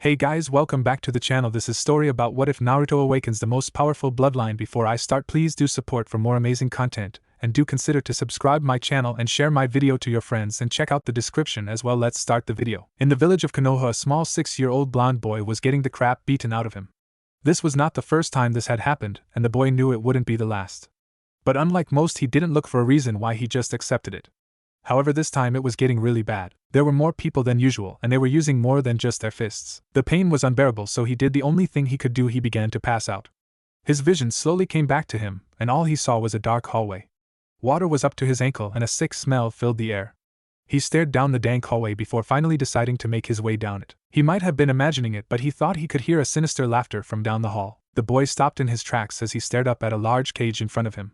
Hey guys, welcome back to the channel. This is story about what if Naruto awakens the most powerful bloodline. Before I start, please do support for more amazing content, and do consider to subscribe my channel and share my video to your friends and check out the description as well. Let's start the video. In the village of Konoha, a small 6-year-old blonde boy was getting the crap beaten out of him. This was not the first time this had happened, and the boy knew it wouldn't be the last. But unlike most, he didn't look for a reason why, he just accepted it. However, this time it was getting really bad. There were more people than usual, and they were using more than just their fists. The pain was unbearable, so he did the only thing he could do. He began to pass out. His vision slowly came back to him, and all he saw was a dark hallway. Water was up to his ankle and a sick smell filled the air. He stared down the dank hallway before finally deciding to make his way down it. He might have been imagining it, but he thought he could hear a sinister laughter from down the hall. The boy stopped in his tracks as he stared up at a large cage in front of him.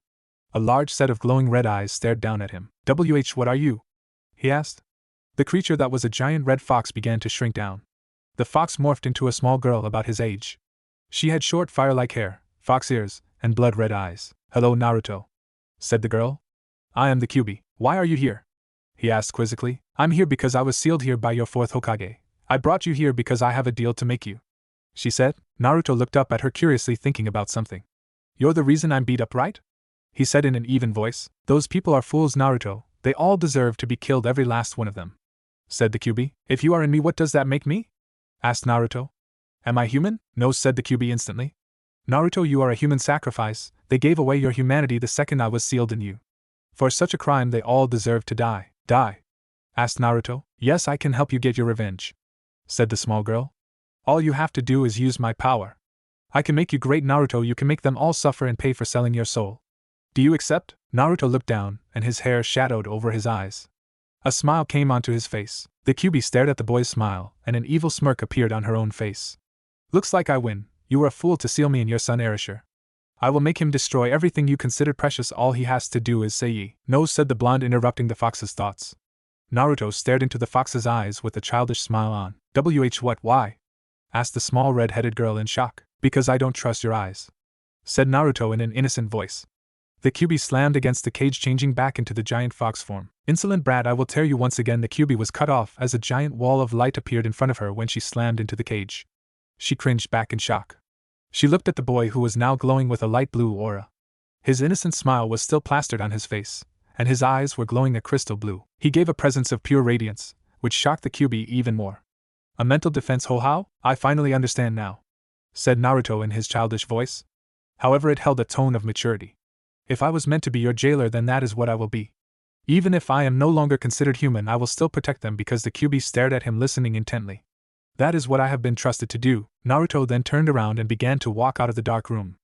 A large set of glowing red eyes stared down at him. What are you?" he asked. The creature that was a giant red fox began to shrink down. The fox morphed into a small girl about his age. She had short fire-like hair, fox ears, and blood-red eyes. "Hello, Naruto," said the girl. "I am the Kyuubi. Why are you here?" he asked quizzically. "I'm here because I was sealed here by your fourth Hokage. I brought you here because I have a deal to make you," she said. Naruto looked up at her curiously, thinking about something. "You're the reason I'm beat up, right?" he said in an even voice. "Those people are fools, Naruto. They all deserve to be killed, every last one of them," said the Kyuubi. "If you are in me, what does that make me?" asked Naruto. "Am I human?" "No," said the Kyuubi instantly. "Naruto, you are a human sacrifice. They gave away your humanity the second I was sealed in you. For such a crime they all deserve to die." "Die?" asked Naruto. "Yes, I can help you get your revenge," said the small girl. "All you have to do is use my power. I can make you great, Naruto. You can make them all suffer and pay for selling your soul. Do you accept?" Naruto looked down, and his hair shadowed over his eyes. A smile came onto his face. The Kyuubi stared at the boy's smile, and an evil smirk appeared on her own face. "Looks like I win. You were a fool to seal me in your son Erasure. I will make him destroy everything you considered precious. All he has to do is say ye." "No," said the blonde, interrupting the fox's thoughts. Naruto stared into the fox's eyes with a childish smile on. What? Why?" asked the small red-headed girl in shock. "Because I don't trust your eyes," said Naruto in an innocent voice. The Kyuubi slammed against the cage, changing back into the giant fox form. "Insolent brat, I will tear you once again." The Kyuubi was cut off as a giant wall of light appeared in front of her when she slammed into the cage. She cringed back in shock. She looked at the boy, who was now glowing with a light blue aura. His innocent smile was still plastered on his face, and his eyes were glowing a crystal blue. He gave a presence of pure radiance, which shocked the Kyuubi even more. "A mental defense, ho-how? I finally understand now," said Naruto in his childish voice. However, it held a tone of maturity. "If I was meant to be your jailer, then that is what I will be. Even if I am no longer considered human, I will still protect them." Because the Kyuubi stared at him, listening intently. "That is what I have been trusted to do." Naruto then turned around and began to walk out of the dark room.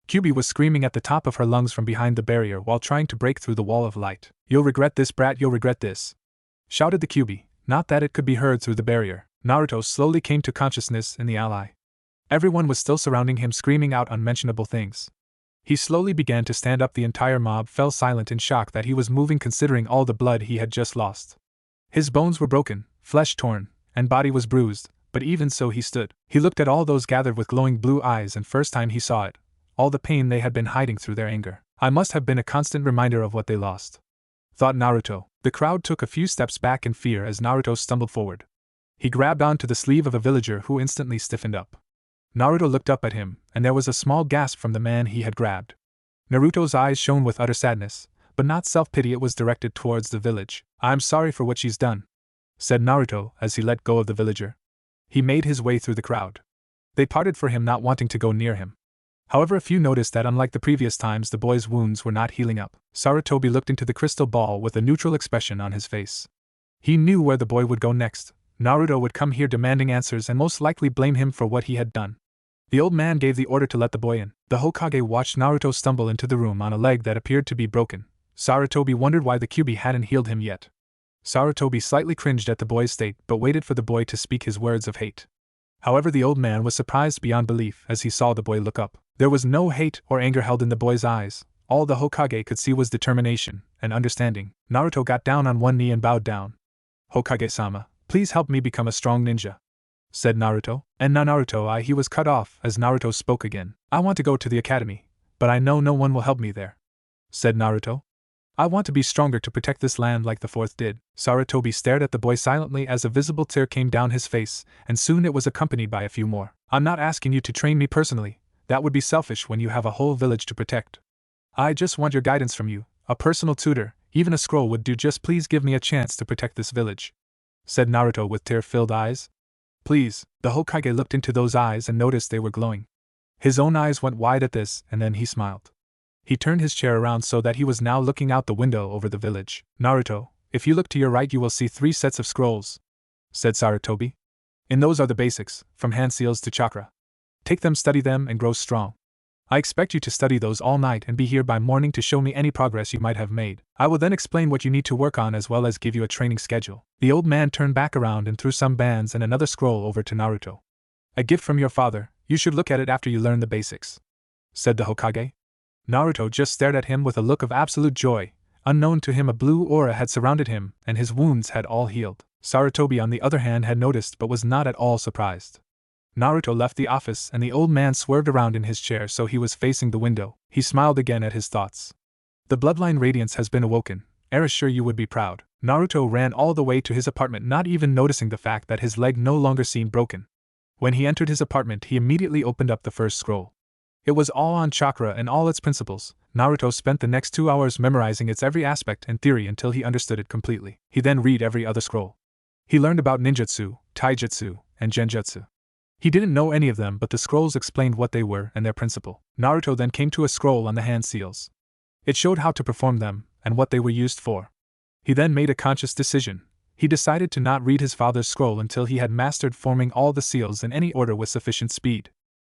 Kyuubi was screaming at the top of her lungs from behind the barrier while trying to break through the wall of light. "You'll regret this, brat, you'll regret this," shouted the Kyuubi, not that it could be heard through the barrier. Naruto slowly came to consciousness in the alley. Everyone was still surrounding him, screaming out unmentionable things. He slowly began to stand up. The entire mob fell silent in shock that he was moving, considering all the blood he had just lost. His bones were broken, flesh torn, and body was bruised, but even so he stood. He looked at all those gathered with glowing blue eyes, and first time he saw it, all the pain they had been hiding through their anger. "I must have been a constant reminder of what they lost," thought Naruto. The crowd took a few steps back in fear as Naruto stumbled forward. He grabbed onto the sleeve of a villager, who instantly stiffened up. Naruto looked up at him, and there was a small gasp from the man he had grabbed. Naruto's eyes shone with utter sadness, but not self-pity. It was directed towards the village. "I'm sorry for what she's done," said Naruto as he let go of the villager. He made his way through the crowd. They parted for him, not wanting to go near him. However, a few noticed that unlike the previous times, the boy's wounds were not healing up. Sarutobi looked into the crystal ball with a neutral expression on his face. He knew where the boy would go next. Naruto would come here demanding answers and most likely blame him for what he had done. The old man gave the order to let the boy in. The Hokage watched Naruto stumble into the room on a leg that appeared to be broken. Sarutobi wondered why the Kyuubi hadn't healed him yet. Sarutobi slightly cringed at the boy's state but waited for the boy to speak his words of hate. However, the old man was surprised beyond belief as he saw the boy look up. There was no hate or anger held in the boy's eyes. All the Hokage could see was determination and understanding. Naruto got down on one knee and bowed down. "Hokage-sama, please help me become a strong ninja," said Naruto. "And now Naruto, he was cut off as Naruto spoke again. "I want to go to the academy, but I know no one will help me there," said Naruto. I want to be stronger to protect this land like the fourth did. Sarutobi stared at the boy silently as a visible tear came down his face, and soon it was accompanied by a few more. I'm not asking you to train me personally, that would be selfish when you have a whole village to protect. I just want your guidance from you, a personal tutor, even a scroll would do. Just please give me a chance to protect this village, said Naruto with tear-filled eyes. Please. The Hokage looked into those eyes and noticed they were glowing. His own eyes went wide at this, and then he smiled. He turned his chair around so that he was now looking out the window over the village. Naruto, if you look to your right you will see 3 sets of scrolls, said Sarutobi. In those are the basics, from hand seals to chakra. Take them, study them, and grow strong. I expect you to study those all night and be here by morning to show me any progress you might have made. I will then explain what you need to work on as well as give you a training schedule. The old man turned back around and threw some bands and another scroll over to Naruto. A gift from your father, you should look at it after you learn the basics, said the Hokage. Naruto just stared at him with a look of absolute joy. Unknown to him, a blue aura had surrounded him, and his wounds had all healed. Sarutobi on the other hand had noticed but was not at all surprised. Naruto left the office and the old man swerved around in his chair so he was facing the window. He smiled again at his thoughts. The bloodline radiance has been awoken. Era sure you would be proud. Naruto ran all the way to his apartment, not even noticing the fact that his leg no longer seemed broken. When he entered his apartment he immediately opened up the first scroll. It was all on chakra and all its principles. Naruto spent the next 2 hours memorizing its every aspect and theory until he understood it completely. He then read every other scroll. He learned about ninjutsu, taijutsu, and genjutsu. He didn't know any of them, but the scrolls explained what they were and their principle. Naruto then came to a scroll on the hand seals. It showed how to perform them and what they were used for. He then made a conscious decision. He decided to not read his father's scroll until he had mastered forming all the seals in any order with sufficient speed.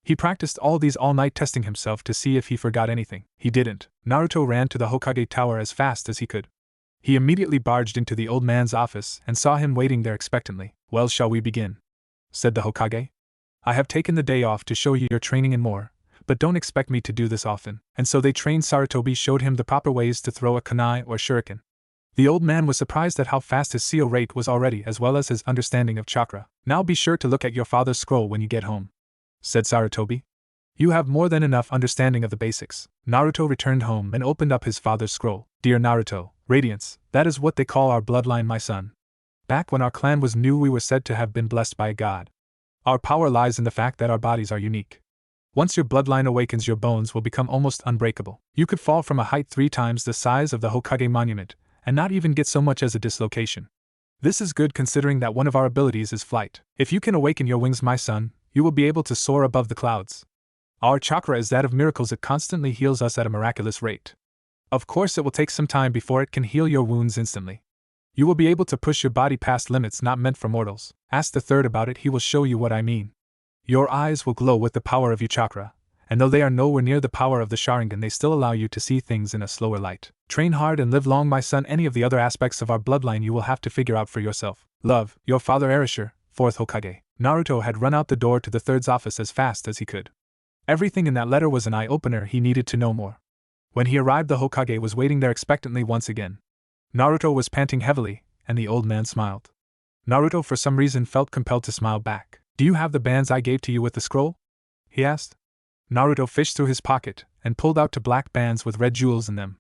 He practiced all these all night, testing himself to see if he forgot anything. He didn't. Naruto ran to the Hokage tower as fast as he could. He immediately barged into the old man's office and saw him waiting there expectantly. Well, shall we begin? Said the Hokage. I have taken the day off to show you your training and more, but don't expect me to do this often. And so they trained. Sarutobi showed him the proper ways to throw a kunai or shuriken. The old man was surprised at how fast his seal rate was already, as well as his understanding of chakra. Now be sure to look at your father's scroll when you get home, said Sarutobi. You have more than enough understanding of the basics. Naruto returned home and opened up his father's scroll. Dear Naruto, radiance, that is what they call our bloodline, my son. Back when our clan was new we were said to have been blessed by a god. Our power lies in the fact that our bodies are unique. Once your bloodline awakens your bones will become almost unbreakable. You could fall from a height 3 times the size of the Hokage monument, and not even get so much as a dislocation. This is good considering that one of our abilities is flight. If you can awaken your wings, my son, you will be able to soar above the clouds. Our chakra is that of miracles, it constantly heals us at a miraculous rate. Of course it will take some time before it can heal your wounds instantly. You will be able to push your body past limits not meant for mortals. Ask the third about it, he will show you what I mean. Your eyes will glow with the power of your chakra, and though they are nowhere near the power of the Sharingan they still allow you to see things in a slower light. Train hard and live long, my son. Any of the other aspects of our bloodline you will have to figure out for yourself. Love, your father Erasure, 4th Hokage. Naruto had run out the door to the third's office as fast as he could. Everything in that letter was an eye-opener. He needed to know more. When he arrived the Hokage was waiting there expectantly once again. Naruto was panting heavily, and the old man smiled. Naruto for some reason felt compelled to smile back. Do you have the bands I gave to you with the scroll? He asked. Naruto fished through his pocket and pulled out 2 black bands with red jewels in them.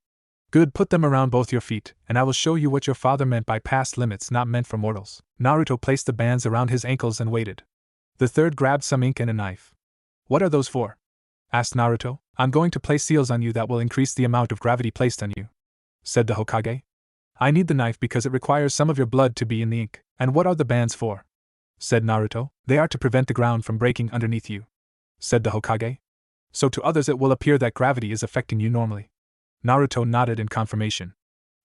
Good, put them around both your feet, and I will show you what your father meant by past limits not meant for mortals. Naruto placed the bands around his ankles and waited. The third grabbed some ink and a knife. What are those for? Asked Naruto. I'm going to place seals on you that will increase the amount of gravity placed on you, said the Hokage. I need the knife because it requires some of your blood to be in the ink. And what are the bands for? Said Naruto. They are to prevent the ground from breaking underneath you, said the Hokage. So to others it will appear that gravity is affecting you normally. Naruto nodded in confirmation.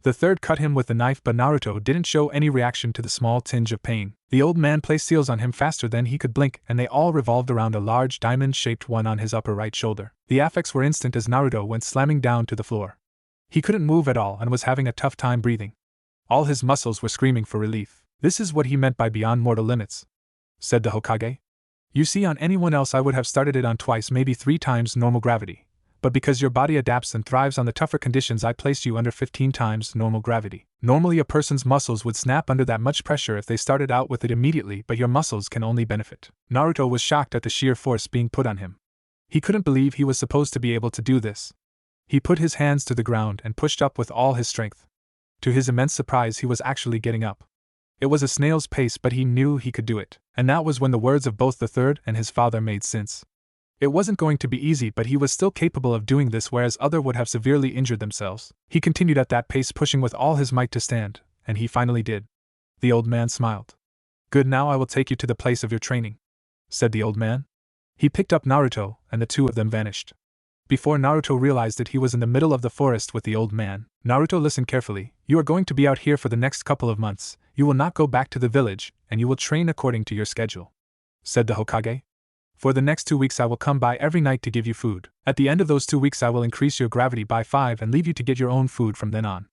The third cut him with the knife, but Naruto didn't show any reaction to the small tinge of pain. The old man placed seals on him faster than he could blink, and they all revolved around a large diamond-shaped one on his upper right shoulder. The effects were instant as Naruto went slamming down to the floor. He couldn't move at all and was having a tough time breathing. All his muscles were screaming for relief. This is what he meant by beyond mortal limits, said the Hokage. You see, on anyone else I would have started it on twice, maybe 3 times normal gravity. But because your body adapts and thrives on the tougher conditions, I placed you under 15 times normal gravity. Normally a person's muscles would snap under that much pressure if they started out with it immediately, but your muscles can only benefit. Naruto was shocked at the sheer force being put on him. He couldn't believe he was supposed to be able to do this. He put his hands to the ground and pushed up with all his strength. To his immense surprise, he was actually getting up. It was a snail's pace, but he knew he could do it, and that was when the words of both the third and his father made sense. It wasn't going to be easy, but he was still capable of doing this, whereas others would have severely injured themselves. He continued at that pace, pushing with all his might to stand, and he finally did. The old man smiled. "Good, now I will take you to the place of your training," said the old man. He picked up Naruto, and the two of them vanished. Before Naruto realized it, he was in the middle of the forest with the old man. "Naruto, listen carefully. You are going to be out here for the next couple of months. You will not go back to the village, and you will train according to your schedule," said the Hokage. "For the next 2 weeks I will come by every night to give you food. At the end of those 2 weeks I will increase your gravity by 5 and leave you to get your own food from then on.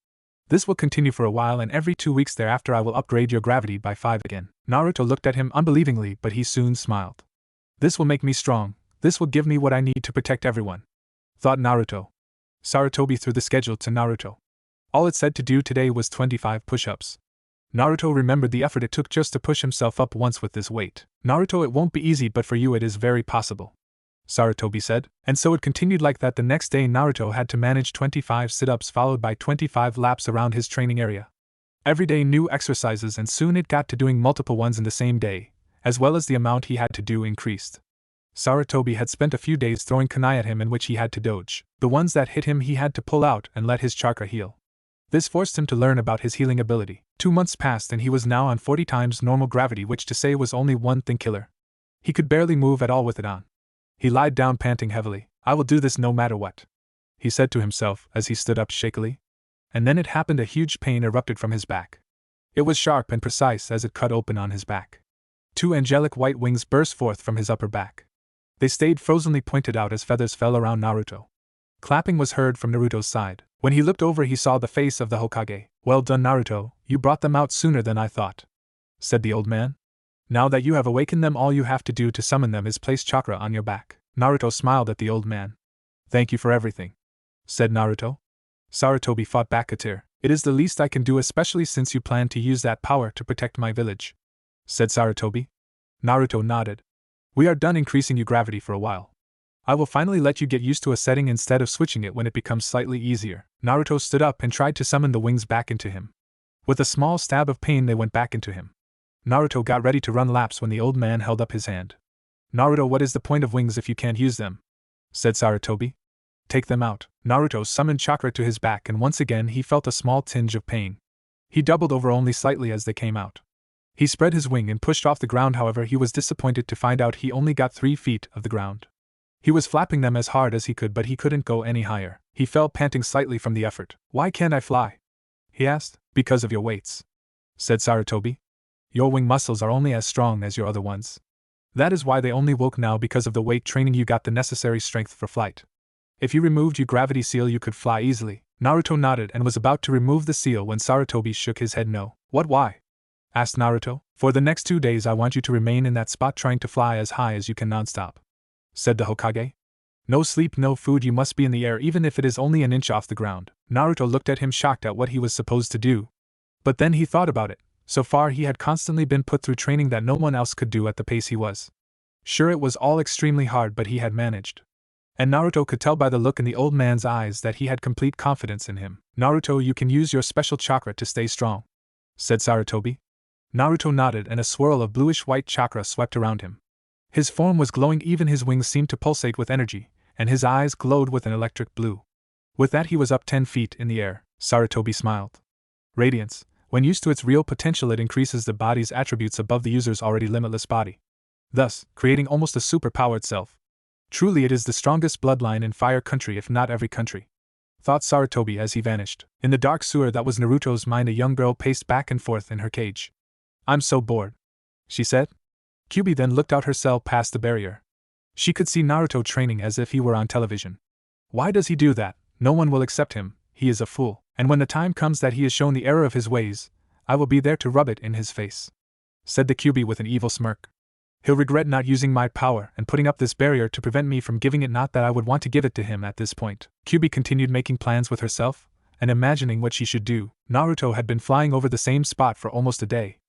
This will continue for a while, and every 2 weeks thereafter I will upgrade your gravity by 5 again." Naruto looked at him unbelievingly, but he soon smiled. "This will make me strong. This will give me what I need to protect everyone," thought Naruto. Sarutobi threw the schedule to Naruto. All it said to do today was 25 push-ups. Naruto remembered the effort it took just to push himself up once with this weight. "Naruto, it won't be easy, but for you it is very possible," Sarutobi said. And so it continued like that. The next day Naruto had to manage 25 sit-ups followed by 25 laps around his training area. Every day new exercises, and soon it got to doing multiple ones in the same day, as well as the amount he had to do increased. Sarutobi had spent a few days throwing kunai at him, in which he had to dodge. The ones that hit him he had to pull out and let his chakra heal. This forced him to learn about his healing ability. 2 months passed and he was now on 40 times normal gravity, which to say was only one thing killer. He could barely move at all with it on. He lied down panting heavily. "I will do this no matter what," he said to himself as he stood up shakily. And then it happened. A huge pain erupted from his back. It was sharp and precise as it cut open on his back. 2 angelic white wings burst forth from his upper back. They stayed frozenly pointed out as feathers fell around Naruto. Clapping was heard from Naruto's side. When he looked over he saw the face of the Hokage. "Well done, Naruto, you brought them out sooner than I thought," said the old man. "Now that you have awakened them, all you have to do to summon them is place chakra on your back." Naruto smiled at the old man. "Thank you for everything," said Naruto. Sarutobi fought back a tear. "It is the least I can do, especially since you plan to use that power to protect my village," said Sarutobi. Naruto nodded. "We are done increasing your gravity for a while. I will finally let you get used to a setting instead of switching it when it becomes slightly easier." Naruto stood up and tried to summon the wings back into him. With a small stab of pain they went back into him. Naruto got ready to run laps when the old man held up his hand. "Naruto, what is the point of wings if you can't use them?" said Sarutobi. "Take them out." Naruto summoned chakra to his back and once again he felt a small tinge of pain. He doubled over only slightly as they came out. He spread his wing and pushed off the ground. However, he was disappointed to find out he only got 3 feet of the ground. He was flapping them as hard as he could, but he couldn't go any higher. He fell panting slightly from the effort. "Why can't I fly?" he asked. "Because of your weights," said Sarutobi. "Your wing muscles are only as strong as your other ones. That is why they only woke now. Because of the weight training you got the necessary strength for flight. If you removed your gravity seal you could fly easily." Naruto nodded and was about to remove the seal when Sarutobi shook his head. "No." "What, why?" asked Naruto. "For the next 2 days I want you to remain in that spot trying to fly as high as you can nonstop," said the Hokage. "No sleep, no food, you must be in the air even if it is only an inch off the ground." Naruto looked at him shocked at what he was supposed to do. But then he thought about it. So far he had constantly been put through training that no one else could do at the pace he was. Sure, it was all extremely hard, but he had managed. And Naruto could tell by the look in the old man's eyes that he had complete confidence in him. "Naruto, you can use your special chakra to stay strong," said Sarutobi. Naruto nodded and a swirl of bluish-white chakra swept around him. His form was glowing, even his wings seemed to pulsate with energy, and his eyes glowed with an electric blue. With that he was up 10 feet in the air. Sarutobi smiled. Radiance. When used to its real potential it increases the body's attributes above the user's already limitless body, thus creating almost a superpower itself. Truly it is the strongest bloodline in Fire Country, if not every country, thought Sarutobi as he vanished. In the dark sewer that was Naruto's mind, a young girl paced back and forth in her cage. "I'm so bored," she said. Kyubi then looked out her cell past the barrier. She could see Naruto training as if he were on television. "Why does he do that? No one will accept him, he is a fool. And when the time comes that he is shown the error of his ways, I will be there to rub it in his face," said the Kyubi with an evil smirk. "He'll regret not using my power and putting up this barrier to prevent me from giving it. Not that I would want to give it to him at this point." Kyubi continued making plans with herself and imagining what she should do. Naruto had been flying over the same spot for almost a day.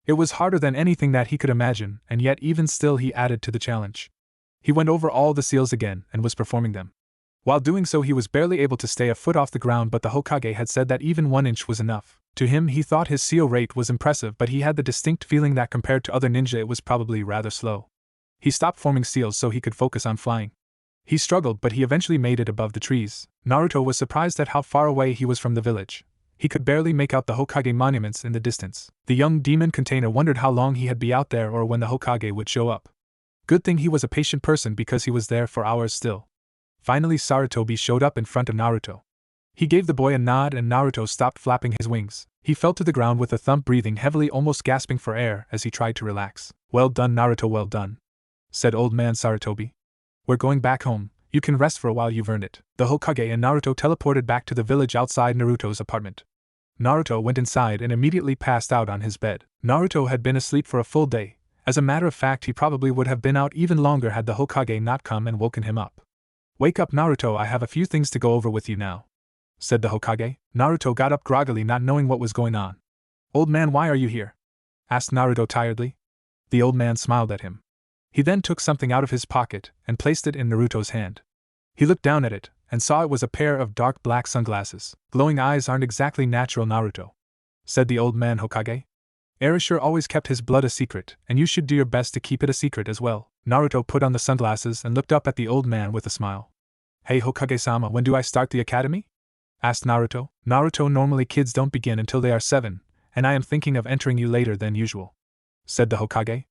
It was harder than anything that he could imagine, and yet even still he added to the challenge. He went over all the seals again and was performing them. While doing so, he was barely able to stay a foot off the ground, but the Hokage had said that even 1 inch was enough. To him, he thought his seal rate was impressive, but he had the distinct feeling that compared to other ninja it was probably rather slow. He stopped forming seals so he could focus on flying. He struggled, but he eventually made it above the trees. Naruto was surprised at how far away he was from the village. He could barely make out the Hokage monuments in the distance. The young demon container wondered how long he'd be out there or when the Hokage would show up. Good thing he was a patient person because he was there for hours still. Finally, Sarutobi showed up in front of Naruto. He gave the boy a nod and Naruto stopped flapping his wings. He fell to the ground with a thump, breathing heavily, almost gasping for air as he tried to relax. "Well done, Naruto, well done," said old man Sarutobi. "We're going back home. You can rest for a while, you've earned it." The Hokage and Naruto teleported back to the village outside Naruto's apartment. Naruto went inside and immediately passed out on his bed. Naruto had been asleep for a full day. As a matter of fact, he probably would have been out even longer had the Hokage not come and woken him up. "Wake up, Naruto, I have a few things to go over with you now," said the Hokage. Naruto got up groggily, not knowing what was going on. "Old man, why are you here?" asked Naruto tiredly. The old man smiled at him. He then took something out of his pocket and placed it in Naruto's hand. He looked down at it and saw it was a pair of dark black sunglasses. "Glowing eyes aren't exactly natural, Naruto," said the old man Hokage. "Erasure always kept his blood a secret, and you should do your best to keep it a secret as well." Naruto put on the sunglasses and looked up at the old man with a smile. "Hey Hokage-sama, when do I start the academy?" asked Naruto. "Naruto, normally kids don't begin until they are 7, and I am thinking of entering you later than usual," said the Hokage.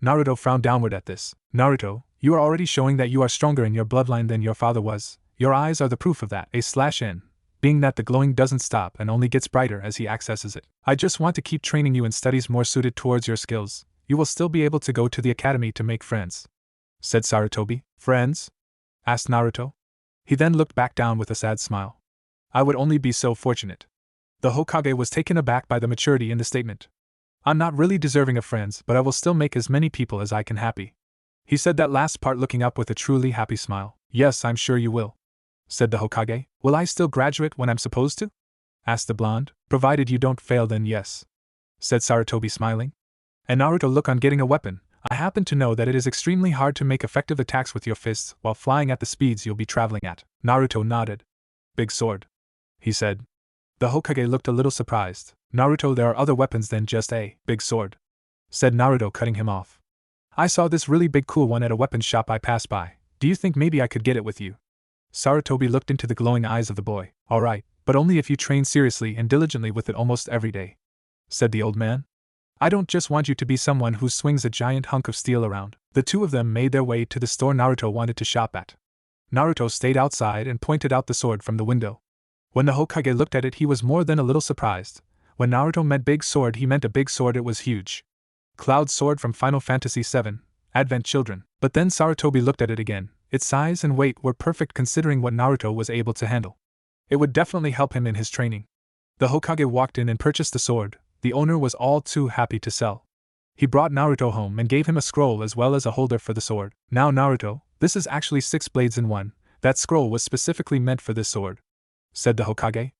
Naruto frowned downward at this. "Naruto, you are already showing that you are stronger in your bloodline than your father was. Your eyes are the proof of that, A/N, being that the glowing doesn't stop and only gets brighter as he accesses it. I just want to keep training you in studies more suited towards your skills. You will still be able to go to the academy to make friends," said Sarutobi. "Friends?" asked Naruto. He then looked back down with a sad smile. "I would only be so fortunate." The Hokage was taken aback by the maturity in the statement. "I'm not really deserving of friends, but I will still make as many people as I can happy." He said that last part looking up with a truly happy smile. "Yes, I'm sure you will," said the Hokage. "Will I still graduate when I'm supposed to?" asked the blonde. "Provided you don't fail, then yes," said Sarutobi, smiling. "And Naruto, look on getting a weapon. I happen to know that it is extremely hard to make effective attacks with your fists while flying at the speeds you'll be traveling at." Naruto nodded. "Big sword," he said. The Hokage looked a little surprised. "Naruto, there are other weapons than just a big sword," said Naruto, cutting him off. "I saw this really big cool one at a weapons shop I passed by. Do you think maybe I could get it with you?" Sarutobi looked into the glowing eyes of the boy. "All right, but only if you train seriously and diligently with it almost every day," said the old man. "I don't just want you to be someone who swings a giant hunk of steel around." The two of them made their way to the store Naruto wanted to shop at. Naruto stayed outside and pointed out the sword from the window. When the Hokage looked at it, he was more than a little surprised. When Naruto meant big sword, he meant a big sword. It was huge. Cloud sword from Final Fantasy VII, Advent Children. But then Sarutobi looked at it again. Its size and weight were perfect considering what Naruto was able to handle. It would definitely help him in his training. The Hokage walked in and purchased the sword. The owner was all too happy to sell. He brought Naruto home and gave him a scroll as well as a holder for the sword. "Now Naruto, this is actually 6 blades in one. That scroll was specifically meant for this sword," said the Hokage.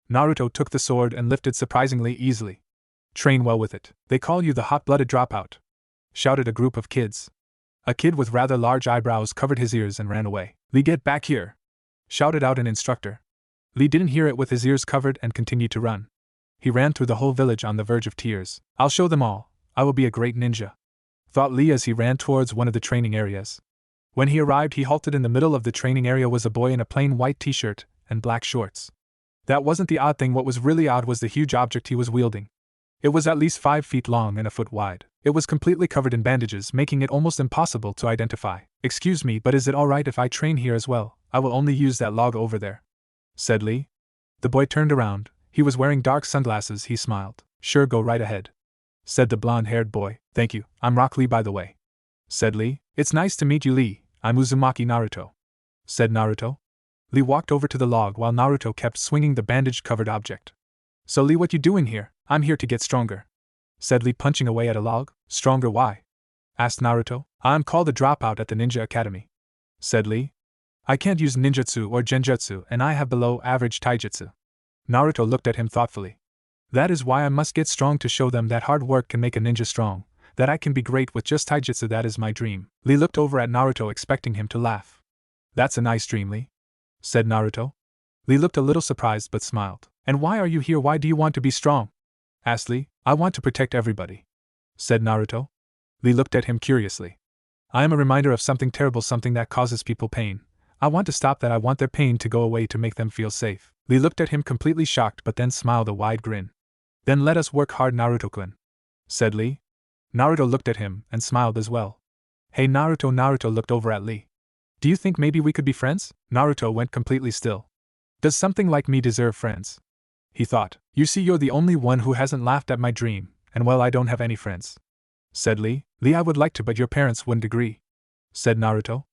Naruto took the sword and lifted surprisingly easily. "Train well with it. They call you the hot-blooded dropout," shouted a group of kids. A kid with rather large eyebrows covered his ears and ran away. "Lee, get back here!" shouted out an instructor. Lee didn't hear it with his ears covered and continued to run. He ran through the whole village on the verge of tears. "I'll show them all. I will be a great ninja," thought Lee as he ran towards one of the training areas. When he arrived, he halted. In the middle of the training area was a boy in a plain white t-shirt and black shorts. That wasn't the odd thing. What was really odd was the huge object he was wielding. It was at least 5 feet long and a foot wide. It was completely covered in bandages, making it almost impossible to identify. "Excuse me, but is it alright if I train here as well? I will only use that log over there," said Lee. The boy turned around. He was wearing dark sunglasses. He smiled. "Sure, go right ahead," said the blonde-haired boy. "Thank you. I'm Rock Lee, by the way," said Lee. "It's nice to meet you, Lee. I'm Uzumaki Naruto," said Naruto. Lee walked over to the log while Naruto kept swinging the bandage-covered object. "So Lee, what you doing here?" "I'm here to get stronger," said Lee, punching away at a log. "Stronger, why?" asked Naruto. "I'm called a dropout at the Ninja Academy," said Lee. "I can't use ninjutsu or genjutsu, and I have below-average taijutsu." Naruto looked at him thoughtfully. "That is why I must get strong, to show them that hard work can make a ninja strong, that I can be great with just taijutsu. That is my dream." Lee looked over at Naruto expecting him to laugh. "That's a nice dream, Lee," said Naruto. Lee looked a little surprised but smiled. And why are you here? Why do you want to be strong? Asked Lee. I want to protect everybody, said Naruto. Lee looked at him curiously. I am a reminder of something terrible, something that causes people pain. I want to stop that. I want their pain to go away to make them feel safe. Lee looked at him completely shocked but then smiled a wide grin. Then let us work hard, Naruto-kun, said Lee. Naruto looked at him and smiled as well. Hey Naruto. Naruto looked over at Lee. Do you think maybe we could be friends? Naruto went completely still. Does something like me deserve friends? He thought. You see, you're the only one who hasn't laughed at my dream, and well, I don't have any friends, said Lee. Lee, I would like to, but your parents wouldn't agree, said Naruto.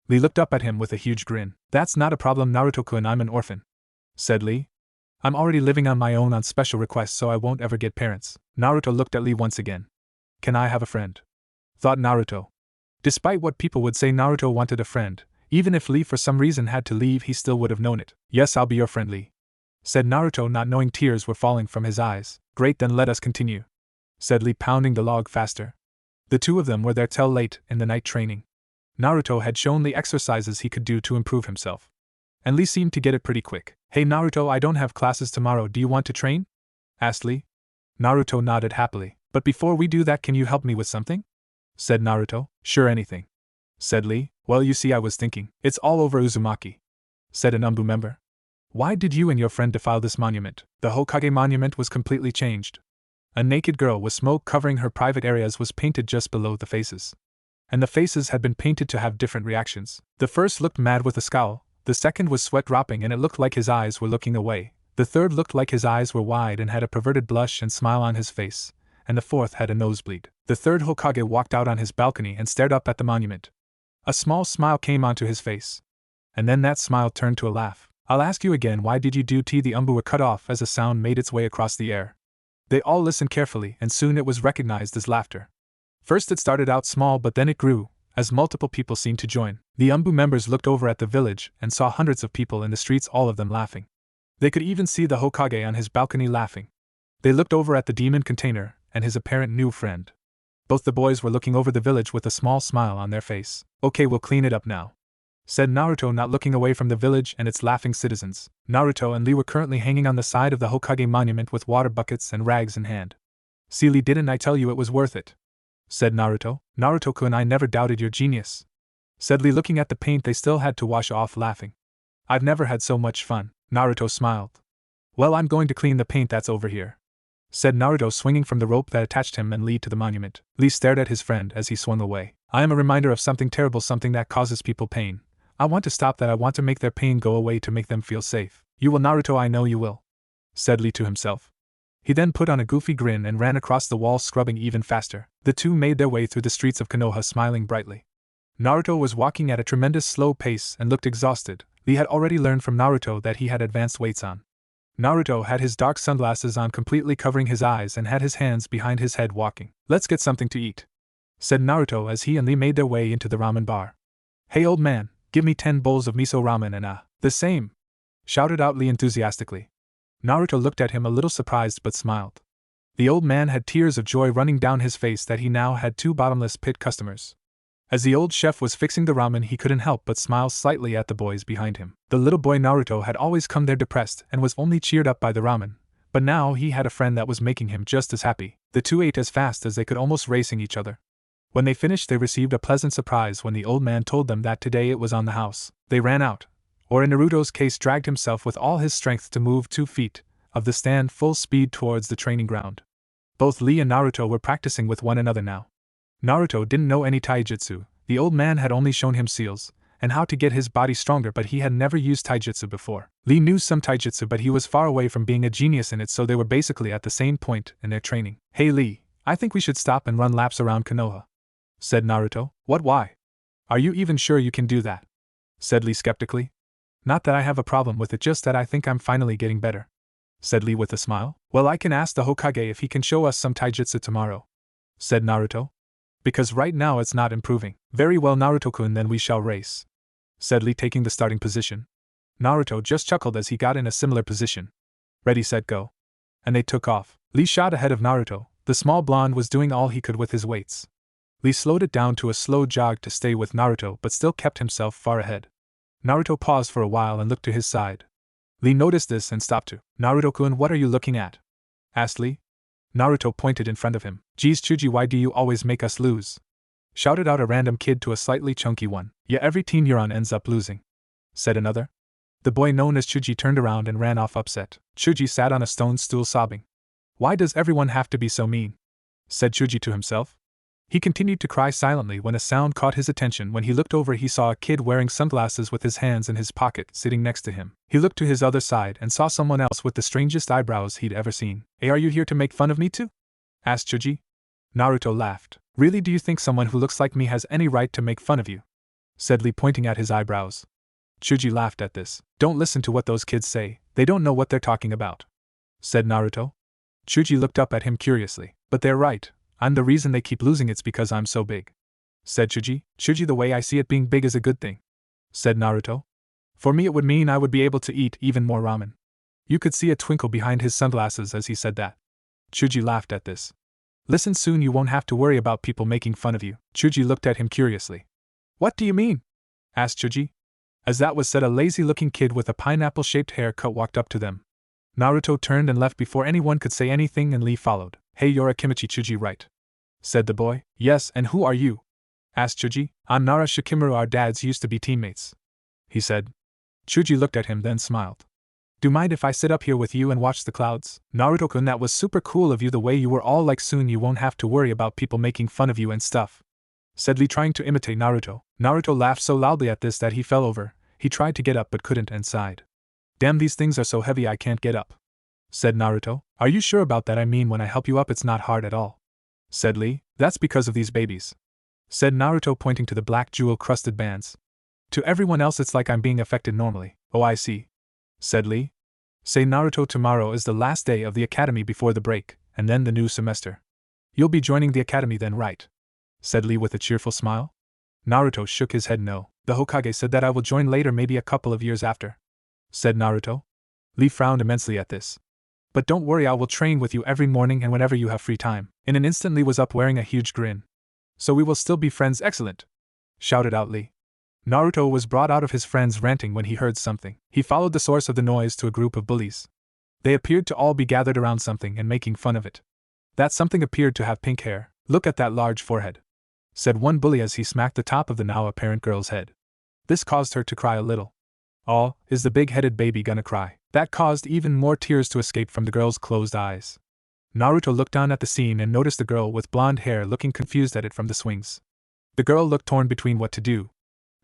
Lee looked up at him with a huge grin. That's not a problem, Naruto-kun, I'm an orphan, said Lee. I'm already living on my own on special request, so I won't ever get parents. Naruto looked at Lee once again. Can I have a friend? Thought Naruto. Despite what people would say, Naruto wanted a friend. Even if Lee for some reason had to leave, he still would have known it. Yes, I'll be your friend, Lee, said Naruto, not knowing tears were falling from his eyes. Great, then let us continue, said Lee, pounding the log faster. The two of them were there till late in the night training. Naruto had shown Lee exercises he could do to improve himself, and Lee seemed to get it pretty quick. Hey Naruto, I don't have classes tomorrow, do you want to train? Asked Lee. Naruto nodded happily. But before we do that, can you help me with something? Said Naruto. Sure, anything, said Lee. Well, you see, I was thinking, it's all over Uzumaki, said an Umbu member. Why did you and your friend defile this monument? The Hokage monument was completely changed. A naked girl with smoke covering her private areas was painted just below the faces. And the faces had been painted to have different reactions. The first looked mad with a scowl, the second was sweat dropping and it looked like his eyes were looking away, the third looked like his eyes were wide and had a perverted blush and smile on his face, and the fourth had a nosebleed. The third Hokage walked out on his balcony and stared up at the monument. A small smile came onto his face. And then that smile turned to a laugh. I'll ask you again, why did you do T? The Umbu were cut off as a sound made its way across the air. They all listened carefully and soon it was recognized as laughter. First it started out small but then it grew, as multiple people seemed to join. The Umbu members looked over at the village and saw hundreds of people in the streets, all of them laughing. They could even see the Hokage on his balcony laughing. They looked over at the demon container and his apparent new friend. Both the boys were looking over the village with a small smile on their face. Okay, we'll clean it up now, said Naruto, not looking away from the village and its laughing citizens. Naruto and Lee were currently hanging on the side of the Hokage monument with water buckets and rags in hand. See Lee, didn't I tell you it was worth it? Said Naruto. Naruto-kun, I never doubted your genius, said Lee, looking at the paint they still had to wash off, laughing. I've never had so much fun. Naruto smiled. Well, I'm going to clean the paint that's over here, said Naruto, swinging from the rope that attached him and Lee to the monument. Lee stared at his friend as he swung away. I am a reminder of something terrible, something that causes people pain. I want to stop that. I want to make their pain go away to make them feel safe. You will, Naruto, I know you will, said Lee to himself. He then put on a goofy grin and ran across the wall, scrubbing even faster. The two made their way through the streets of Konoha, smiling brightly. Naruto was walking at a tremendous slow pace and looked exhausted. Lee had already learned from Naruto that he had advanced weights on. Naruto had his dark sunglasses on, completely covering his eyes, and had his hands behind his head, walking. Let's get something to eat, said Naruto as he and Lee made their way into the ramen bar. Hey old man, give me 10 bowls of miso ramen and the same, shouted out Lee enthusiastically. Naruto looked at him a little surprised but smiled. The old man had tears of joy running down his face that he now had 2 bottomless pit customers. As the old chef was fixing the ramen, he couldn't help but smile slightly at the boys behind him. The little boy Naruto had always come there depressed and was only cheered up by the ramen, but now he had a friend that was making him just as happy. The two ate as fast as they could, almost racing each other. When they finished, they received a pleasant surprise when the old man told them that today it was on the house. They ran out, or in Naruto's case dragged himself with all his strength to move 2 feet of the stand full speed towards the training ground. Both Lee and Naruto were practicing with one another now. Naruto didn't know any taijutsu. The old man had only shown him seals and how to get his body stronger, but he had never used taijutsu before. Lee knew some taijutsu, but he was far away from being a genius in it, so they were basically at the same point in their training. Hey Lee, I think we should stop and run laps around Konoha, said Naruto. What, why? Are you even sure you can do that? Said Lee skeptically. Not that I have a problem with it, just that I think I'm finally getting better, said Lee with a smile. Well, I can ask the Hokage if he can show us some taijutsu tomorrow, said Naruto. Because right now it's not improving. Very well, Naruto-kun, then we shall race, said Lee, taking the starting position. Naruto just chuckled as he got in a similar position. Ready, set, go. And they took off. Lee shot ahead of Naruto. The small blonde was doing all he could with his weights. Lee slowed it down to a slow jog to stay with Naruto, but still kept himself far ahead. Naruto paused for a while and looked to his side. Lee noticed this and stopped too. Naruto-kun, what are you looking at? Asked Lee. Naruto pointed in front of him. Geez Chuji, why do you always make us lose? Shouted out a random kid to a slightly chunky one. Yeah, every team you're on ends up losing, said another. The boy known as Chuji turned around and ran off upset. Chuji sat on a stone stool sobbing. Why does everyone have to be so mean? Said Chuji to himself. He continued to cry silently when a sound caught his attention. When he looked over, he saw a kid wearing sunglasses with his hands in his pocket sitting next to him. He looked to his other side and saw someone else with the strangest eyebrows he'd ever seen. Hey, are you here to make fun of me too? Asked Chuji. Naruto laughed. Really, do you think someone who looks like me has any right to make fun of you? Said Lee, pointing at his eyebrows. Chuji laughed at this. Don't listen to what those kids say, they don't know what they're talking about, said Naruto. Chuji looked up at him curiously. But they're right. I'm the reason they keep losing, it's because I'm so big, said Chuji. Chuji, the way I see it, being big is a good thing, said Naruto. For me it would mean I would be able to eat even more ramen. You could see a twinkle behind his sunglasses as he said that. Chuji laughed at this. Listen, soon you won't have to worry about people making fun of you. Chuji looked at him curiously. What do you mean? Asked Chuji. As that was said, a lazy-looking kid with a pineapple-shaped haircut walked up to them. Naruto turned and left before anyone could say anything, and Lee followed. Hey, you're a Kimichi Chuji, right? Said the boy. Yes, and who are you? Asked Chuji. I'm Nara Shikamaru, our dads used to be teammates, he said. Chuji looked at him then smiled. Do you mind if I sit up here with you and watch the clouds? Naruto-kun, that was super cool of you, the way you were all like, soon you won't have to worry about people making fun of you and stuff, said Lee, trying to imitate Naruto. Naruto laughed so loudly at this that he fell over. He tried to get up but couldn't and sighed. Damn, these things are so heavy I can't get up, said Naruto. Are you sure about that? I mean, when I help you up it's not hard at all, said Lee. That's because of these babies, said Naruto, pointing to the black jewel-crusted bands. To everyone else it's like I'm being affected normally. Oh, I see, said Lee. Say, Naruto, tomorrow is the last day of the academy before the break, and then the new semester. You'll be joining the academy then, right? Said Lee with a cheerful smile. Naruto shook his head. No, the Hokage said that I will join later, maybe a couple of years after, said Naruto. Lee frowned immensely at this. But don't worry, I will train with you every morning and whenever you have free time. In an instant Lee was up wearing a huge grin. So we will still be friends? Excellent, shouted out Lee. Naruto was brought out of his friend's ranting when he heard something. He followed the source of the noise to a group of bullies. They appeared to all be gathered around something and making fun of it. That something appeared to have pink hair. Look at that large forehead, said one bully as he smacked the top of the now apparent girl's head. This caused her to cry a little. Oh, is the big-headed baby gonna cry? That caused even more tears to escape from the girl's closed eyes. Naruto looked down at the scene and noticed the girl with blonde hair looking confused at it from the swings. The girl looked torn between what to do.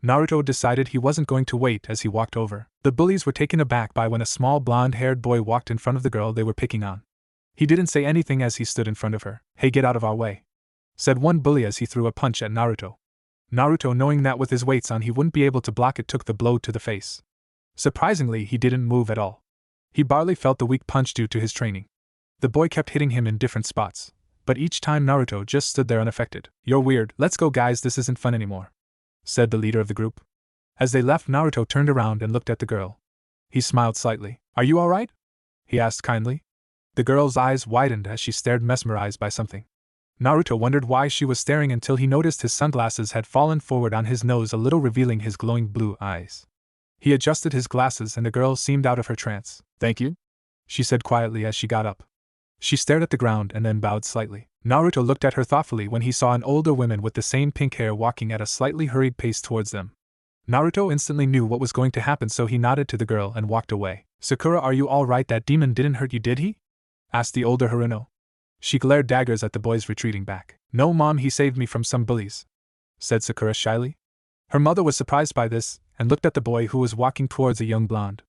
Naruto decided he wasn't going to wait as he walked over. The bullies were taken aback by when a small blonde-haired boy walked in front of the girl they were picking on. He didn't say anything as he stood in front of her. Hey, get out of our way, said one bully as he threw a punch at Naruto. Naruto, knowing that with his weights on he wouldn't be able to block it, took the blow to the face. Surprisingly, he didn't move at all. He barely felt the weak punch due to his training. The boy kept hitting him in different spots, but each time Naruto just stood there unaffected. You're weird. Let's go, guys, this isn't fun anymore, said the leader of the group. As they left, Naruto turned around and looked at the girl. He smiled slightly. Are you alright? He asked kindly. The girl's eyes widened as she stared, mesmerized by something. Naruto wondered why she was staring until he noticed his sunglasses had fallen forward on his nose a little, revealing his glowing blue eyes. He adjusted his glasses and the girl seemed out of her trance. Thank you, she said quietly as she got up. She stared at the ground and then bowed slightly. Naruto looked at her thoughtfully when he saw an older woman with the same pink hair walking at a slightly hurried pace towards them. Naruto instantly knew what was going to happen, so he nodded to the girl and walked away. Sakura, are you all right? That demon didn't hurt you, did he? Asked the older Haruno. She glared daggers at the boys retreating back. No, Mom, he saved me from some bullies, said Sakura shyly. Her mother was surprised by this and looked at the boy who was walking towards a young blonde.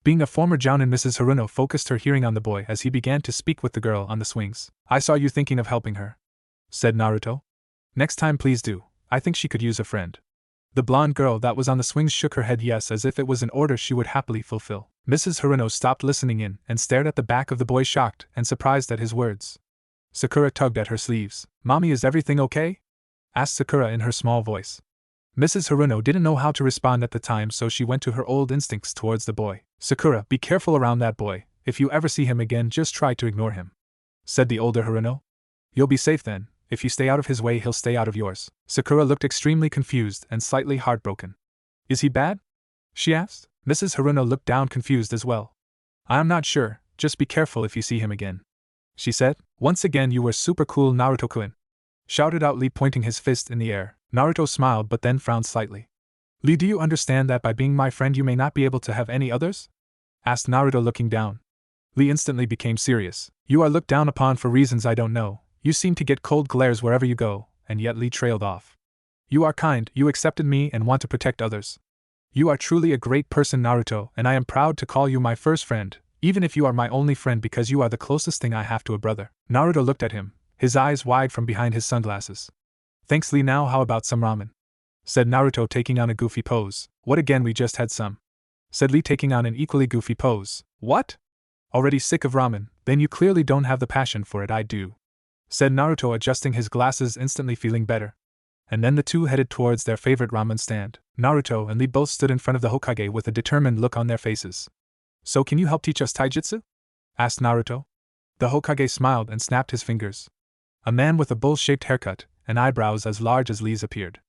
Being a former jounin, Mrs. Haruno focused her hearing on the boy as he began to speak with the girl on the swings. I saw you thinking of helping her, said Naruto. Next time please do. I think she could use a friend. The blonde girl that was on the swings shook her head yes, as if it was an order she would happily fulfill. Mrs. Haruno stopped listening in and stared at the back of the boy, shocked and surprised at his words. Sakura tugged at her sleeves. Mommy, is everything okay? Asked Sakura in her small voice. Mrs. Haruno didn't know how to respond at the time, so she went to her old instincts towards the boy. Sakura, be careful around that boy. If you ever see him again, just try to ignore him, said the older Haruno. You'll be safe then. If you stay out of his way, he'll stay out of yours. Sakura looked extremely confused and slightly heartbroken. Is he bad? she asked. Mrs. Haruno looked down confused as well. I am not sure, just be careful if you see him again, she said. Once again you were super cool, Naruto-kun, shouted out Lee, pointing his fist in the air. Naruto smiled but then frowned slightly. Lee, do you understand that by being my friend you may not be able to have any others? Asked Naruto, looking down. Lee instantly became serious. You are looked down upon for reasons I don't know. You seem to get cold glares wherever you go, and yet Lee trailed off. You are kind, you accepted me and want to protect others. You are truly a great person, Naruto, and I am proud to call you my first friend, even if you are my only friend because you are the closest thing I have to a brother. Naruto looked at him, his eyes wide from behind his sunglasses. Thanks, Lee. Now how about some ramen? Said Naruto, taking on a goofy pose. What again? We just had some, said Lee, taking on an equally goofy pose. What? Already sick of ramen? Then you clearly don't have the passion for it. I do, said Naruto, adjusting his glasses, instantly feeling better. And then the two headed towards their favorite ramen stand. Naruto and Lee both stood in front of the Hokage with a determined look on their faces. So can you help teach us taijutsu? Asked Naruto. The Hokage smiled and snapped his fingers. A man with a bowl-shaped haircut and eyebrows as large as Lee's appeared.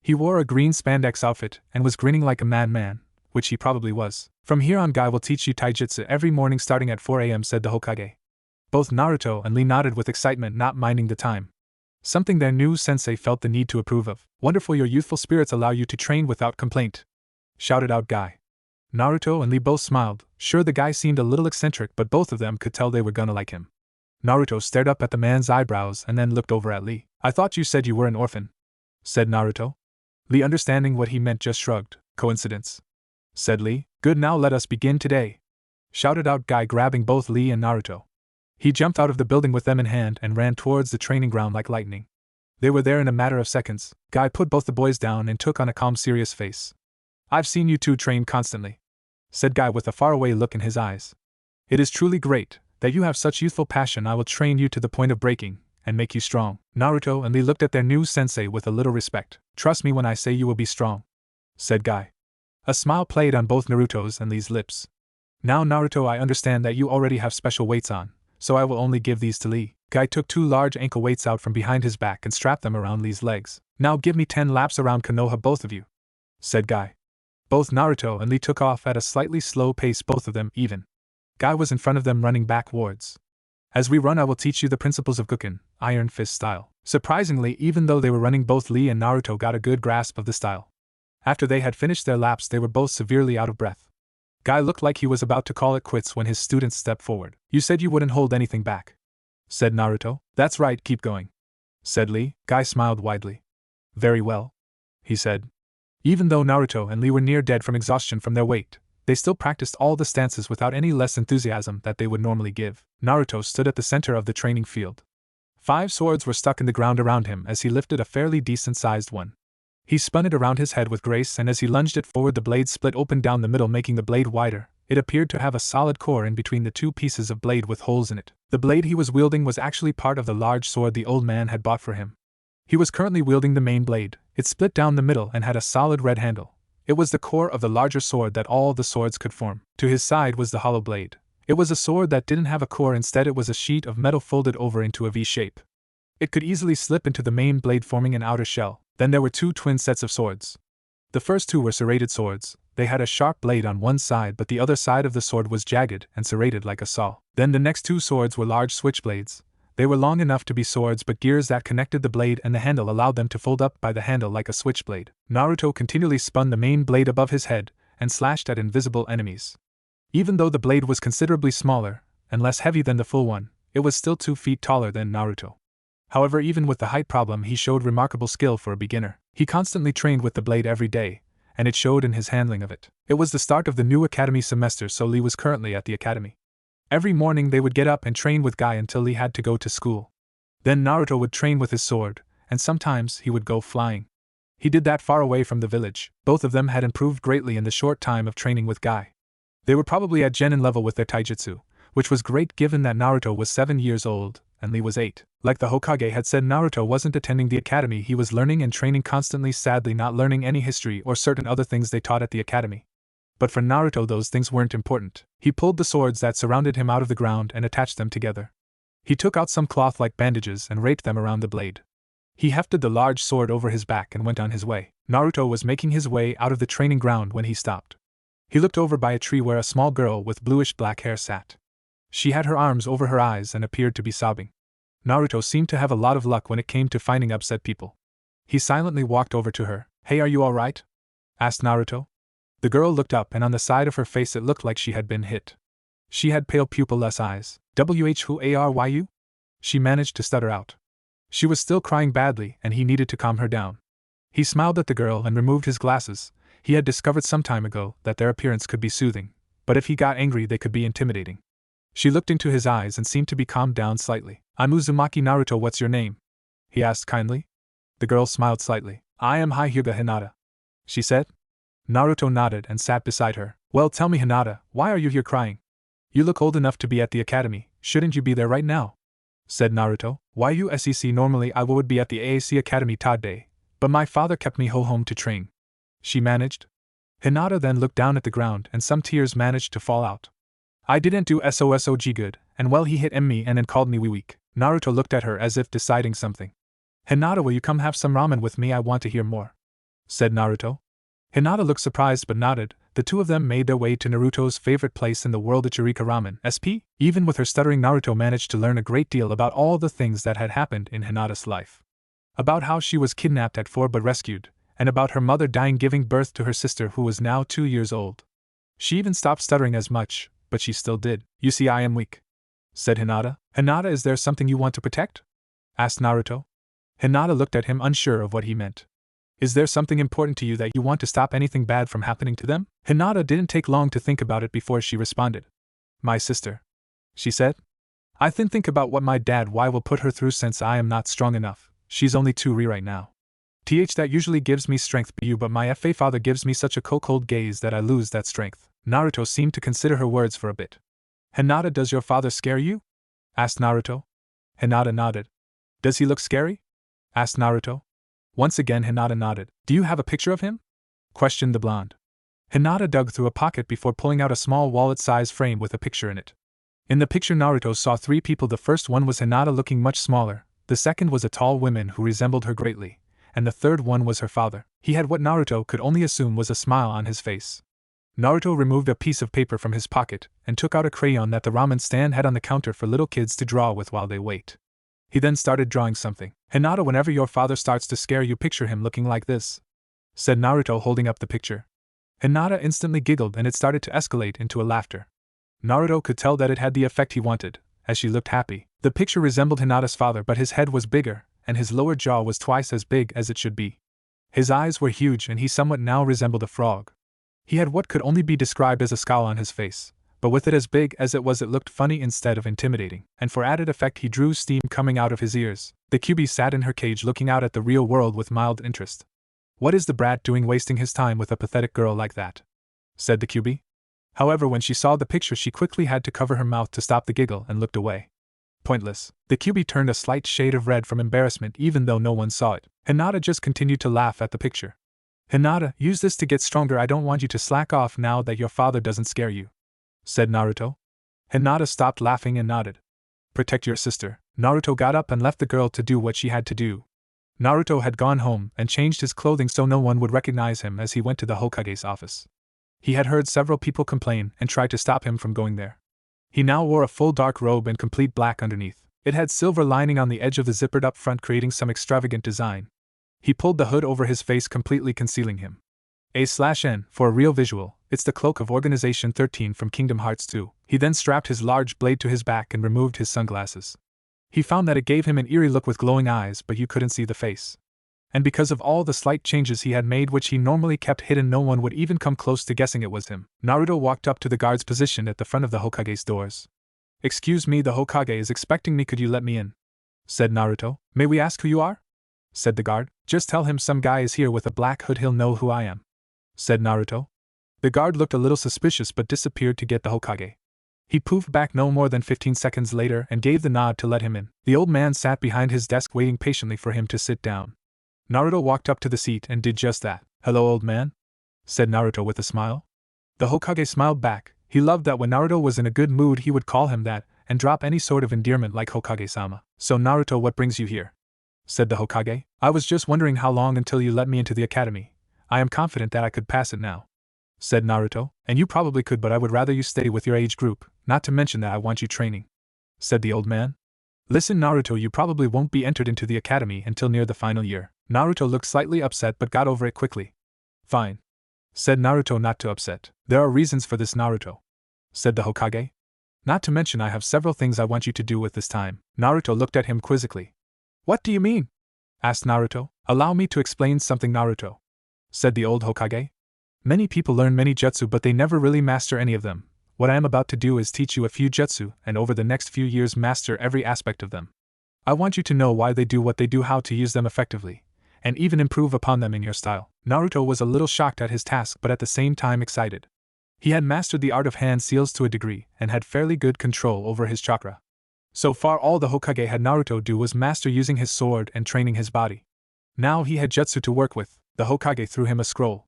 He wore a green spandex outfit and was grinning like a madman, which he probably was. From here on, Guy will teach you taijutsu every morning starting at 4 a.m., said the Hokage. Both Naruto and Lee nodded with excitement, not minding the time. Something their new sensei felt the need to approve of. Wonderful, your youthful spirits allow you to train without complaint, shouted out Guy. Naruto and Lee both smiled. Sure, the guy seemed a little eccentric, but both of them could tell they were gonna like him. Naruto stared up at the man's eyebrows and then looked over at Lee. I thought you said you were an orphan, said Naruto. Lee, understanding what he meant, just shrugged. Coincidence, said Lee. Good, now let us begin today, shouted out Guy, grabbing both Lee and Naruto. He jumped out of the building with them in hand and ran towards the training ground like lightning. They were there in a matter of seconds. Guy put both the boys down and took on a calm, serious face. I've seen you two train constantly, said Guy with a faraway look in his eyes. It is truly great that you have such youthful passion. I will train you to the point of breaking and make you strong. Naruto and Lee looked at their new sensei with a little respect. Trust me when I say you will be strong, said Guy. A smile played on both Naruto's and Lee's lips. Now, Naruto, I understand that you already have special weights on, so I will only give these to Lee. Guy took 2 large ankle weights out from behind his back and strapped them around Lee's legs. Now give me 10 laps around Konoha, both of you, said Guy. Both Naruto and Lee took off at a slightly slow pace, both of them even. Guy was in front of them, running backwards. As we run, I will teach you the principles of Guken, Iron Fist style. Surprisingly, even though they were running, both Lee and Naruto got a good grasp of the style. After they had finished their laps, they were both severely out of breath. Guy looked like he was about to call it quits when his students stepped forward. You said you wouldn't hold anything back, said Naruto. That's right, keep going, said Lee. Guy smiled widely. Very well, he said. Even though Naruto and Lee were near dead from exhaustion from their weight, they still practiced all the stances without any less enthusiasm that they would normally give. Naruto stood at the center of the training field. 5 swords were stuck in the ground around him as he lifted a fairly decent-sized one. He spun it around his head with grace, and as he lunged it forward, the blade split open down the middle, making the blade wider. It appeared to have a solid core in between the 2 pieces of blade with holes in it. The blade he was wielding was actually part of the large sword the old man had bought for him. He was currently wielding the main blade. It split down the middle and had a solid red handle. It was the core of the larger sword that all the swords could form. To his side was the hollow blade. It was a sword that didn't have a core, instead it was a sheet of metal folded over into a V shape. It could easily slip into the main blade, forming an outer shell. Then there were 2 twin sets of swords. The first 2 were serrated swords. They had a sharp blade on one side, but the other side of the sword was jagged and serrated like a saw. Then the next 2 swords were large switchblades. They were long enough to be swords, but gears that connected the blade and the handle allowed them to fold up by the handle like a switchblade. Naruto continually spun the main blade above his head and slashed at invisible enemies. Even though the blade was considerably smaller and less heavy than the full one, it was still 2 feet taller than Naruto. However, even with the height problem, he showed remarkable skill for a beginner. He constantly trained with the blade every day, and it showed in his handling of it. It was the start of the new academy semester, so Lee was currently at the academy. Every morning they would get up and train with Guy until Lee had to go to school. Then Naruto would train with his sword, and sometimes he would go flying. He did that far away from the village. Both of them had improved greatly in the short time of training with Guy. They were probably at Genin level with their taijutsu, which was great given that Naruto was 7 years old and Lee was 8. Like the Hokage had said, Naruto wasn't attending the academy. He was learning and training constantly, sadly not learning any history or certain other things they taught at the academy. But for Naruto, those things weren't important. He pulled the swords that surrounded him out of the ground and attached them together. He took out some cloth like bandages and wrapped them around the blade. He hefted the large sword over his back and went on his way. Naruto was making his way out of the training ground when he stopped. He looked over by a tree where a small girl with bluish-black hair sat. She had her arms over her eyes and appeared to be sobbing. Naruto seemed to have a lot of luck when it came to finding upset people. He silently walked over to her. "Hey, are you alright?" asked Naruto. The girl looked up and on the side of her face it looked like she had been hit. She had pale pupil-less eyes. Who are you? She managed to stutter out. She was still crying badly and he needed to calm her down. He smiled at the girl and removed his glasses. He had discovered some time ago that their appearance could be soothing, but if he got angry they could be intimidating. She looked into his eyes and seemed to be calmed down slightly. "I'm Uzumaki Naruto, what's your name?" he asked kindly. The girl smiled slightly. "I am Hyuga Hinata," she said. Naruto nodded and sat beside her. "Well, tell me, Hinata, why are you here crying? You look old enough to be at the academy, shouldn't you be there right now?" said Naruto. Normally I would be at the AAC Academy today, but my father kept me home to train," she managed. Hinata then looked down at the ground and some tears managed to fall out. "I didn't do SOSOG good, and well he hit me and then called me weak." Naruto looked at her as if deciding something. "Hinata, will you come have some ramen with me? I want to hear more," said Naruto. Hinata looked surprised but nodded. The two of them made their way to Naruto's favorite place in the world, Ichirika Ramen, SP. Even with her stuttering, Naruto managed to learn a great deal about all the things that had happened in Hinata's life. About how she was kidnapped at 4 but rescued, and about her mother dying giving birth to her sister who was now 2 years old. She even stopped stuttering as much, but she still did. "You see, I am weak," said Hinata. "Hinata, is there something you want to protect?" asked Naruto. Hinata looked at him unsure of what he meant. "Is there something important to you that you want to stop anything bad from happening to them?" Hinata didn't take long to think about it before she responded. "My sister," she said. "I think about what my dad will put her through since I am not strong enough. She's only 2 right now. That usually gives me strength, but my father gives me such a cold gaze that I lose that strength." Naruto seemed to consider her words for a bit. "Hinata, does your father scare you?" asked Naruto. Hinata nodded. "Does he look scary?" asked Naruto. Once again Hinata nodded. "Do you have a picture of him?" questioned the blonde. Hinata dug through a pocket before pulling out a small wallet-sized frame with a picture in it. In the picture Naruto saw 3 people. The first one was Hinata looking much smaller, the second was a tall woman who resembled her greatly, and the third one was her father. He had what Naruto could only assume was a smile on his face. Naruto removed a piece of paper from his pocket and took out a crayon that the ramen stand had on the counter for little kids to draw with while they wait. He then started drawing something. "Hinata, whenever your father starts to scare you, picture him looking like this," said Naruto, holding up the picture. Hinata instantly giggled and it started to escalate into a laughter. Naruto could tell that it had the effect he wanted, as she looked happy. The picture resembled Hinata's father, but his head was bigger, and his lower jaw was twice as big as it should be. His eyes were huge and he somewhat now resembled a frog. He had what could only be described as a scowl on his face, but with it as big as it looked funny instead of intimidating, and for added effect he drew steam coming out of his ears. The Kyuubi sat in her cage looking out at the real world with mild interest. "What is the brat doing wasting his time with a pathetic girl like that?" said the Kyuubi. However, when she saw the picture she quickly had to cover her mouth to stop the giggle and looked away. "Pointless." The Kyuubi turned a slight shade of red from embarrassment even though no one saw it. Hinata just continued to laugh at the picture. "Hinata, use this to get stronger. I don't want you to slack off now that your father doesn't scare you," said Naruto. Hinata stopped laughing and nodded. "Protect your sister." Naruto got up and left the girl to do what she had to do. Naruto had gone home and changed his clothing so no one would recognize him as he went to the Hokage's office. He had heard several people complain and tried to stop him from going there. He now wore a full dark robe and complete black underneath. It had silver lining on the edge of the zippered up front, creating some extravagant design. He pulled the hood over his face, completely concealing him. A/N, for a real visual, it's the cloak of Organization 13 from Kingdom Hearts 2. He then strapped his large blade to his back and removed his sunglasses. He found that it gave him an eerie look with glowing eyes, but you couldn't see the face. And because of all the slight changes he had made which he normally kept hidden, no one would even come close to guessing it was him. Naruto walked up to the guards positioned at the front of the Hokage's doors. "Excuse me, the Hokage is expecting me, could you let me in?" said Naruto. "May we ask who you are?" said the guard. "Just tell him some guy is here with a black hood, he'll know who I am," said Naruto. The guard looked a little suspicious but disappeared to get the Hokage. He poofed back no more than 15 seconds later and gave the nod to let him in. The old man sat behind his desk waiting patiently for him to sit down. Naruto walked up to the seat and did just that. "Hello, old man," said Naruto with a smile. The Hokage smiled back. He loved that when Naruto was in a good mood he would call him that, and drop any sort of endearment like Hokage-sama. "So Naruto, what brings you here?" said the Hokage. "I was just wondering how long until you let me into the academy. I am confident that I could pass it now," said Naruto. And you probably could, but I would rather you stay with your age group, not to mention that I want you training, said the old man. Listen, Naruto, you probably won't be entered into the academy until near the final year. Naruto looked slightly upset but got over it quickly. Fine, said Naruto, not too upset. There are reasons for this, Naruto, said the Hokage. Not to mention I have several things I want you to do with this time. Naruto looked at him quizzically. What do you mean? Asked Naruto. Allow me to explain something, Naruto, said the old Hokage. Many people learn many jutsu but they never really master any of them. What I am about to do is teach you a few jutsu and over the next few years master every aspect of them. I want you to know why they do what they do, how to use them effectively, and even improve upon them in your style. Naruto was a little shocked at his task but at the same time excited. He had mastered the art of hand seals to a degree and had fairly good control over his chakra. So far all the Hokage had Naruto do was master using his sword and training his body. Now he had jutsu to work with. The Hokage threw him a scroll.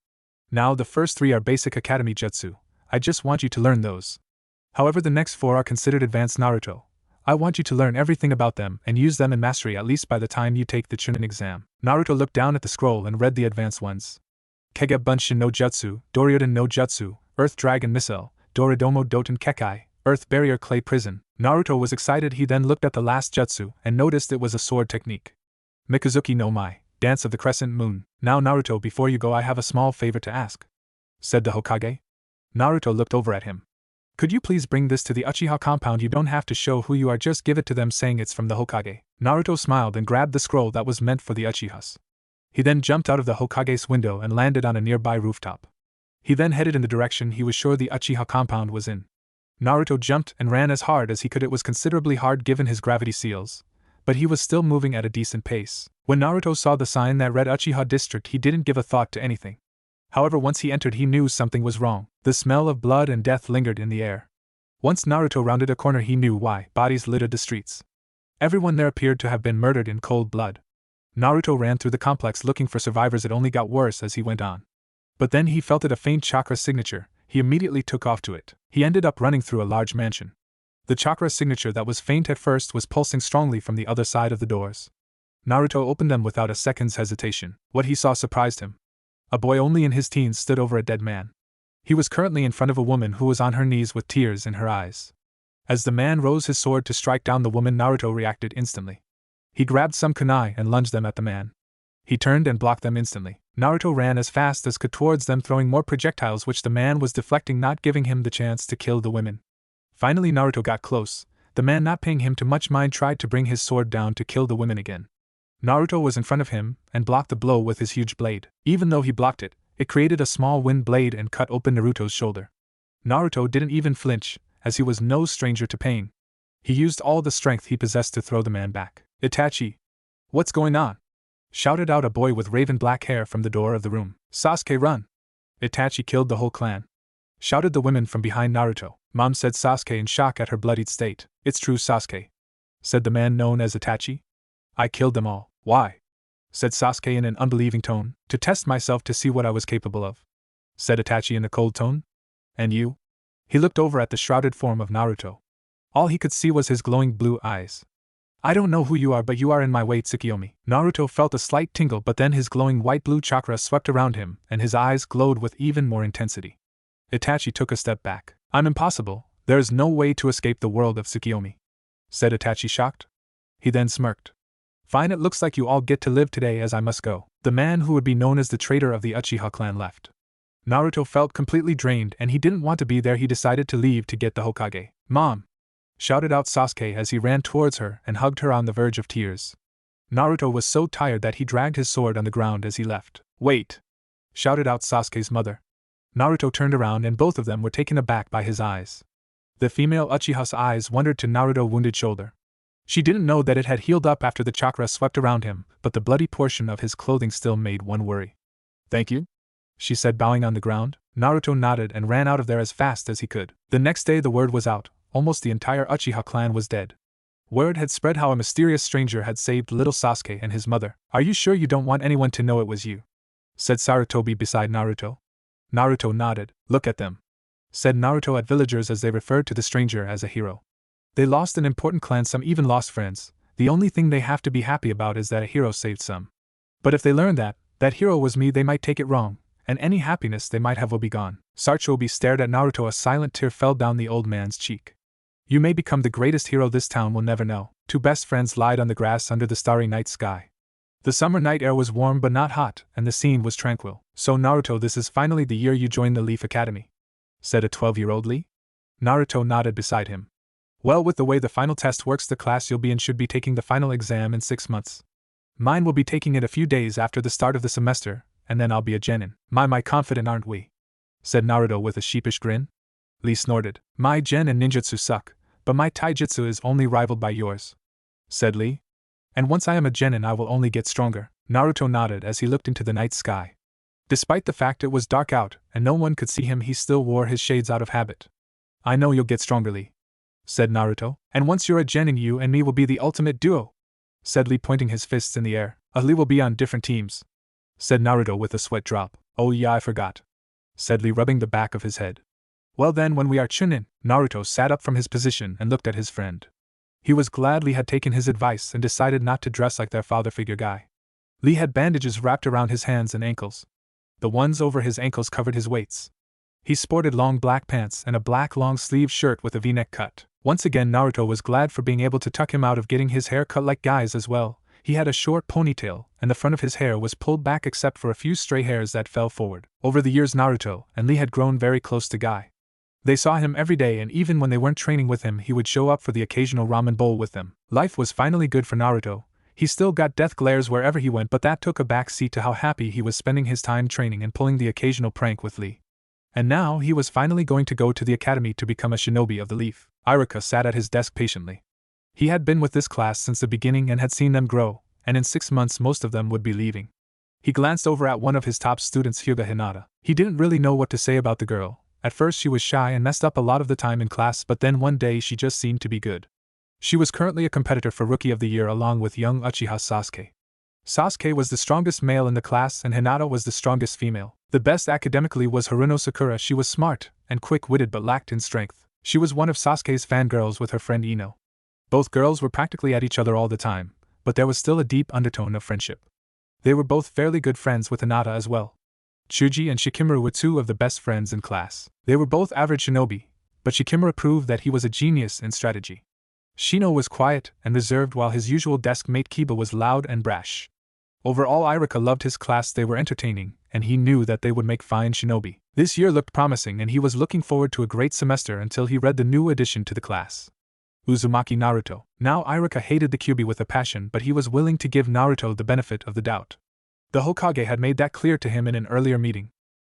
Now the first 3 are basic academy jutsu. I just want you to learn those. However, the next 4 are considered advanced, Naruto. I want you to learn everything about them and use them in mastery at least by the time you take the Chunin exam. Naruto looked down at the scroll and read the advanced ones. Kage Bunshin no Jutsu, Doryoden no Jutsu, Earth Dragon Missile, Doridomo Doten Kekai, Earth Barrier Clay Prison. Naruto was excited. He then looked at the last jutsu and noticed it was a sword technique. Mikazuki no Mai, Dance of the Crescent Moon. Now Naruto, before you go I have a small favor to ask, said the Hokage. Naruto looked over at him. Could you please bring this to the Uchiha compound? You don't have to show who you are, just give it to them saying it's from the Hokage. Naruto smiled and grabbed the scroll that was meant for the Uchihas. He then jumped out of the Hokage's window and landed on a nearby rooftop. He then headed in the direction he was sure the Uchiha compound was in. Naruto jumped and ran as hard as he could. It was considerably hard given his gravity seals, but he was still moving at a decent pace. When Naruto saw the sign that read Uchiha District, he didn't give a thought to anything. However, once he entered, he knew something was wrong. The smell of blood and death lingered in the air. Once Naruto rounded a corner, he knew why. Bodies littered the streets. Everyone there appeared to have been murdered in cold blood. Naruto ran through the complex looking for survivors. It only got worse as he went on. But then he felt a faint chakra signature. He immediately took off to it. He ended up running through a large mansion. The chakra signature that was faint at first was pulsing strongly from the other side of the doors. Naruto opened them without a second's hesitation. What he saw surprised him. A boy only in his teens stood over a dead man. He was currently in front of a woman who was on her knees with tears in her eyes. As the man rose his sword to strike down the woman, Naruto reacted instantly. He grabbed some kunai and lunged them at the man. He turned and blocked them instantly. Naruto ran as fast as could towards them, throwing more projectiles which the man was deflecting, not giving him the chance to kill the women. Finally Naruto got close. The man, not paying him too much mind, tried to bring his sword down to kill the women again. Naruto was in front of him and blocked the blow with his huge blade. Even though he blocked it, it created a small wind blade and cut open Naruto's shoulder. Naruto didn't even flinch, as he was no stranger to pain. He used all the strength he possessed to throw the man back. Itachi! What's going on? Shouted out a boy with raven black hair from the door of the room. Sasuke, run! Itachi killed the whole clan. Shouted the women from behind Naruto. Mom, said Sasuke in shock at her bloodied state. It's true, Sasuke, said the man known as Itachi. I killed them all. Why? Said Sasuke in an unbelieving tone. To test myself, to see what I was capable of, said Itachi in a cold tone. And you? He looked over at the shrouded form of Naruto. All he could see was his glowing blue eyes. I don't know who you are, but you are in my way, Tsukiyomi. Naruto felt a slight tingle, but then his glowing white-blue chakra swept around him, and his eyes glowed with even more intensity. Itachi took a step back. I'm impossible. There is no way to escape the world of Tsukiyomi, said Itachi, shocked. He then smirked. Fine, it looks like you all get to live today, as I must go. The man who would be known as the traitor of the Uchiha clan left. Naruto felt completely drained and he didn't want to be there. He decided to leave to get the Hokage. Mom! Shouted out Sasuke as he ran towards her and hugged her on the verge of tears. Naruto was so tired that he dragged his sword on the ground as he left. Wait! Shouted out Sasuke's mother. Naruto turned around and both of them were taken aback by his eyes. The female Uchiha's eyes wandered to Naruto's wounded shoulder. She didn't know that it had healed up after the chakra swept around him, but the bloody portion of his clothing still made one worry. Thank you, she said, bowing on the ground. Naruto nodded and ran out of there as fast as he could. The next day the word was out. Almost the entire Uchiha clan was dead. Word had spread how a mysterious stranger had saved little Sasuke and his mother. Are you sure you don't want anyone to know it was you? Said Sarutobi beside Naruto. Naruto nodded. Look at them, said Naruto at villagers as they referred to the stranger as a hero. They lost an important clan, some even lost friends. The only thing they have to be happy about is that a hero saved some. But if they learn that hero was me, they might take it wrong, and any happiness they might have will be gone. Sarchobi stared at Naruto. A silent tear fell down the old man's cheek. You may become the greatest hero this town will never know. Two best friends lied on the grass under the starry night sky. The summer night air was warm but not hot, and the scene was tranquil. So Naruto, this is finally the year you join the Leaf Academy, said a 12-year-old Lee. Naruto nodded beside him. Well, with the way the final test works, the class you'll be in should be taking the final exam in 6 months. Mine will be taking it a few days after the start of the semester, and then I'll be a genin. My confident aren't we? Said Naruto with a sheepish grin. Lee snorted. My gen and ninjutsu suck, but my taijutsu is only rivaled by yours, said Lee. And once I am a genin I will only get stronger. Naruto nodded as he looked into the night sky. Despite the fact it was dark out and no one could see him, he still wore his shades out of habit. I know you'll get stronger, Lee, said Naruto, and once you're a genin you and me will be the ultimate duo, said Lee, pointing his fists in the air. Lee will be on different teams, said Naruto with a sweat drop. Oh yeah, I forgot, said Lee, rubbing the back of his head. Well then, when we are Chunin. Naruto sat up from his position and looked at his friend. He was glad Lee had taken his advice and decided not to dress like their father figure guy. Lee had bandages wrapped around his hands and ankles. The ones over his ankles covered his weights. He sported long black pants and a black long-sleeved shirt with a V-neck cut. Once again Naruto was glad for being able to tuck him out of getting his hair cut like guys as well. He had a short ponytail, and the front of his hair was pulled back except for a few stray hairs that fell forward. Over the years Naruto and Lee had grown very close to Guy. They saw him every day, and even when they weren't training with him he would show up for the occasional ramen bowl with them. Life was finally good for Naruto. He still got death glares wherever he went, but that took a back seat to how happy he was spending his time training and pulling the occasional prank with Lee. And now he was finally going to go to the academy to become a shinobi of the Leaf. Iruka sat at his desk patiently. He had been with this class since the beginning and had seen them grow, and in 6 months most of them would be leaving. He glanced over at one of his top students, Hinata. He didn't really know what to say about the girl. At first she was shy and messed up a lot of the time in class, but then one day she just seemed to be good. She was currently a competitor for Rookie of the Year along with young Uchiha Sasuke. Sasuke was the strongest male in the class and Hinata was the strongest female. The best academically was Haruno Sakura. She was smart and quick-witted but lacked in strength. She was one of Sasuke's fangirls with her friend Ino. Both girls were practically at each other all the time, but there was still a deep undertone of friendship. They were both fairly good friends with Hinata as well. Chuji and Shikamaru were two of the best friends in class. They were both average shinobi, but Shikamaru proved that he was a genius in strategy. Shino was quiet and reserved while his usual desk mate Kiba was loud and brash. Overall Iruka loved his class. They were entertaining, and he knew that they would make fine shinobi. This year looked promising and he was looking forward to a great semester until he read the new addition to the class. Uzumaki Naruto. Now Iruka hated the Kyuubi with a passion, but he was willing to give Naruto the benefit of the doubt. The Hokage had made that clear to him in an earlier meeting.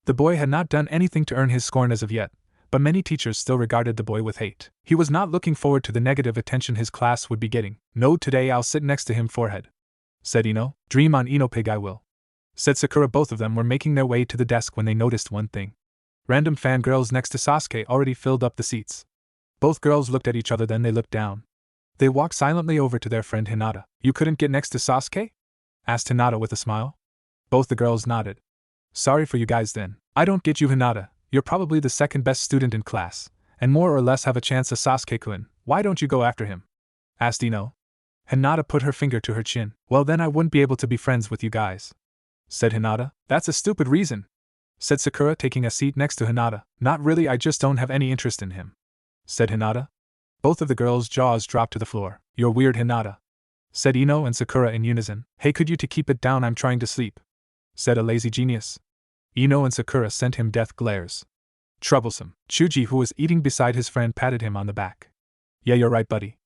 The boy had not done anything to earn his scorn as of yet, but many teachers still regarded the boy with hate. He was not looking forward to the negative attention his class would be getting. No, today I'll sit next to him forehead, said Ino. Dream on, Ino Pig, I will, said Sakura. Both of them were making their way to the desk when they noticed one thing. Random fangirls next to Sasuke already filled up the seats. Both girls looked at each other, then they looked down. They walked silently over to their friend Hinata. You couldn't get next to Sasuke? Asked Hinata with a smile. Both the girls nodded. Sorry for you guys then. I don't get you, Hinata. You're probably the second best student in class, and more or less have a chance of Sasuke-kun. Why don't you go after him? Asked Ino. Hinata put her finger to her chin. Well then I wouldn't be able to be friends with you guys, said Hinata. That's a stupid reason, said Sakura, taking a seat next to Hinata. Not really, I just don't have any interest in him, said Hinata. Both of the girls' jaws dropped to the floor. You're weird, Hinata, said Ino and Sakura in unison. Hey, could you to keep it down, I'm trying to sleep, said a lazy genius. Ino and Sakura sent him death glares. Troublesome. Chuji, who was eating beside his friend, patted him on the back. Yeah, you're right, buddy,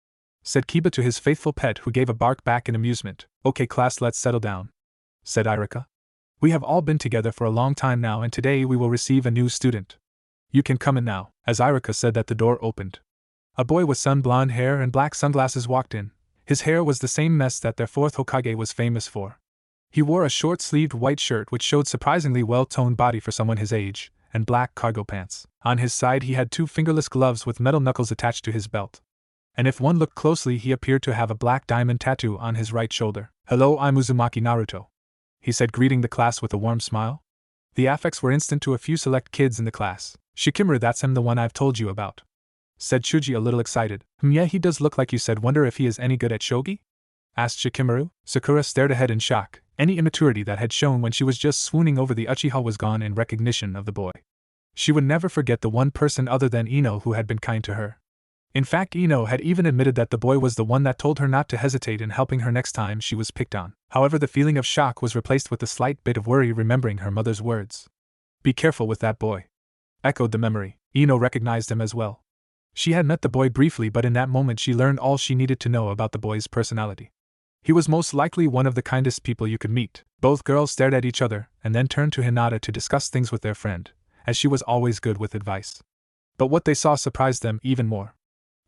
said Kiba to his faithful pet, who gave a bark back in amusement. Okay class, let's settle down, said Iruka. We have all been together for a long time now, and today we will receive a new student. You can come in now. As Iruka said that, the door opened. A boy with sun-blonde hair and black sunglasses walked in. His hair was the same mess that their fourth Hokage was famous for. He wore a short-sleeved white shirt which showed surprisingly well-toned body for someone his age, and black cargo pants. On his side he had two fingerless gloves with metal knuckles attached to his belt. And if one looked closely, he appeared to have a black diamond tattoo on his right shoulder. Hello, I'm Uzumaki Naruto, he said, greeting the class with a warm smile. The affects were instant to a few select kids in the class. Shikamaru, that's him, the one I've told you about, said Chuji, a little excited. Yeah, he does look like you said. Wonder if he is any good at shogi? Asked Shikamaru. Sakura stared ahead in shock. Any immaturity that had shown when she was just swooning over the Uchiha was gone in recognition of the boy. She would never forget the one person other than Ino who had been kind to her. In fact, Ino had even admitted that the boy was the one that told her not to hesitate in helping her next time she was picked on. However, the feeling of shock was replaced with a slight bit of worry remembering her mother's words. "Be careful with that boy," echoed the memory. Ino recognized him as well. She had met the boy briefly, but in that moment she learned all she needed to know about the boy's personality. He was most likely one of the kindest people you could meet. Both girls stared at each other and then turned to Hinata to discuss things with their friend, as she was always good with advice. But what they saw surprised them even more.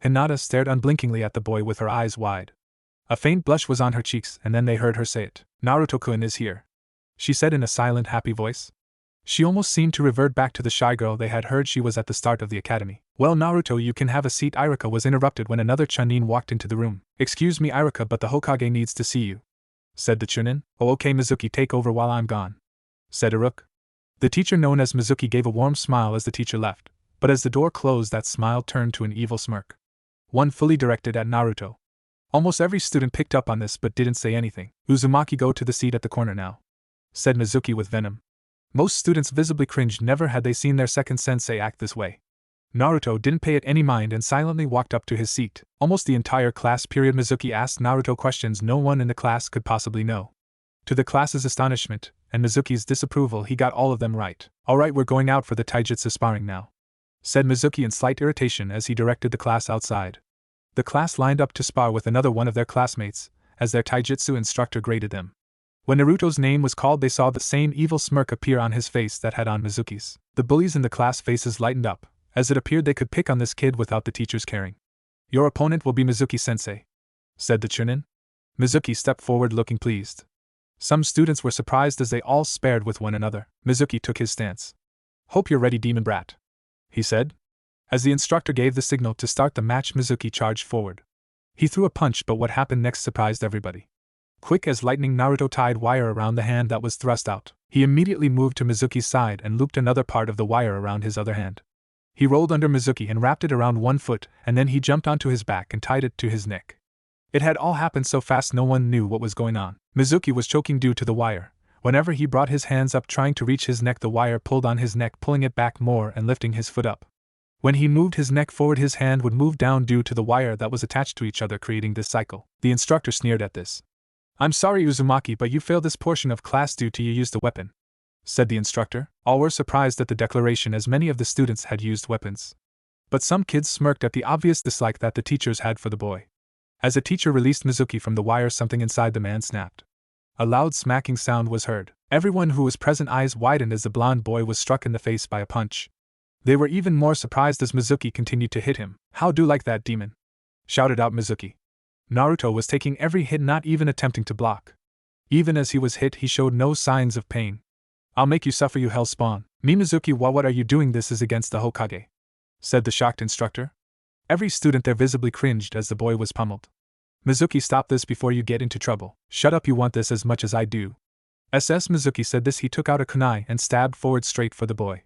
Hinata stared unblinkingly at the boy with her eyes wide. A faint blush was on her cheeks, and then they heard her say it. "Naruto-kun is here," she said in a silent, happy voice. She almost seemed to revert back to the shy girl they had heard she was at the start of the academy. "Well, Naruto, you can have a seat." Irika was interrupted when another Chunin walked into the room. "Excuse me, Irika, but the Hokage needs to see you," said the Chunin. "Oh, okay, Mizuki, take over while I'm gone," said Uruk. The teacher known as Mizuki gave a warm smile as the teacher left, but as the door closed that smile turned to an evil smirk. One fully directed at Naruto. Almost every student picked up on this but didn't say anything. "Uzumaki, go to the seat at the corner now," said Mizuki with venom. Most students visibly cringed, never had they seen their second sensei act this way. Naruto didn't pay it any mind and silently walked up to his seat. Almost the entire class period Mizuki asked Naruto questions no one in the class could possibly know. To the class's astonishment, and Mizuki's disapproval, he got all of them right. "Alright, we're going out for the taijutsu sparring now," said Mizuki in slight irritation as he directed the class outside. The class lined up to spar with another one of their classmates, as their taijutsu instructor graded them. When Naruto's name was called, they saw the same evil smirk appear on his face that had on Mizuki's. The bullies in the class faces lightened up, as it appeared they could pick on this kid without the teachers caring. "Your opponent will be Mizuki-sensei," said the Chunin. Mizuki stepped forward looking pleased. Some students were surprised as they all sparred with one another. Mizuki took his stance. "Hope you're ready, demon brat," he said. As the instructor gave the signal to start the match, Mizuki charged forward. He threw a punch, but what happened next surprised everybody. Quick as lightning, Naruto tied wire around the hand that was thrust out. He immediately moved to Mizuki's side and looped another part of the wire around his other hand. He rolled under Mizuki and wrapped it around one foot, and then he jumped onto his back and tied it to his neck. It had all happened so fast no one knew what was going on. Mizuki was choking due to the wire. Whenever he brought his hands up trying to reach his neck, the wire pulled on his neck, pulling it back more and lifting his foot up. When he moved his neck forward, his hand would move down due to the wire that was attached to each other, creating this cycle. The instructor sneered at this. "I'm sorry, Uzumaki, but you failed this portion of class due to you used a weapon," said the instructor. All were surprised at the declaration, as many of the students had used weapons. But some kids smirked at the obvious dislike that the teachers had for the boy. As the teacher released Mizuki from the wire, something inside the man snapped. A loud smacking sound was heard. Everyone who was present eyes widened as the blonde boy was struck in the face by a punch. They were even more surprised as Mizuki continued to hit him. "How do like that, demon?" shouted out Mizuki. Naruto was taking every hit, not even attempting to block. Even as he was hit, he showed no signs of pain. "I'll make you suffer, you hell spawn." "Me, Mizuki, what are you doing? This is against the Hokage," said the shocked instructor. Every student there visibly cringed as the boy was pummeled. "Mizuki, stop this before you get into trouble." "Shut up, you want this as much as I do." Mizuki said this. He took out a kunai and stabbed forward straight for the boy.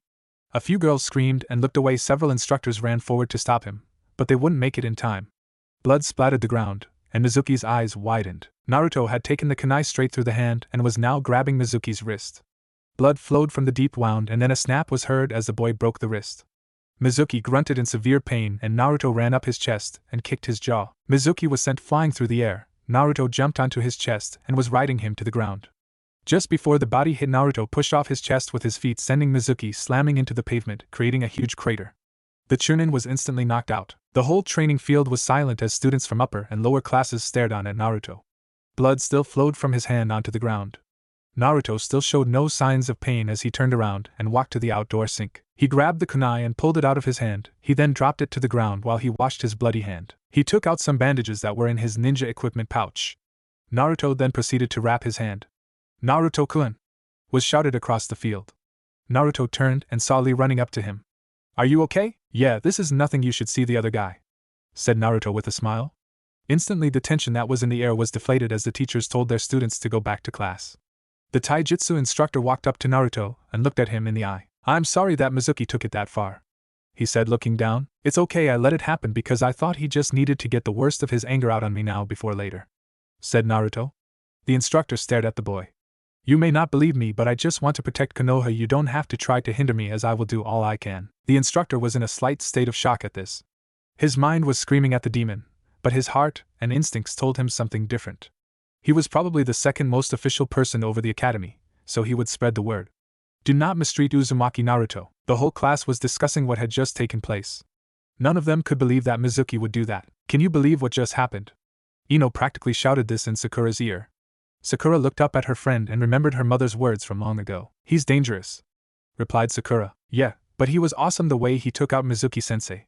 A few girls screamed and looked away. Several instructors ran forward to stop him, but they wouldn't make it in time. Blood splattered the ground, and Mizuki's eyes widened. Naruto had taken the kunai straight through the hand and was now grabbing Mizuki's wrist. Blood flowed from the deep wound, and then a snap was heard as the boy broke the wrist. Mizuki grunted in severe pain, and Naruto ran up his chest and kicked his jaw. Mizuki was sent flying through the air. Naruto jumped onto his chest and was riding him to the ground. Just before the body hit, Naruto pushed off his chest with his feet, sending Mizuki slamming into the pavement, creating a huge crater. The Chunin was instantly knocked out. The whole training field was silent as students from upper and lower classes stared on at Naruto. Blood still flowed from his hand onto the ground. Naruto still showed no signs of pain as he turned around and walked to the outdoor sink. He grabbed the kunai and pulled it out of his hand. He then dropped it to the ground while he washed his bloody hand. He took out some bandages that were in his ninja equipment pouch. Naruto then proceeded to wrap his hand. "Naruto-kun!" was shouted across the field. Naruto turned and saw Lee running up to him. "Are you okay?" "Yeah, this is nothing, you should see the other guy," said Naruto with a smile. Instantly the tension that was in the air was deflated as the teachers told their students to go back to class. The taijutsu instructor walked up to Naruto and looked at him in the eye. "I'm sorry that Mizuki took it that far," he said, looking down. "It's okay, I let it happen because I thought he just needed to get the worst of his anger out on me now before later," said Naruto. The instructor stared at the boy. You may not believe me, but I just want to protect Konoha. You don't have to try to hinder me, as I will do all I can. The instructor was in a slight state of shock at this. His mind was screaming at the demon, but his heart and instincts told him something different. He was probably the second most official person over the academy, so he would spread the word. Do not mistreat Uzumaki Naruto. The whole class was discussing what had just taken place. None of them could believe that Mizuki would do that. Can you believe what just happened? Ino practically shouted this in Sakura's ear. Sakura looked up at her friend and remembered her mother's words from long ago. He's dangerous, replied Sakura. Yeah, but he was awesome the way he took out Mizuki-sensei,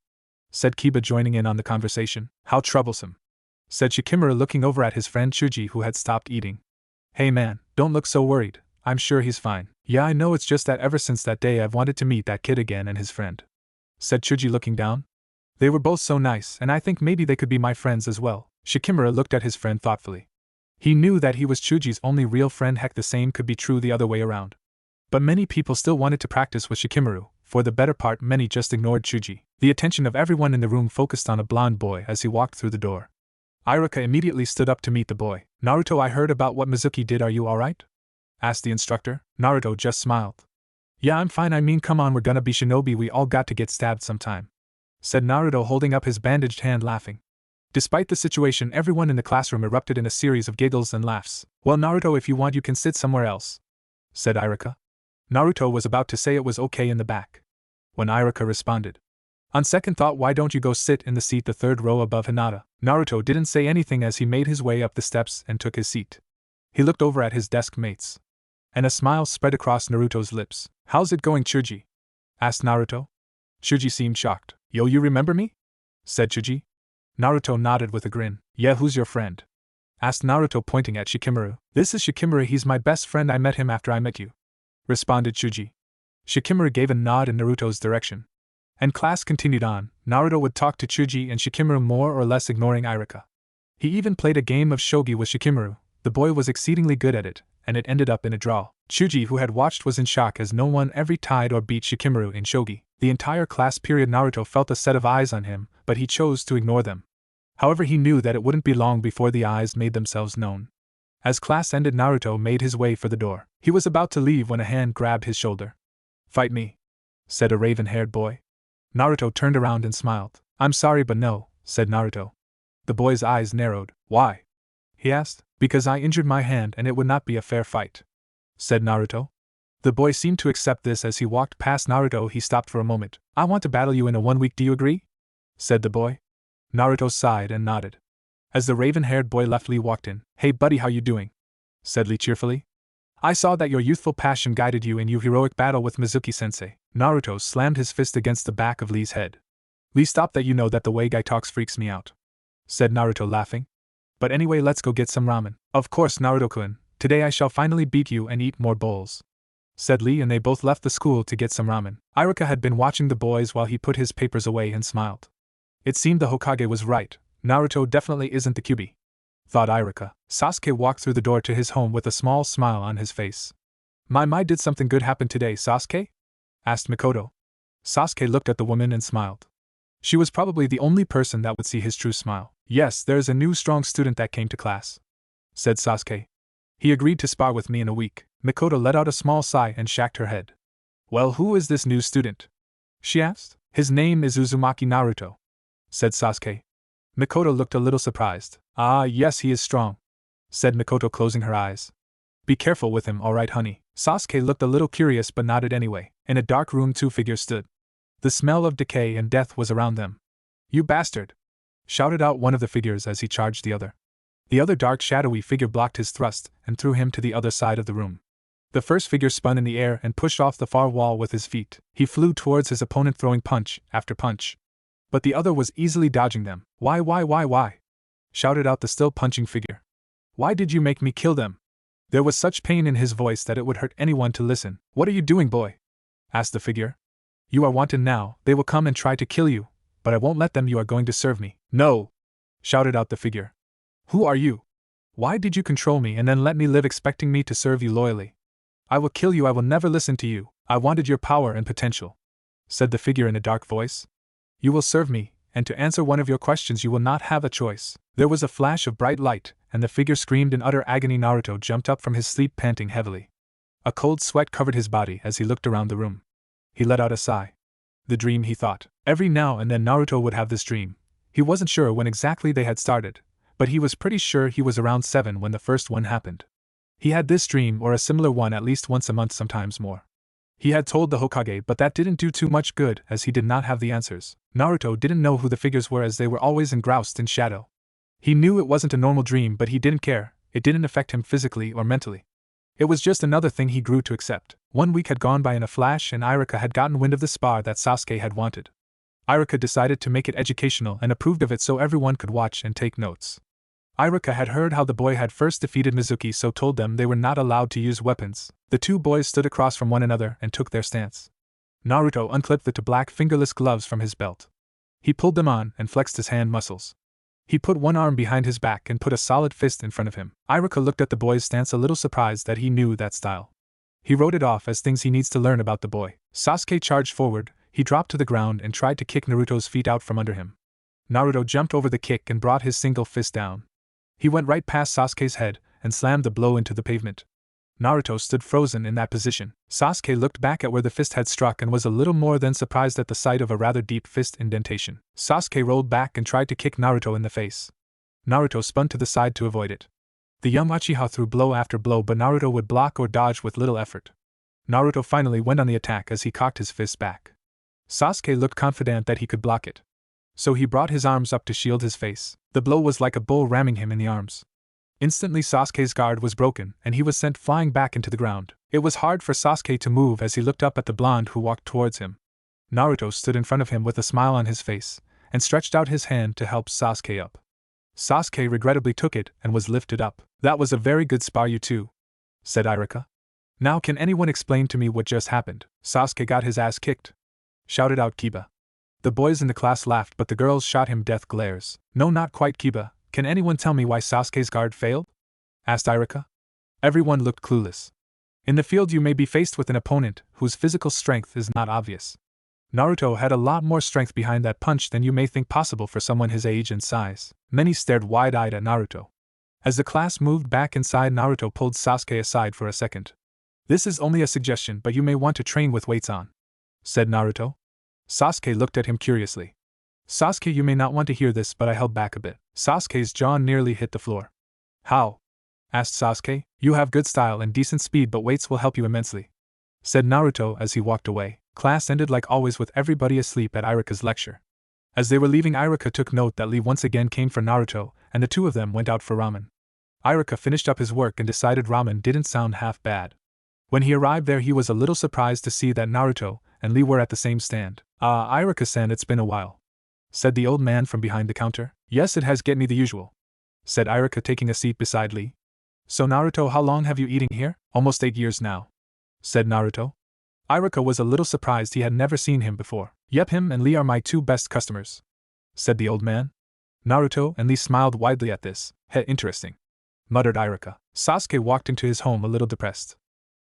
said Kiba, joining in on the conversation. How troublesome, said Shikimura, looking over at his friend Chuji, who had stopped eating. Hey man, don't look so worried. I'm sure he's fine. Yeah, I know, it's just that ever since that day I've wanted to meet that kid again and his friend, said Chuji, looking down. They were both so nice, and I think maybe they could be my friends as well. Shikimura looked at his friend thoughtfully. He knew that he was Chuji's only real friend. Heck, the same could be true the other way around. But many people still wanted to practice with Shikimura. For the better part, many just ignored Chuji. The attention of everyone in the room focused on a blonde boy as he walked through the door. Iruka immediately stood up to meet the boy. Naruto, I heard about what Mizuki did. Are you alright? Asked the instructor. Naruto just smiled. Yeah, I'm fine. I mean, come on, we're gonna be shinobi. We all got to get stabbed sometime, said Naruto, holding up his bandaged hand, laughing. Despite the situation, everyone in the classroom erupted in a series of giggles and laughs. Well, Naruto, if you want, you can sit somewhere else, said Iruka. Naruto was about to say it was okay in the back, when Iruka responded. On second thought, why don't you go sit in the seat the third row above Hinata? Naruto didn't say anything as he made his way up the steps and took his seat. He looked over at his desk mates, and a smile spread across Naruto's lips. How's it going, Chuji? Asked Naruto. Chuji seemed shocked. Yo, you remember me? Said Chuji. Naruto nodded with a grin. Yeah, who's your friend? Asked Naruto, pointing at Shikimura. This is Shikimura, he's my best friend. I met him after I met you, responded Chuji. Shikimura gave a nod in Naruto's direction, and class continued on. Naruto would talk to Chuji and Shikimura, more or less ignoring Iruka. He even played a game of shogi with Shikimura. The boy was exceedingly good at it, and it ended up in a draw. Chuji, who had watched, was in shock as no one ever tied or beat Shikimura in shogi. The entire class period Naruto felt a set of eyes on him, but he chose to ignore them. However, he knew that it wouldn't be long before the eyes made themselves known. As class ended, Naruto made his way for the door. He was about to leave when a hand grabbed his shoulder. Fight me, said a raven-haired boy. Naruto turned around and smiled. I'm sorry, but no, said Naruto. The boy's eyes narrowed. Why? He asked. Because I injured my hand and it would not be a fair fight, said Naruto. The boy seemed to accept this. As he walked past Naruto, he stopped for a moment. I want to battle you in a 1 week, do you agree? Said the boy. Naruto sighed and nodded. As the raven-haired boy left, Lee walked in. Hey buddy, how you doing? Said Lee cheerfully. I saw that your youthful passion guided you in your heroic battle with Mizuki-sensei. Naruto slammed his fist against the back of Lee's head. Lee, stop that, you know that the way guy talks freaks me out, said Naruto, laughing. But anyway, let's go get some ramen. Of course, Naruto-kun. Today I shall finally beat you and eat more bowls, said Lee, and they both left the school to get some ramen. Iruka had been watching the boys while he put his papers away and smiled. It seemed the Hokage was right. Naruto definitely isn't the QB, thought Iruka. Sasuke walked through the door to his home with a small smile on his face. My, did something good happen today, Sasuke? Asked Mikoto. Sasuke looked at the woman and smiled. She was probably the only person that would see his true smile. Yes, there's a new strong student that came to class, said Sasuke. He agreed to spar with me in a week. Mikoto let out a small sigh and shook her head. Well, who is this new student? She asked. His name is Uzumaki Naruto, said Sasuke. Mikoto looked a little surprised. Ah, yes, he is strong, said Mikoto, closing her eyes. Be careful with him, alright honey. Sasuke looked a little curious but nodded anyway. In a dark room, 2 figures stood. The smell of decay and death was around them. You bastard! Shouted out one of the figures as he charged the other. The other dark shadowy figure blocked his thrust and threw him to the other side of the room. The first figure spun in the air and pushed off the far wall with his feet. He flew towards his opponent, throwing punch after punch. But the other was easily dodging them. Why? Shouted out the still punching figure. Why did you make me kill them? There was such pain in his voice that it would hurt anyone to listen. What are you doing, boy? Asked the figure. You are wanted now. They will come and try to kill you, but I won't let them. You are going to serve me. No! Shouted out the figure. Who are you? Why did you control me and then let me live expecting me to serve you loyally? I will kill you. I will never listen to you. I wanted your power and potential, said the figure in a dark voice. You will serve me, and to answer one of your questions you will not have a choice. There was a flash of bright light, and the figure screamed in utter agony. Naruto jumped up from his sleep, panting heavily. A cold sweat covered his body as he looked around the room. He let out a sigh. The dream, he thought. Every now and then Naruto would have this dream. He wasn't sure when exactly they had started, but he was pretty sure he was around 7 when the first one happened. He had this dream or a similar one at least once a month, sometimes more. He had told the Hokage, but that didn't do too much good as he did not have the answers. Naruto didn't know who the figures were as they were always engrossed in shadow. He knew it wasn't a normal dream, but he didn't care. It didn't affect him physically or mentally. It was just another thing he grew to accept. 1 week had gone by in a flash and Irika had gotten wind of the spar that Sasuke had wanted. Irika decided to make it educational and approved of it so everyone could watch and take notes. Irika had heard how the boy had first defeated Mizuki, so told them they were not allowed to use weapons. The 2 boys stood across from one another and took their stance. Naruto unclipped the 2 black fingerless gloves from his belt. He pulled them on and flexed his hand muscles. He put one arm behind his back and put a solid fist in front of him. Irika looked at the boy's stance, a little surprised that he knew that style. He wrote it off as things he needs to learn about the boy. Sasuke charged forward. He dropped to the ground and tried to kick Naruto's feet out from under him. Naruto jumped over the kick and brought his single fist down. He went right past Sasuke's head and slammed the blow into the pavement. Naruto stood frozen in that position. Sasuke looked back at where the fist had struck and was a little more than surprised at the sight of a rather deep fist indentation. Sasuke rolled back and tried to kick Naruto in the face. Naruto spun to the side to avoid it. The young Uchiha threw blow after blow, but Naruto would block or dodge with little effort. Naruto finally went on the attack as he cocked his fist back. Sasuke looked confident that he could block it. So he brought his arms up to shield his face. The blow was like a bull ramming him in the arms. Instantly Sasuke's guard was broken and he was sent flying back into the ground. It was hard for Sasuke to move as he looked up at the blonde who walked towards him. Naruto stood in front of him with a smile on his face and stretched out his hand to help Sasuke up. Sasuke regrettably took it and was lifted up. "That was a very good spar, you two," said Irika. "Now can anyone explain to me what just happened?" "Sasuke got his ass kicked," shouted out Kiba. The boys in the class laughed, but the girls shot him death glares. "No, not quite, Kiba. Can anyone tell me why Sasuke's guard failed?" asked Irika. Everyone looked clueless. In the field you may be faced with an opponent whose physical strength is not obvious. Naruto had a lot more strength behind that punch than you may think possible for someone his age and size. Many stared wide-eyed at Naruto. As the class moved back inside, Naruto pulled Sasuke aside for a second. "This is only a suggestion, but you may want to train with weights on," said Naruto. Sasuke looked at him curiously. "Sasuke, you may not want to hear this, but I held back a bit." Sasuke's jaw nearly hit the floor. "How?" asked Sasuke. "You have good style and decent speed, but weights will help you immensely," said Naruto as he walked away. Class ended like always with everybody asleep at Irika's lecture. As they were leaving, Irika took note that Lee once again came for Naruto, and the 2 of them went out for ramen. Irika finished up his work and decided ramen didn't sound half bad. When he arrived there, he was a little surprised to see that Naruto and Lee were at the same stand. Irika-san, it's been a while," said the old man from behind the counter. "Yes, it has, get me the usual," said Irika, taking a seat beside Lee. "So Naruto, how long have you eating here?" "Almost 8 years now," said Naruto. Irika was a little surprised, he had never seen him before. "Yep, him and Lee are my 2 best customers," said the old man. Naruto and Lee smiled widely at this. "Heh, interesting," muttered Irika. Sasuke walked into his home a little depressed.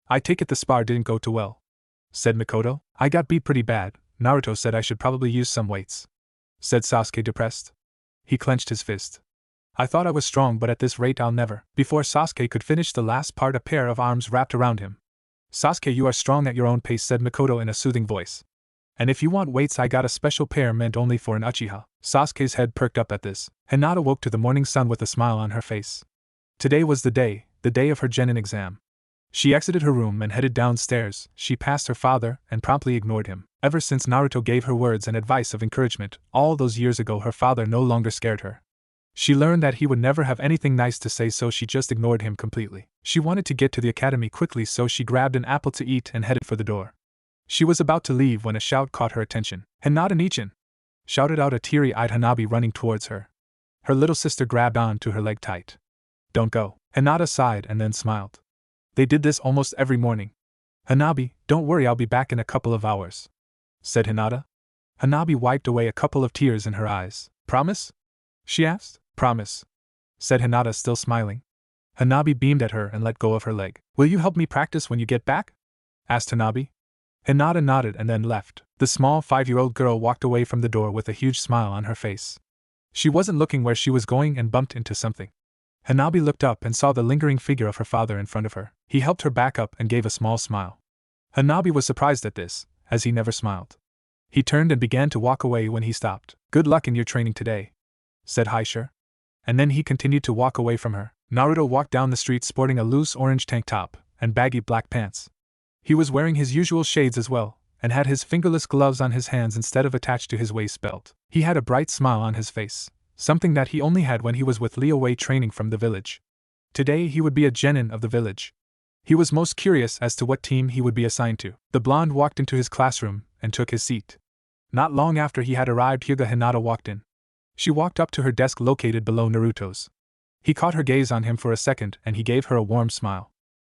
"I take it the spar didn't go too well," said Mikoto. "I got beat pretty bad. Naruto said I should probably use some weights," said Sasuke, depressed. He clenched his fist. "I thought I was strong, but at this rate I'll never." Before Sasuke could finish the last part, a pair of arms wrapped around him. "Sasuke, you are strong at your own pace," said Mikoto in a soothing voice. "And if you want weights, I got a special pair meant only for an Uchiha." Sasuke's head perked up at this. Hinata woke to the morning sun with a smile on her face. Today was the day of her Genin exam. She exited her room and headed downstairs. She passed her father and promptly ignored him. Ever since Naruto gave her words and advice of encouragement, all those years ago, her father no longer scared her. She learned that he would never have anything nice to say, so she just ignored him completely. She wanted to get to the academy quickly, so she grabbed an apple to eat and headed for the door. She was about to leave when a shout caught her attention. "Hinata-nichan!" shouted out a teary-eyed Hanabi running towards her. Her little sister grabbed on to her leg tight. "Don't go." Hinata sighed and then smiled. They did this almost every morning. "Hanabi, don't worry, I'll be back in a couple of hours," said Hinata. Hanabi wiped away a couple of tears in her eyes. "Promise?" she asked. "Promise," said Hinata, still smiling. Hanabi beamed at her and let go of her leg. "Will you help me practice when you get back?" asked Hanabi. Hinata nodded and then left. The small 5-year-old girl walked away from the door with a huge smile on her face. She wasn't looking where she was going and bumped into something. Hanabi looked up and saw the lingering figure of her father in front of her. He helped her back up and gave a small smile. Hanabi was surprised at this, as he never smiled. He turned and began to walk away when he stopped. "Good luck in your training today," said Haisher. And then he continued to walk away from her. Naruto walked down the street sporting a loose orange tank top and baggy black pants. He was wearing his usual shades as well, and had his fingerless gloves on his hands instead of attached to his waist belt. He had a bright smile on his face, something that he only had when he was with Leo Wei training from the village. Today he would be a genin of the village. He was most curious as to what team he would be assigned to. The blonde walked into his classroom and took his seat. Not long after he had arrived, Hyuga Hinata walked in. She walked up to her desk located below Naruto's. He caught her gaze on him for a second and he gave her a warm smile.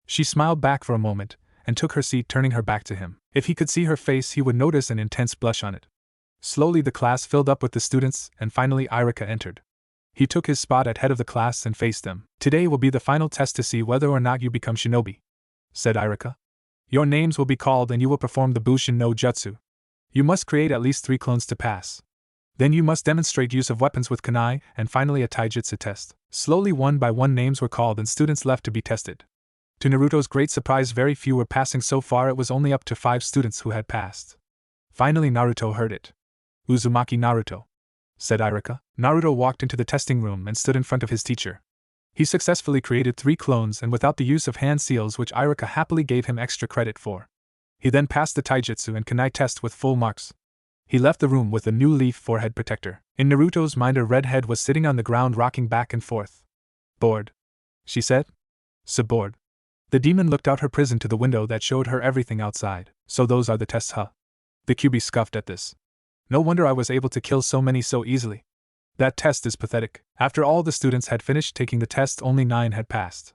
She smiled back for a moment and took her seat, turning her back to him. If he could see her face, he would notice an intense blush on it. Slowly the class filled up with the students, and finally Irika entered. He took his spot at head of the class and faced them. "Today will be the final test to see whether or not you become shinobi," said Irika. "Your names will be called and you will perform the Bushin no Jutsu. You must create at least 3 clones to pass. Then you must demonstrate use of weapons with kunai, and finally a taijutsu test." Slowly one by one names were called and students left to be tested. To Naruto's great surprise, very few were passing so far. It was only up to 5 students who had passed. Finally Naruto heard it. "Uzumaki Naruto," said Irika. Naruto walked into the testing room and stood in front of his teacher. He successfully created 3 clones and without the use of hand seals, which Irika happily gave him extra credit for. He then passed the taijutsu and kunai test with full marks. He left the room with a new leaf forehead protector. In Naruto's mind, a redhead was sitting on the ground rocking back and forth. "Bored," she said. "So bored." The demon looked out her prison to the window that showed her everything outside. "So those are the tests, huh?" The Kyuubi scoffed at this. "No wonder I was able to kill so many so easily. That test is pathetic." After all the students had finished taking the test, only 9 had passed.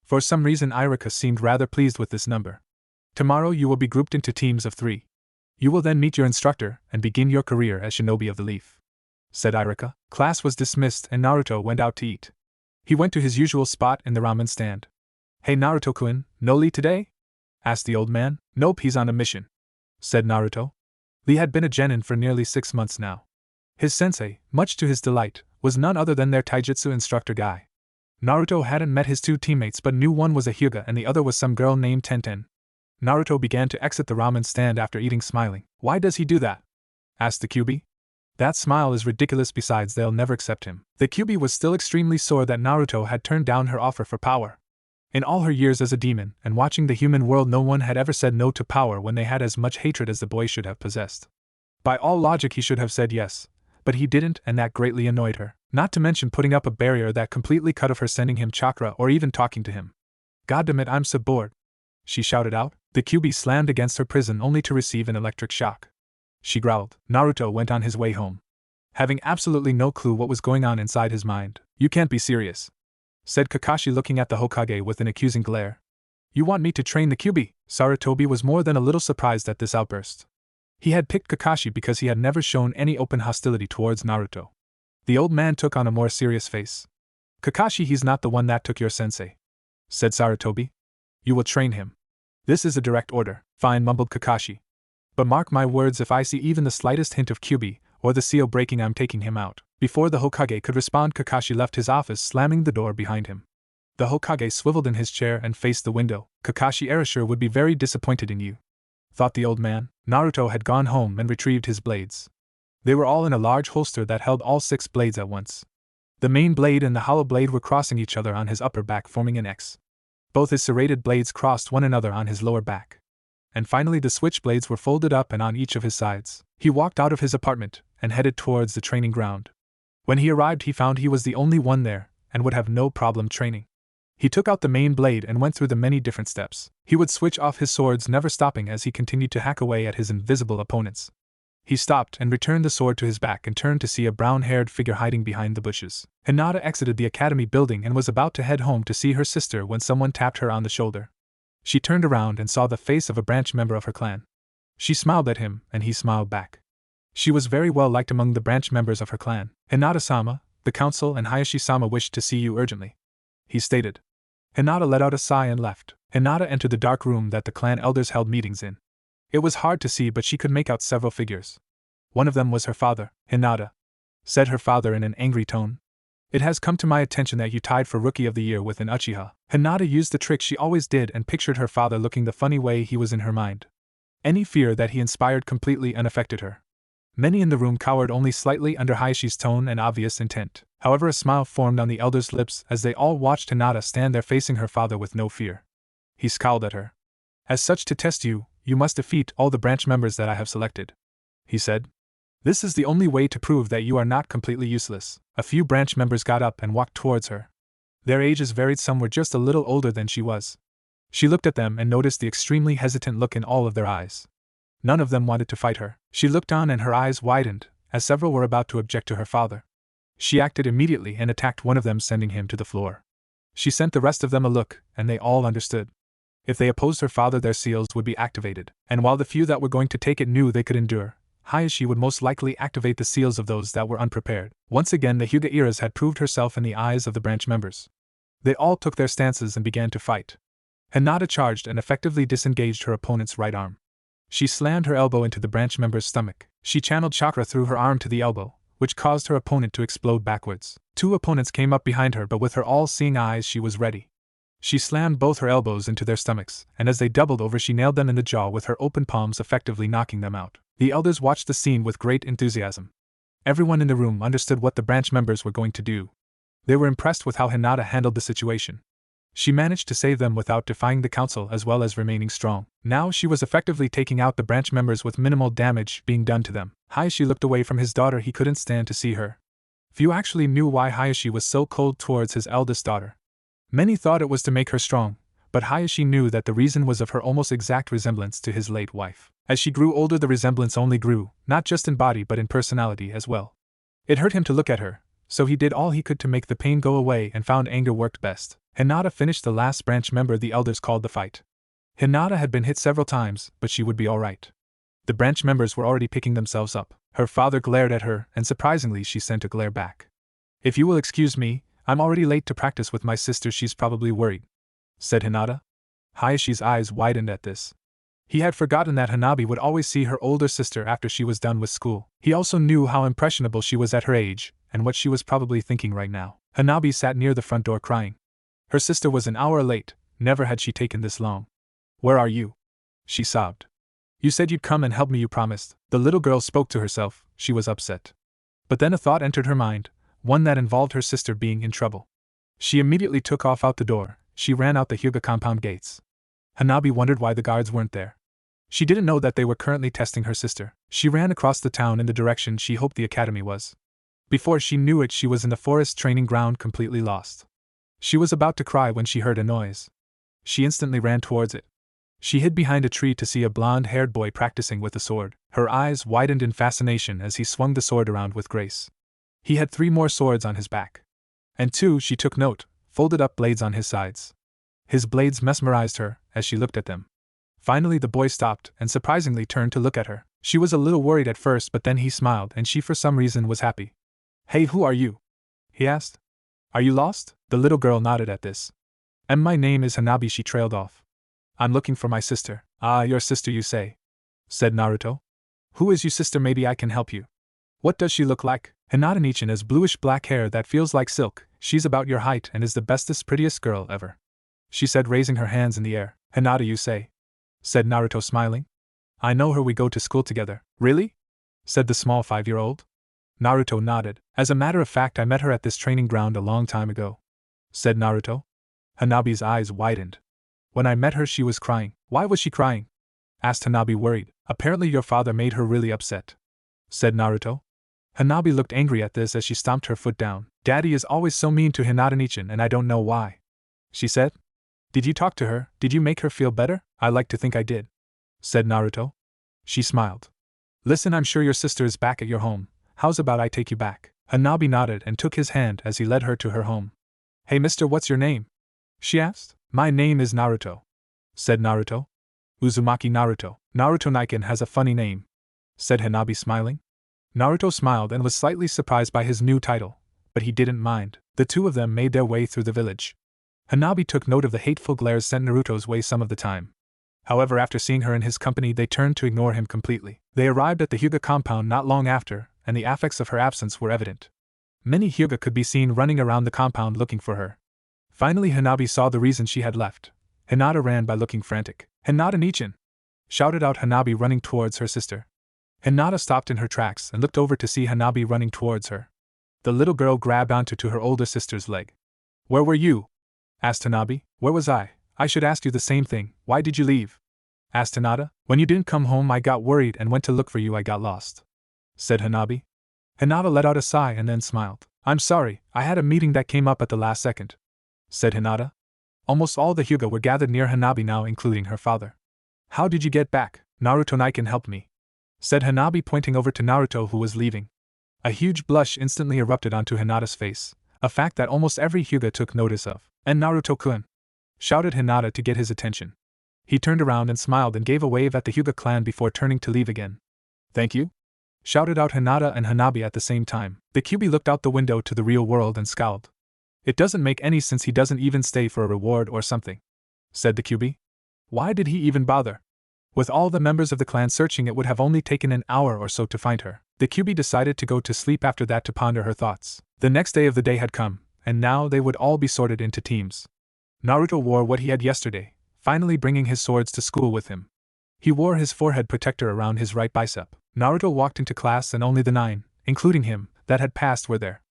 For some reason Irika seemed rather pleased with this number. "Tomorrow you will be grouped into teams of 3. You will then meet your instructor and begin your career as shinobi of the leaf," said Irika. Class was dismissed and Naruto went out to eat. He went to his usual spot in the ramen stand. "Hey Naruto-kun, no Lee today?" asked the old man. "Nope, he's on a mission," said Naruto. Lee had been a genin for nearly 6 months now. His sensei, much to his delight, was none other than their taijutsu instructor Guy. Naruto hadn't met his 2 teammates but knew one was a Hyuga and the other was some girl named Tenten. Naruto began to exit the ramen stand after eating, smiling. "Why does he do that?" asked the Kyuubi. "That smile is ridiculous, besides they'll never accept him." The Kyuubi was still extremely sore that Naruto had turned down her offer for power. In all her years as a demon and watching the human world, no one had ever said no to power when they had as much hatred as the boy should have possessed. By all logic he should have said yes, but he didn't, and that greatly annoyed her, not to mention putting up a barrier that completely cut off her sending him chakra or even talking to him. "Goddamn, I'm so bored," she shouted out. The Kyuubi slammed against her prison only to receive an electric shock. She growled. Naruto went on his way home, having absolutely no clue what was going on inside his mind. "You can't be serious," said Kakashi, looking at the Hokage with an accusing glare. "You want me to train the Kyuubi?" Sarutobi was more than a little surprised at this outburst. He had picked Kakashi because he had never shown any open hostility towards Naruto. The old man took on a more serious face. "Kakashi, he's not the one that took your sensei," said Sarutobi. "You will train him. This is a direct order." "Fine," mumbled Kakashi. "But mark my words, if I see even the slightest hint of Kyuubi, or the seal breaking, I'm taking him out." Before the Hokage could respond, Kakashi left his office, slamming the door behind him. The Hokage swiveled in his chair and faced the window. "Kakashi Erasure would be very disappointed in you," thought the old man. Naruto had gone home and retrieved his blades. They were all in a large holster that held all 6 blades at once. The main blade and the hollow blade were crossing each other on his upper back, forming an X. Both his serrated blades crossed one another on his lower back. And finally the switchblades were folded up and on each of his sides. He walked out of his apartment and headed towards the training ground. When he arrived, he found he was the only one there and would have no problem training. He took out the main blade and went through the many different steps. He would switch off his swords, never stopping as he continued to hack away at his invisible opponents. He stopped and returned the sword to his back and turned to see a brown-haired figure hiding behind the bushes. Hinata exited the academy building and was about to head home to see her sister when someone tapped her on the shoulder. She turned around and saw the face of a branch member of her clan. She smiled at him, and he smiled back. She was very well liked among the branch members of her clan. "Hinata-sama, the council and Hayashi-sama wished to see you urgently," he stated. Hinata let out a sigh and left. Hinata entered the dark room that the clan elders held meetings in. It was hard to see, but she could make out several figures. One of them was her father. "Hinata," said her father in an angry tone. It has come to my attention that you tied for Rookie of the Year with an Uchiha. Hinata used the trick she always did and pictured her father looking the funny way he was in her mind. Any fear that he inspired completely unaffected her. Many in the room cowered only slightly under Hayashi's tone and obvious intent. However, a smile formed on the elder's lips as they all watched Hinata stand there facing her father with no fear. He scowled at her. As such, to test you, you must defeat all the branch members that I have selected, he said. This is the only way to prove that you are not completely useless. A few branch members got up and walked towards her. Their ages varied, some were just a little older than she was. She looked at them and noticed the extremely hesitant look in all of their eyes. None of them wanted to fight her. She looked on and her eyes widened, as several were about to object to her father. She acted immediately and attacked one of them, sending him to the floor. She sent the rest of them a look, and they all understood. If they opposed her father, their seals would be activated, and while the few that were going to take it knew they could endure, Hayashi would most likely activate the seals of those that were unprepared. Once again, the Hyuga Eras had proved herself in the eyes of the branch members. They all took their stances and began to fight. Hinata charged and effectively disengaged her opponent's right arm. She slammed her elbow into the branch member's stomach. She channeled chakra through her arm to the elbow, which caused her opponent to explode backwards. Two opponents came up behind her, but with her all-seeing eyes she was ready. She slammed both her elbows into their stomachs, and as they doubled over she nailed them in the jaw with her open palms, effectively knocking them out. The elders watched the scene with great enthusiasm. Everyone in the room understood what the branch members were going to do. They were impressed with how Hinata handled the situation. She managed to save them without defying the council as well as remaining strong. Now she was effectively taking out the branch members with minimal damage being done to them. Hayashi looked away from his daughter. He couldn't stand to see her. Few actually knew why Hayashi was so cold towards his eldest daughter. Many thought it was to make her strong, but Hayashi knew that the reason was of her almost exact resemblance to his late wife. As she grew older, the resemblance only grew, not just in body but in personality as well. It hurt him to look at her, so he did all he could to make the pain go away and found anger worked best. Hinata finished the last branch member the elders called the fight. Hinata had been hit several times, but she would be alright. The branch members were already picking themselves up. Her father glared at her, and surprisingly she sent a glare back. If you will excuse me, I'm already late to practice with my sister. She's probably worried, said Hinata. Hayashi's eyes widened at this. He had forgotten that Hanabi would always see her older sister after she was done with school. He also knew how impressionable she was at her age, and what she was probably thinking right now. Hanabi sat near the front door crying. Her sister was an hour late. Never had she taken this long. Where are you? She sobbed. You said you'd come and help me, you promised. The little girl spoke to herself. She was upset. But then a thought entered her mind, one that involved her sister being in trouble. She immediately took off out the door. She ran out the Hyuga compound gates. Hanabi wondered why the guards weren't there. She didn't know that they were currently testing her sister. She ran across the town in the direction she hoped the academy was. Before she knew it, she was in the forest training ground, completely lost. She was about to cry when she heard a noise. She instantly ran towards it. She hid behind a tree to see a blonde-haired boy practicing with a sword. Her eyes widened in fascination as he swung the sword around with grace. He had 3 more swords on his back. And 2, she took note, folded-up blades on his sides. His blades mesmerized her as she looked at them. Finally the boy stopped and surprisingly turned to look at her. She was a little worried at first, but then he smiled and she for some reason was happy. Hey, who are you? He asked. Are you lost? The little girl nodded at this. My name is Hanabi. She trailed off. I'm looking for my sister. Ah, your sister you say? Said Naruto. Who is your sister? Maybe I can help you. What does she look like? Hinata-nichan has bluish black hair that feels like silk. She's about your height and is the bestest, prettiest girl ever, she said, raising her hands in the air. Hinata you say? Said Naruto, smiling. I know her, we go to school together. Really? Said the small 5-year-old. Naruto nodded. As a matter of fact, I met her at this training ground a long time ago, said Naruto. Hanabi's eyes widened. When I met her she was crying. Why was she crying? Asked Hanabi, worried. Apparently your father made her really upset, said Naruto. Hanabi looked angry at this as she stomped her foot down. Daddy is always so mean to Hinata-nichan and I don't know why, she said. Did you talk to her? Did you make her feel better? I like to think I did, said Naruto. She smiled. Listen, I'm sure your sister is back at your home. How's about I take you back? Hanabi nodded and took his hand as he led her to her home. Hey mister, what's your name? She asked. My name is Naruto, said Naruto. Uzumaki Naruto. Naruto-niken has a funny name, said Hanabi, smiling. Naruto smiled and was slightly surprised by his new title, but he didn't mind. The two of them made their way through the village. Hanabi took note of the hateful glares sent Naruto's way some of the time. However, after seeing her in his company, they turned to ignore him completely. They arrived at the Hyuga compound not long after, and the effects of her absence were evident. Many Hyuga could be seen running around the compound looking for her. Finally Hanabi saw the reason she had left. Hinata ran by looking frantic. "Hinata Nichin!" shouted out Hanabi running towards her sister. Hinata stopped in her tracks and looked over to see Hanabi running towards her. The little girl grabbed onto her older sister's leg. "Where were you?" asked Hanabi. "Where was I? I should ask you the same thing. Why did you leave?" asked Hinata. "When you didn't come home I got worried and went to look for you. I got lost," said Hanabi. Hinata let out a sigh and then smiled. "I'm sorry, I had a meeting that came up at the last second," said Hinata. Almost all the Hyuga were gathered near Hanabi now, including her father. "How did you get back?" "Naruto can help me," said Hanabi, pointing over to Naruto, who was leaving. A huge blush instantly erupted onto Hinata's face, a fact that almost every Hyuga took notice of. "And Naruto-kun!" shouted Hinata to get his attention. He turned around and smiled and gave a wave at the Hyuga clan before turning to leave again. "Thank you?" shouted out Hinata and Hanabi at the same time. The Kyuubi looked out the window to the real world and scowled. "It doesn't make any sense, he doesn't even stay for a reward or something," said the Kyuubi. "Why did he even bother? With all the members of the clan searching, it would have only taken an hour or so to find her." The Kyuubi decided to go to sleep after that to ponder her thoughts. The next day of the day had come, and now they would all be sorted into teams. Naruto wore what he had yesterday, finally bringing his swords to school with him. He wore his forehead protector around his right bicep. Naruto walked into class and only the 9, including him, that had passed were there.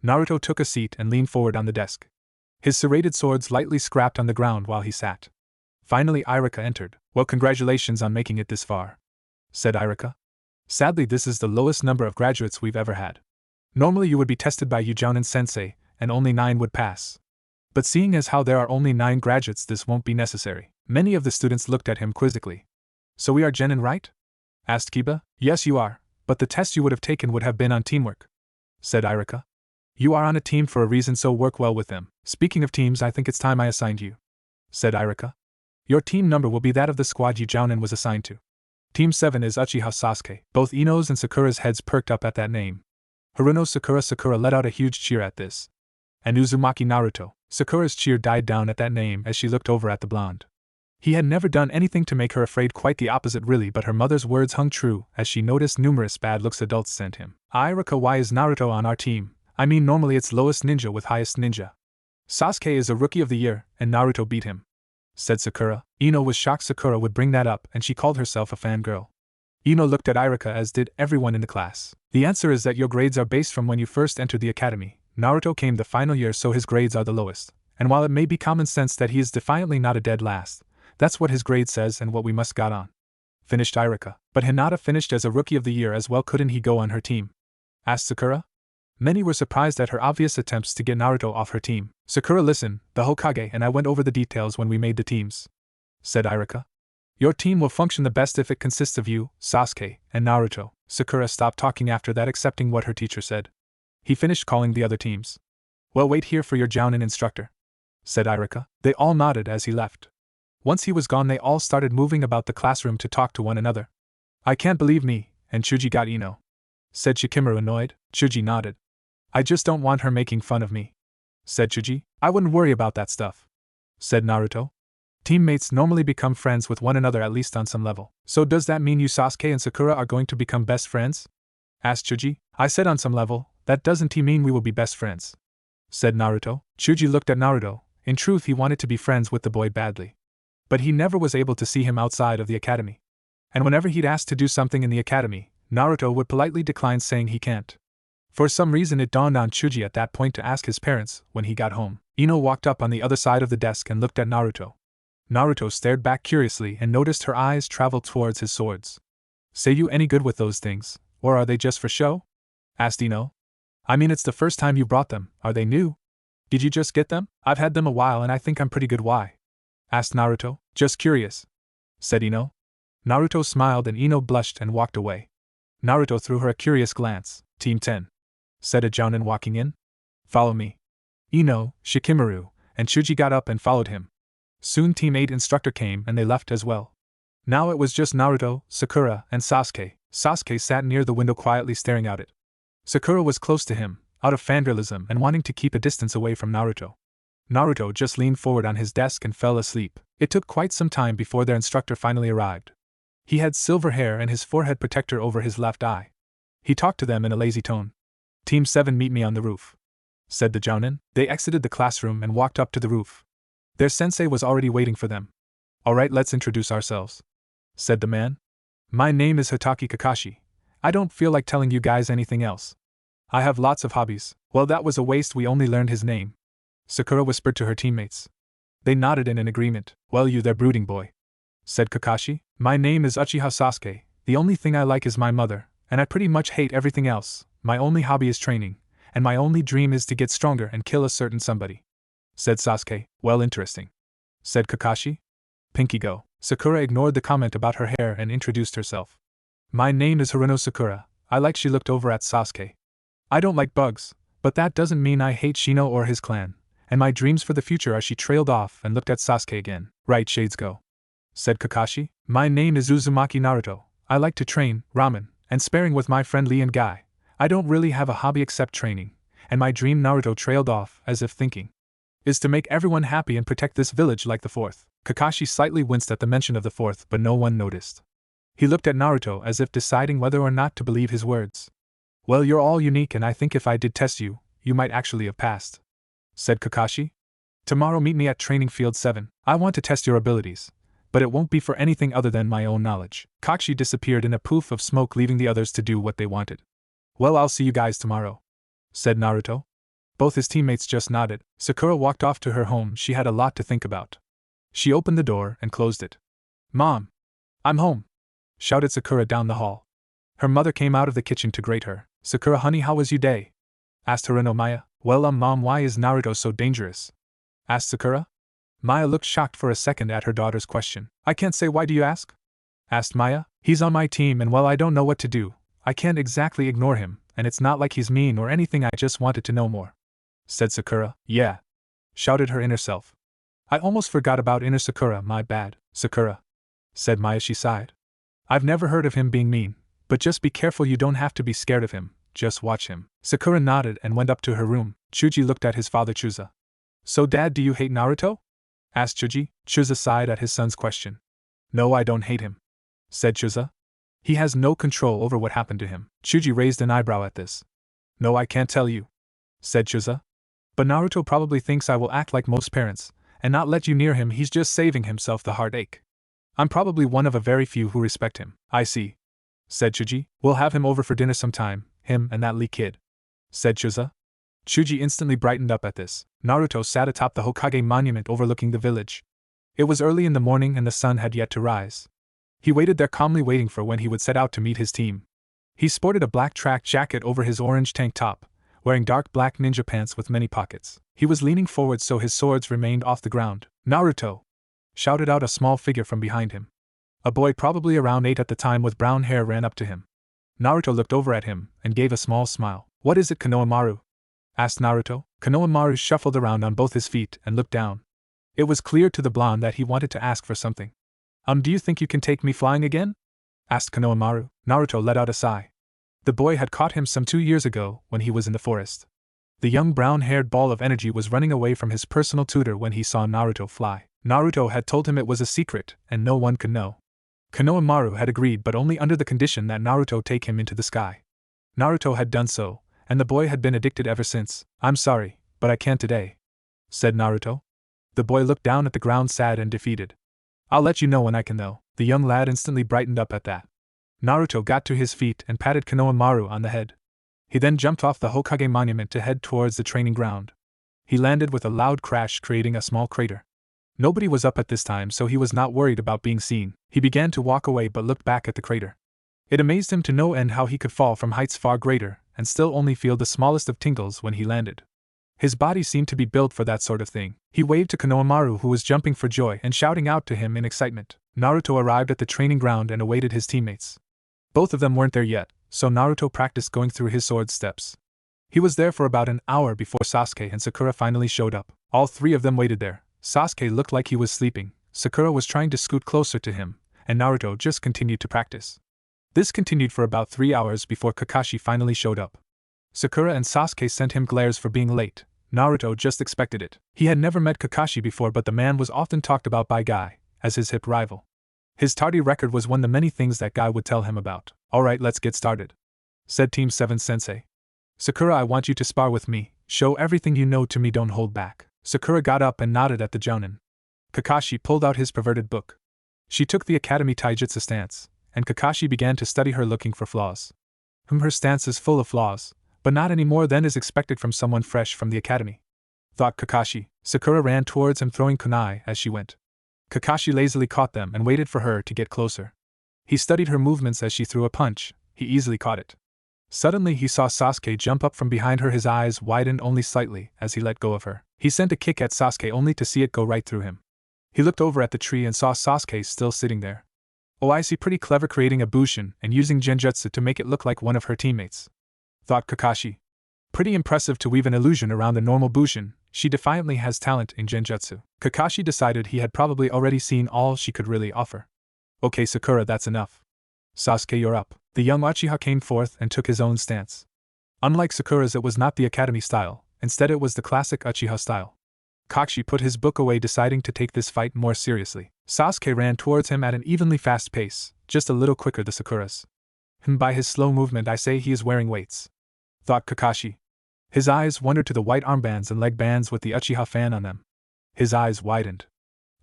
Naruto took a seat and leaned forward on the desk. His serrated swords lightly scrapped on the ground while he sat. Finally Irika entered. "Well, congratulations on making it this far," said Irika. "Sadly, this is the lowest number of graduates we've ever had. Normally you would be tested by Yujounen-sensei, and only 9 would pass. But seeing as how there are only 9 graduates, this won't be necessary." Many of the students looked at him quizzically. "So we are Genin, right?" asked Kiba. "Yes, you are, but the test you would have taken would have been on teamwork," said Irika. "You are on a team for a reason, so work well with them." "Speaking of teams, I think it's time I assigned you," said Irika. "Your team number will be that of the squad Yujounen was assigned to. Team 7 is Uchiha Sasuke." Both Ino's and Sakura's heads perked up at that name. Haruno's Sakura let out a huge cheer at this. And Uzumaki Naruto. Sakura's cheer died down at that name as she looked over at the blonde. He had never done anything to make her afraid, quite the opposite really, but her mother's words hung true as she noticed numerous bad looks adults sent him. "Irika, why is Naruto on our team? I mean, normally it's lowest ninja with highest ninja. Sasuke is a rookie of the year, and Naruto beat him," said Sakura. Ino was shocked Sakura would bring that up, and she called herself a fangirl. Ino looked at Irika, as did everyone in the class. "The answer is that your grades are based from when you first entered the academy. Naruto came the final year, so his grades are the lowest. And while it may be common sense that he is defiantly not a dead last, that's what his grade says and what we must got on," finished Irika. "But Hinata finished as a rookie of the year as well, couldn't he go on her team?" asked Sakura. Many were surprised at her obvious attempts to get Naruto off her team. "Sakura, listen, the Hokage and I went over the details when we made the teams," said Irika. "Your team will function the best if it consists of you, Sasuke, and Naruto." Sakura stopped talking after that, accepting what her teacher said. He finished calling the other teams. "Well, wait here for your Jounin instructor," said Irika. They all nodded as he left. Once he was gone, they all started moving about the classroom to talk to one another. "I can't believe me, and Chuji got Ino," said Shikamaru, annoyed. Chuji nodded. "I just don't want her making fun of me," said Chuji. "I wouldn't worry about that stuff," said Naruto. "Teammates normally become friends with one another, at least on some level." "So does that mean you, Sasuke, and Sakura are going to become best friends?" asked Chuji. "I said on some level, that doesn't mean we will be best friends," said Naruto. Chuji looked at Naruto. In truth, he wanted to be friends with the boy badly. But he never was able to see him outside of the academy. And whenever he'd asked to do something in the academy, Naruto would politely decline, saying he can't. For some reason it dawned on Chuji at that point to ask his parents when he got home. Ino walked up on the other side of the desk and looked at Naruto. Naruto stared back curiously and noticed her eyes travel towards his swords. "Say you any good with those things, or are they just for show?" asked Ino. "I mean, it's the first time you brought them. Are they new? Did you just get them?" "I've had them a while and I think I'm pretty good." "Why?" asked Naruto. "Just curious," said Ino. Naruto smiled and Ino blushed and walked away. Naruto threw her a curious glance. "Team 10. said a Jounin walking in. "Follow me." Ino, Shikamaru, and Chuji got up and followed him. Soon Team 8 instructor came and they left as well. Now it was just Naruto, Sakura, and Sasuke. Sasuke sat near the window quietly staring out it. Sakura was close to him, out of fangirlism and wanting to keep a distance away from Naruto. Naruto just leaned forward on his desk and fell asleep. It took quite some time before their instructor finally arrived. He had silver hair and his forehead protector over his left eye. He talked to them in a lazy tone. Team 7 meet me on the roof, said the jounin. They exited the classroom and walked up to the roof. Their sensei was already waiting for them. Alright, let's introduce ourselves, said the man. My name is Hitaki Kakashi. I don't feel like telling you guys anything else. I have lots of hobbies. Well, that was a waste, we only learned his name, Sakura whispered to her teammates. They nodded in agreement. Well, you there, brooding boy, said Kakashi. My name is Uchiha Sasuke. The only thing I like is my mother, and I pretty much hate everything else. My only hobby is training, and my only dream is to get stronger and kill a certain somebody, said Sasuke. Well, interesting, said Kakashi. Pinky go. Sakura ignored the comment about her hair and introduced herself. My name is Haruno Sakura. She looked over at Sasuke. I don't like bugs, but that doesn't mean I hate Shino or his clan, and my dreams for the future are. She trailed off and looked at Sasuke again. Right, shades go, said Kakashi. My name is Uzumaki Naruto. I like to train, ramen, and sparring with my friend Lee and Guy. I don't really have a hobby except training, and my dream, Naruto trailed off, as if thinking, is to make everyone happy and protect this village like the fourth. Kakashi slightly winced at the mention of the fourth, but no one noticed. He looked at Naruto as if deciding whether or not to believe his words. Well, you're all unique, and I think if I did test you, you might actually have passed, said Kakashi. Tomorrow meet me at Training Field 7. I want to test your abilities, but it won't be for anything other than my own knowledge. Kakashi disappeared in a poof of smoke, leaving the others to do what they wanted. Well, I'll see you guys tomorrow, said Naruto. Both his teammates just nodded. Sakura walked off to her home. She had a lot to think about. She opened the door and closed it. Mom! I'm home! Shouted Sakura down the hall. Her mother came out of the kitchen to greet her. Sakura, honey, how was your day? Asked Haruno Maya. Well, Mom, why is Naruto so dangerous? Asked Sakura. Maya looked shocked for a second at her daughter's question. I can't say, why do you ask? Asked Maya. He's on my team, and well, I don't know what to do. I can't exactly ignore him, and it's not like he's mean or anything, I just wanted to know more, said Sakura. Yeah, shouted her inner self. I almost forgot about inner Sakura, my bad, Sakura, said Maya. She sighed. I've never heard of him being mean, but just be careful, you don't have to be scared of him, just watch him. Sakura nodded and went up to her room. Chuji looked at his father Chuza. So Dad, do you hate Naruto? Asked Chuji. Chuza sighed at his son's question. No, I don't hate him, said Chuza. He has no control over what happened to him. Chuji raised an eyebrow at this. No, I can't tell you, said Chuza. But Naruto probably thinks I will act like most parents, and not let you near him. He's just saving himself the heartache. I'm probably one of a very few who respect him. I see, said Chuji. We'll have him over for dinner sometime, him and that Lee kid, said Chuza. Chuji instantly brightened up at this. Naruto sat atop the Hokage monument overlooking the village. It was early in the morning and the sun had yet to rise. He waited there calmly, waiting for when he would set out to meet his team. He sported a black track jacket over his orange tank top, wearing dark black ninja pants with many pockets. He was leaning forward so his swords remained off the ground. Naruto! Shouted out a small figure from behind him. A boy probably around 8 at the time with brown hair ran up to him. Naruto looked over at him and gave a small smile. What is it, Konohamaru? Asked Naruto. Konohamaru shuffled around on both his feet and looked down. It was clear to the blonde that he wanted to ask for something. Do you think you can take me flying again? Asked Konohamaru. Naruto let out a sigh. The boy had caught him some 2 years ago when he was in the forest. The young brown-haired ball of energy was running away from his personal tutor when he saw Naruto fly. Naruto had told him it was a secret and no one could know. Konohamaru had agreed, but only under the condition that Naruto take him into the sky. Naruto had done so, and the boy had been addicted ever since. I'm sorry, but I can't today, said Naruto. The boy looked down at the ground, sad and defeated. I'll let you know when I can, though. The young lad instantly brightened up at that. Naruto got to his feet and patted Konohamaru on the head. He then jumped off the Hokage monument to head towards the training ground. He landed with a loud crash, creating a small crater. Nobody was up at this time, so he was not worried about being seen. He began to walk away but looked back at the crater. It amazed him to no end how he could fall from heights far greater and still only feel the smallest of tingles when he landed. His body seemed to be built for that sort of thing. He waved to Konohamaru, who was jumping for joy and shouting out to him in excitement. Naruto arrived at the training ground and awaited his teammates. Both of them weren't there yet, so Naruto practiced going through his sword steps. He was there for about an hour before Sasuke and Sakura finally showed up. All three of them waited there. Sasuke looked like he was sleeping, Sakura was trying to scoot closer to him, and Naruto just continued to practice. This continued for about 3 hours before Kakashi finally showed up. Sakura and Sasuke sent him glares for being late. Naruto just expected it. He had never met Kakashi before, but the man was often talked about by Guy as his hip rival. His tardy record was one of the many things that Guy would tell him about. Alright, let's get started, said Team 7 Sensei. Sakura, I want you to spar with me. Show everything you know to me, don't hold back. Sakura got up and nodded at the jounin. Kakashi pulled out his perverted book. She took the academy taijutsu stance, and Kakashi began to study her, looking for flaws. Her stance is full of flaws, but not any more than is expected from someone fresh from the academy, thought Kakashi. Sakura ran towards him, throwing kunai as she went. Kakashi lazily caught them and waited for her to get closer. He studied her movements as she threw a punch. He easily caught it. Suddenly he saw Sasuke jump up from behind her. His eyes widened only slightly as he let go of her. He sent a kick at Sasuke only to see it go right through him. He looked over at the tree and saw Sasuke still sitting there. Oh, I see, pretty clever, creating a bushin and using genjutsu to make it look like one of her teammates, thought Kakashi. Pretty impressive to weave an illusion around the normal bushin. She defiantly has talent in genjutsu. Kakashi decided he had probably already seen all she could really offer. Okay, Sakura, that's enough. Sasuke, you're up. The young Uchiha came forth and took his own stance. Unlike Sakura's, it was not the academy style, instead it was the classic Uchiha style. Kakashi put his book away, deciding to take this fight more seriously. Sasuke ran towards him at an evenly fast pace, just a little quicker than Sakura's. By his slow movement I say he is wearing weights, thought Kakashi. His eyes wandered to the white armbands and leg bands with the Uchiha fan on them. His eyes widened.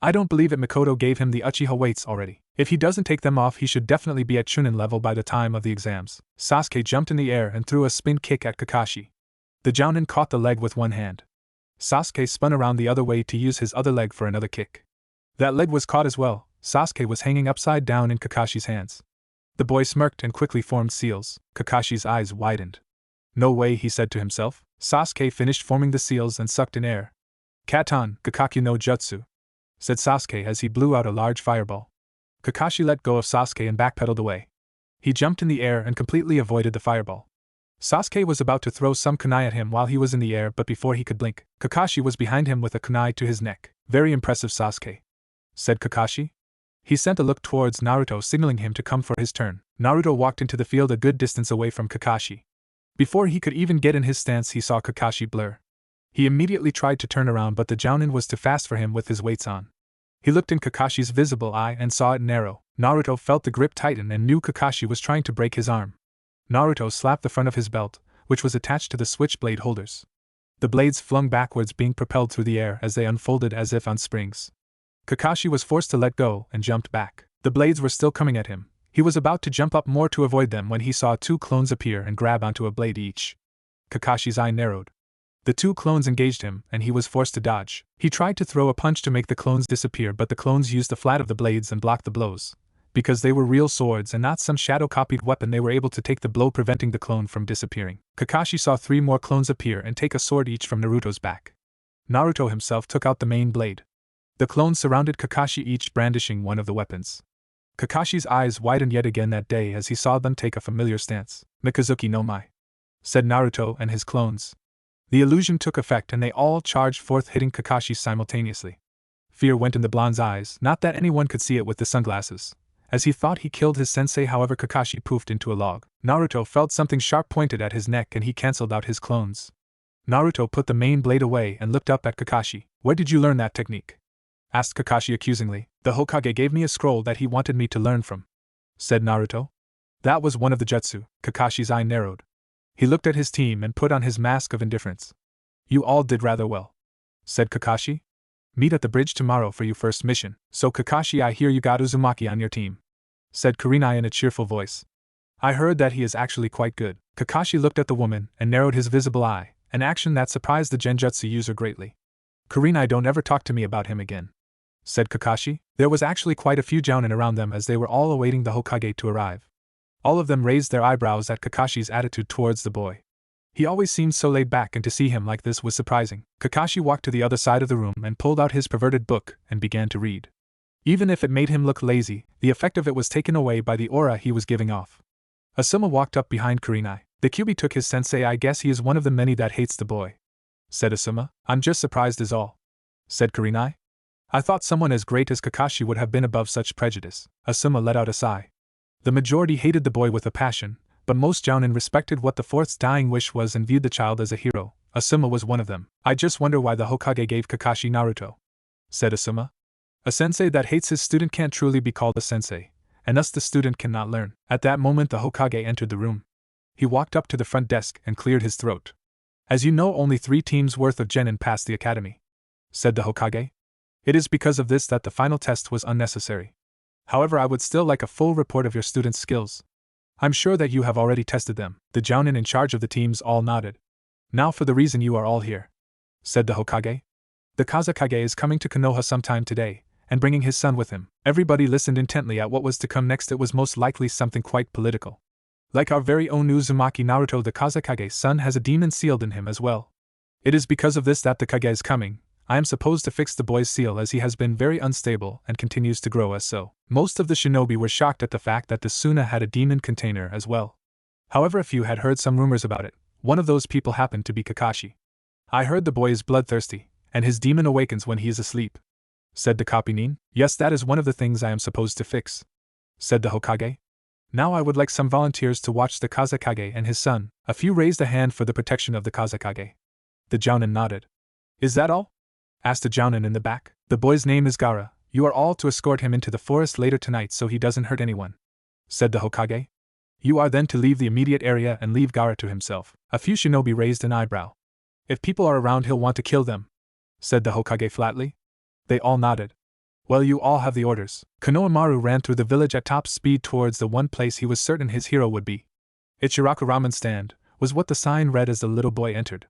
I don't believe it, Mikoto gave him the Uchiha weights already. If he doesn't take them off, he should definitely be at Chunin level by the time of the exams. Sasuke jumped in the air and threw a spin kick at Kakashi. The jounin caught the leg with one hand. Sasuke spun around the other way to use his other leg for another kick. That leg was caught as well. Sasuke was hanging upside down in Kakashi's hands. The boy smirked and quickly formed seals. Kakashi's eyes widened. No way, he said to himself. Sasuke finished forming the seals and sucked in air. Katan, Kakaku no Jutsu, said Sasuke as he blew out a large fireball. Kakashi let go of Sasuke and backpedaled away. He jumped in the air and completely avoided the fireball. Sasuke was about to throw some kunai at him while he was in the air, but before he could blink, Kakashi was behind him with a kunai to his neck. Very impressive, Sasuke, said Kakashi. He sent a look towards Naruto, signaling him to come for his turn. Naruto walked into the field a good distance away from Kakashi. Before he could even get in his stance, he saw Kakashi blur. He immediately tried to turn around, but the jounin was too fast for him with his weights on. He looked in Kakashi's visible eye and saw it narrow. Naruto felt the grip tighten and knew Kakashi was trying to break his arm. Naruto slapped the front of his belt, which was attached to the switchblade holders. The blades flung backwards, being propelled through the air as they unfolded as if on springs. Kakashi was forced to let go and jumped back. The blades were still coming at him. He was about to jump up more to avoid them when he saw two clones appear and grab onto a blade each. Kakashi's eye narrowed. The two clones engaged him, and he was forced to dodge. He tried to throw a punch to make the clones disappear, but the clones used the flat of the blades and blocked the blows. Because they were real swords and not some shadow-copied weapon, they were able to take the blow, preventing the clone from disappearing. Kakashi saw three more clones appear and take a sword each from Naruto's back. Naruto himself took out the main blade. The clones surrounded Kakashi, each brandishing one of the weapons. Kakashi's eyes widened yet again that day as he saw them take a familiar stance. Mikazuki no Mai, said Naruto and his clones. The illusion took effect and they all charged forth, hitting Kakashi simultaneously. Fear went in the blonde's eyes, not that anyone could see it with the sunglasses, as he thought he killed his sensei. However, Kakashi poofed into a log. Naruto felt something sharp pointed at his neck and he cancelled out his clones. Naruto put the main blade away and looked up at Kakashi. Where did you learn that technique? Asked Kakashi accusingly. The Hokage gave me a scroll that he wanted me to learn from, said Naruto. That was one of the jutsu. Kakashi's eye narrowed. He looked at his team and put on his mask of indifference. You all did rather well, said Kakashi. Meet at the bridge tomorrow for your first mission. So Kakashi, I hear you got Uzumaki on your team, said Kurenai in a cheerful voice. I heard that he is actually quite good. Kakashi looked at the woman and narrowed his visible eye, an action that surprised the genjutsu user greatly. Kurenai, don't ever talk to me about him again, said Kakashi. There was actually quite a few jounin around them as they were all awaiting the Hokage to arrive. All of them raised their eyebrows at Kakashi's attitude towards the boy. He always seemed so laid back, and to see him like this was surprising. Kakashi walked to the other side of the room and pulled out his perverted book and began to read. Even if it made him look lazy, the effect of it was taken away by the aura he was giving off. Asuma walked up behind Kurenai. The Kyuubi took his sensei. I guess he is one of the many that hates the boy, said Asuma. I'm just surprised is all, said Kurenai. I thought someone as great as Kakashi would have been above such prejudice. Asuma let out a sigh. The majority hated the boy with a passion, but most jounin respected what the fourth's dying wish was and viewed the child as a hero. Asuma was one of them. I just wonder why the Hokage gave Kakashi Naruto, said Asuma. A sensei that hates his student can't truly be called a sensei, and thus the student cannot learn. At that moment the Hokage entered the room. He walked up to the front desk and cleared his throat. As you know, only 3 teams worth of Genin passed the academy, said the Hokage. It is because of this that the final test was unnecessary. However, I would still like a full report of your students' skills. I'm sure that you have already tested them. The Jounin in charge of the teams all nodded. Now for the reason you are all here, said the Hokage. The Kazekage is coming to Konoha sometime today, and bringing his son with him. Everybody listened intently at what was to come next. It was most likely something quite political. Like our very own Uzumaki Naruto, the Kazekage's son has a demon sealed in him as well. It is because of this that the Kage is coming. I am supposed to fix the boy's seal as he has been very unstable and continues to grow as so. Most of the shinobi were shocked at the fact that the Suna had a demon container as well. However, a few had heard some rumors about it. One of those people happened to be Kakashi. I heard the boy is bloodthirsty, and his demon awakens when he is asleep, said the Kopinin. Yes, that is one of the things I am supposed to fix, said the Hokage. Now I would like some volunteers to watch the Kazekage and his son. A few raised a hand for the protection of the Kazekage. The Jounin nodded. Is that all? Asked a Jounin in the back. The boy's name is Gaara. You are all to escort him into the forest later tonight so he doesn't hurt anyone, said the Hokage. You are then to leave the immediate area and leave Gaara to himself. A few shinobi raised an eyebrow. If people are around, he'll want to kill them, said the Hokage flatly. They all nodded. Well, you all have the orders. Konohamaru ran through the village at top speed towards the one place he was certain his hero would be. Ichiraku Ramen Stand was what the sign read as the little boy entered.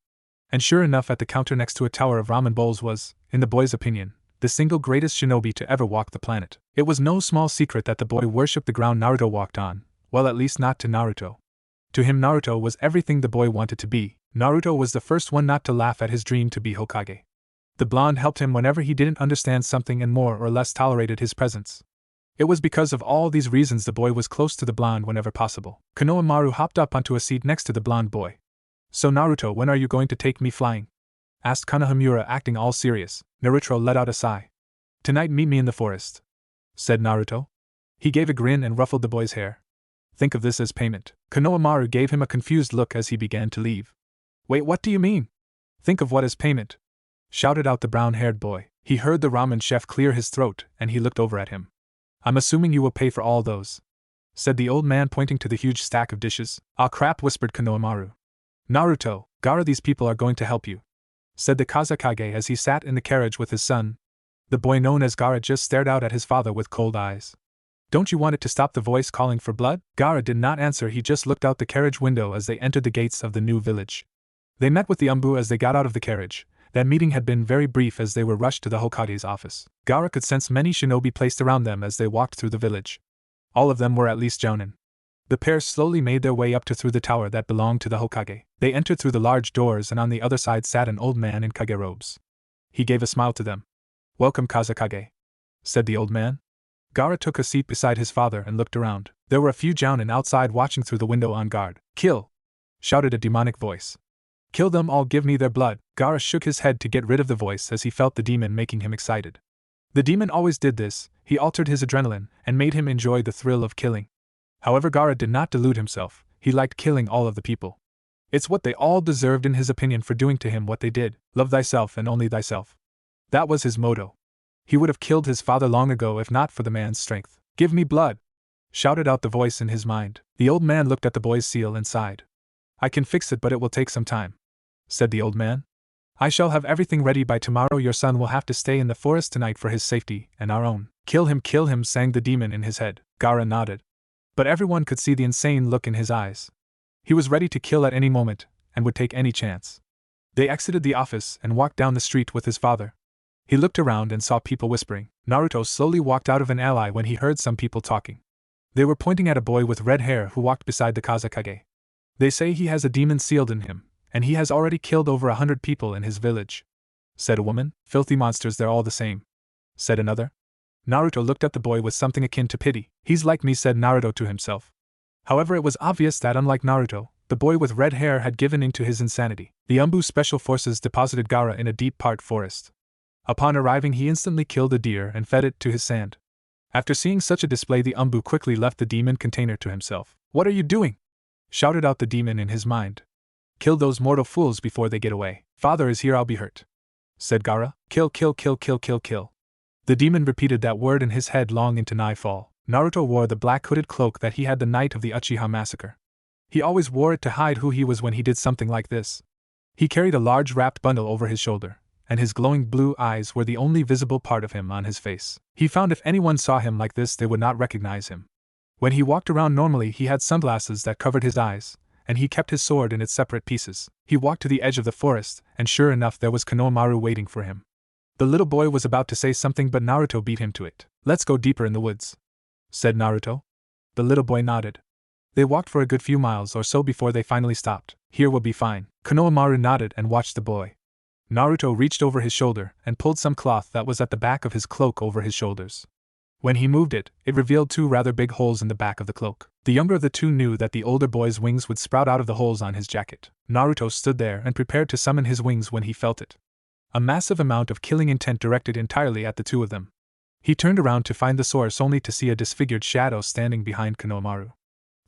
And sure enough, at the counter next to a tower of ramen bowls was, in the boy's opinion, the single greatest shinobi to ever walk the planet. It was no small secret that the boy worshipped the ground Naruto walked on, well, at least not to Naruto. To him, Naruto was everything the boy wanted to be. Naruto was the first one not to laugh at his dream to be Hokage. The blonde helped him whenever he didn't understand something and more or less tolerated his presence. It was because of all these reasons the boy was close to the blonde whenever possible. Konohamaru hopped up onto a seat next to the blonde boy. So Naruto, when are you going to take me flying? Asked Konohamura, acting all serious. Naruto let out a sigh. Tonight, meet me in the forest, said Naruto. He gave a grin and ruffled the boy's hair. Think of this as payment. Konohamaru gave him a confused look as he began to leave. Wait, what do you mean? Think of what as payment? Shouted out the brown-haired boy. He heard the ramen chef clear his throat, and he looked over at him. I'm assuming you will pay for all those, said the old man, pointing to the huge stack of dishes. Ah crap, whispered Konohamaru. Naruto, Gaara, these people are going to help you, said the Kazekage as he sat in the carriage with his son. The boy known as Gaara just stared out at his father with cold eyes. Don't you want it to stop the voice calling for blood? Gaara did not answer, he just looked out the carriage window as they entered the gates of the new village. They met with the Umbu as they got out of the carriage. That meeting had been very brief as they were rushed to the Hokage's office. Gaara could sense many shinobi placed around them as they walked through the village. All of them were at least Jounin. The pair slowly made their way up to through the tower that belonged to the Hokage. They entered through the large doors, and on the other side sat an old man in Kage robes. He gave a smile to them. Welcome, Kazekage, said the old man. Gaara took a seat beside his father and looked around. There were a few Jounin outside watching through the window on guard. Kill! Shouted a demonic voice. Kill them all, give me their blood. Gaara shook his head to get rid of the voice as he felt the demon making him excited. The demon always did this, he altered his adrenaline and made him enjoy the thrill of killing. However, Gaara did not delude himself, he liked killing all of the people. It's what they all deserved in his opinion for doing to him what they did. Love thyself and only thyself. That was his motto. He would have killed his father long ago if not for the man's strength. Give me blood! Shouted out the voice in his mind. The old man looked at the boy's seal and sighed. I can fix it, but it will take some time, said the old man. I shall have everything ready by tomorrow. Your son will have to stay in the forest tonight for his safety and our own. Kill him, sang the demon in his head. Gaara nodded. But everyone could see the insane look in his eyes. He was ready to kill at any moment, and would take any chance. They exited the office and walked down the street with his father. He looked around and saw people whispering. Naruto slowly walked out of an alley when he heard some people talking. They were pointing at a boy with red hair who walked beside the Kazekage. They say he has a demon sealed in him, and he has already killed over 100 people in his village, said a woman. Filthy monsters, they're all the same, said another. Naruto looked at the boy with something akin to pity. He's like me, said Naruto to himself. However, it was obvious that unlike Naruto, the boy with red hair had given in to his insanity. The Umbu Special Forces deposited Gaara in a deep part forest. Upon arriving, he instantly killed a deer and fed it to his sand. After seeing such a display, the Umbu quickly left the demon container to himself. What are you doing? Shouted out the demon in his mind. Kill those mortal fools before they get away. Father is here, I'll be hurt, said Gaara. Kill. The demon repeated that word in his head long into nightfall. Naruto wore the black hooded cloak that he had the night of the Uchiha massacre. He always wore it to hide who he was when he did something like this. He carried a large wrapped bundle over his shoulder, and his glowing blue eyes were the only visible part of him on his face. He found if anyone saw him like this they would not recognize him. When he walked around normally he had sunglasses that covered his eyes, and he kept his sword in its separate pieces. He walked to the edge of the forest, and sure enough there was Konohamaru waiting for him. The little boy was about to say something but Naruto beat him to it. "Let's go deeper in the woods," said Naruto. The little boy nodded. They walked for a good few miles or so before they finally stopped. "Here will be fine." Konohamaru nodded and watched the boy. Naruto reached over his shoulder and pulled some cloth that was at the back of his cloak over his shoulders. When he moved it, it revealed two rather big holes in the back of the cloak. The younger of the two knew that the older boy's wings would sprout out of the holes on his jacket. Naruto stood there and prepared to summon his wings when he felt it. A massive amount of killing intent directed entirely at the two of them. He turned around to find the source only to see a disfigured shadow standing behind Konohamaru.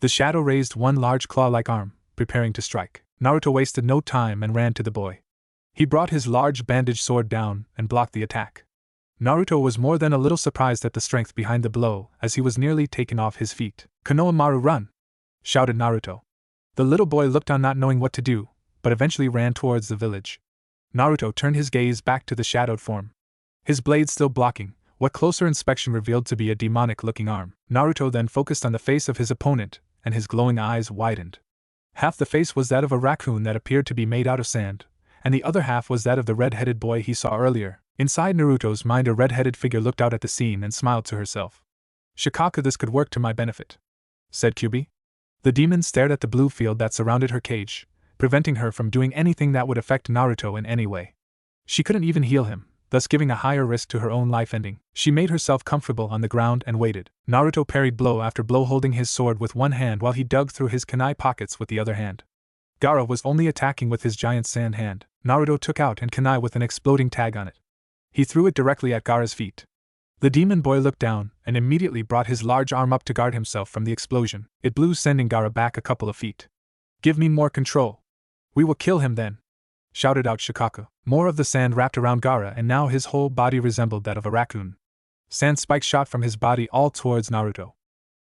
The shadow raised one large claw-like arm, preparing to strike. Naruto wasted no time and ran to the boy. He brought his large bandaged sword down and blocked the attack. Naruto was more than a little surprised at the strength behind the blow, as he was nearly taken off his feet. "Konohamaru, run!" shouted Naruto. The little boy looked on not knowing what to do, but eventually ran towards the village. Naruto turned his gaze back to the shadowed form. His blade still blocking, what closer inspection revealed to be a demonic-looking arm. Naruto then focused on the face of his opponent, and his glowing eyes widened. Half the face was that of a raccoon that appeared to be made out of sand, and the other half was that of the red-headed boy he saw earlier. Inside Naruto's mind a red-headed figure looked out at the scene and smiled to herself. "Shikaka, this could work to my benefit," said Kyubi. The demon stared at the blue field that surrounded her cage, preventing her from doing anything that would affect Naruto in any way. She couldn't even heal him, thus giving a higher risk to her own life ending. She made herself comfortable on the ground and waited. Naruto parried blow after blow, holding his sword with one hand while he dug through his kunai pockets with the other hand. Gaara was only attacking with his giant sand hand. Naruto took out an kunai with an exploding tag on it. He threw it directly at Gaara's feet. The demon boy looked down and immediately brought his large arm up to guard himself from the explosion. It blew, sending Gaara back a couple of feet. "Give me more control. We will kill him then," shouted out Shikaka. More of the sand wrapped around Gaara, and now his whole body resembled that of a raccoon. Sand spikes shot from his body all towards Naruto.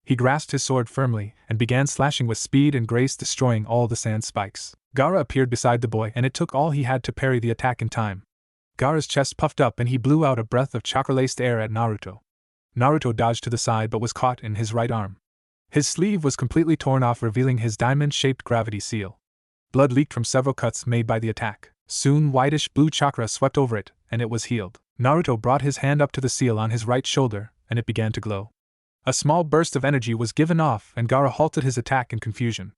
He grasped his sword firmly and began slashing with speed and grace, destroying all the sand spikes. Gaara appeared beside the boy, and it took all he had to parry the attack in time. Gaara's chest puffed up and he blew out a breath of chakra-laced air at Naruto. Naruto dodged to the side but was caught in his right arm. His sleeve was completely torn off, revealing his diamond-shaped gravity seal. Blood leaked from several cuts made by the attack. Soon whitish blue chakra swept over it, and it was healed. Naruto brought his hand up to the seal on his right shoulder, and it began to glow. A small burst of energy was given off, and Gaara halted his attack in confusion.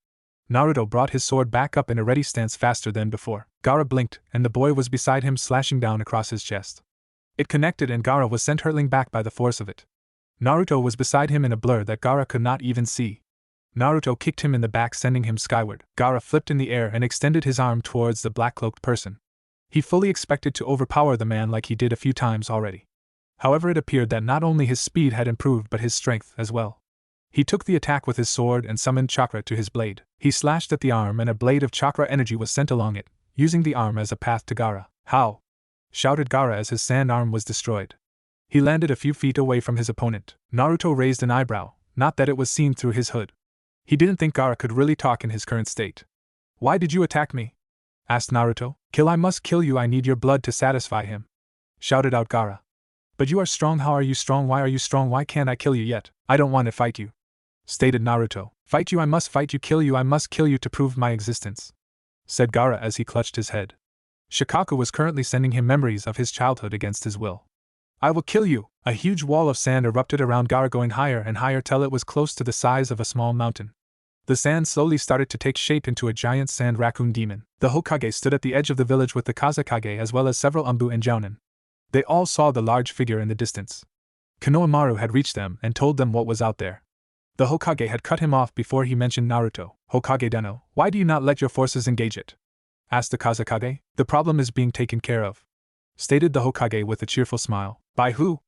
Naruto brought his sword back up in a ready stance faster than before. Gaara blinked, and the boy was beside him, slashing down across his chest. It connected, and Gaara was sent hurtling back by the force of it. Naruto was beside him in a blur that Gaara could not even see. Naruto kicked him in the back, sending him skyward. Gaara flipped in the air and extended his arm towards the black-cloaked person. He fully expected to overpower the man like he did a few times already. However, it appeared that not only his speed had improved but his strength as well. He took the attack with his sword and summoned chakra to his blade. He slashed at the arm and a blade of chakra energy was sent along it, using the arm as a path to Gaara. "How?" shouted Gaara as his sand arm was destroyed. He landed a few feet away from his opponent. Naruto raised an eyebrow, not that it was seen through his hood. He didn't think Gaara could really talk in his current state. "Why did you attack me?" asked Naruto. "Kill, I must kill you, I need your blood to satisfy him," shouted out Gaara. "But you are strong, how are you strong, why are you strong, why can't I kill you yet?" "I don't want to fight you," stated Naruto. "Fight you, I must fight you, kill you, I must kill you to prove my existence," said Gaara as he clutched his head. Shikaka was currently sending him memories of his childhood against his will. "I will kill you!" A huge wall of sand erupted around Gaara, going higher and higher till it was close to the size of a small mountain. The sand slowly started to take shape into a giant sand raccoon demon. The Hokage stood at the edge of the village with the Kazekage as well as several Umbu and Jounin. They all saw the large figure in the distance. Konohamaru had reached them and told them what was out there. The Hokage had cut him off before he mentioned Naruto. "Hokage Deno, why do you not let your forces engage it?" asked the Kazekage. "The problem is being taken care of," stated the Hokage with a cheerful smile. "By who?"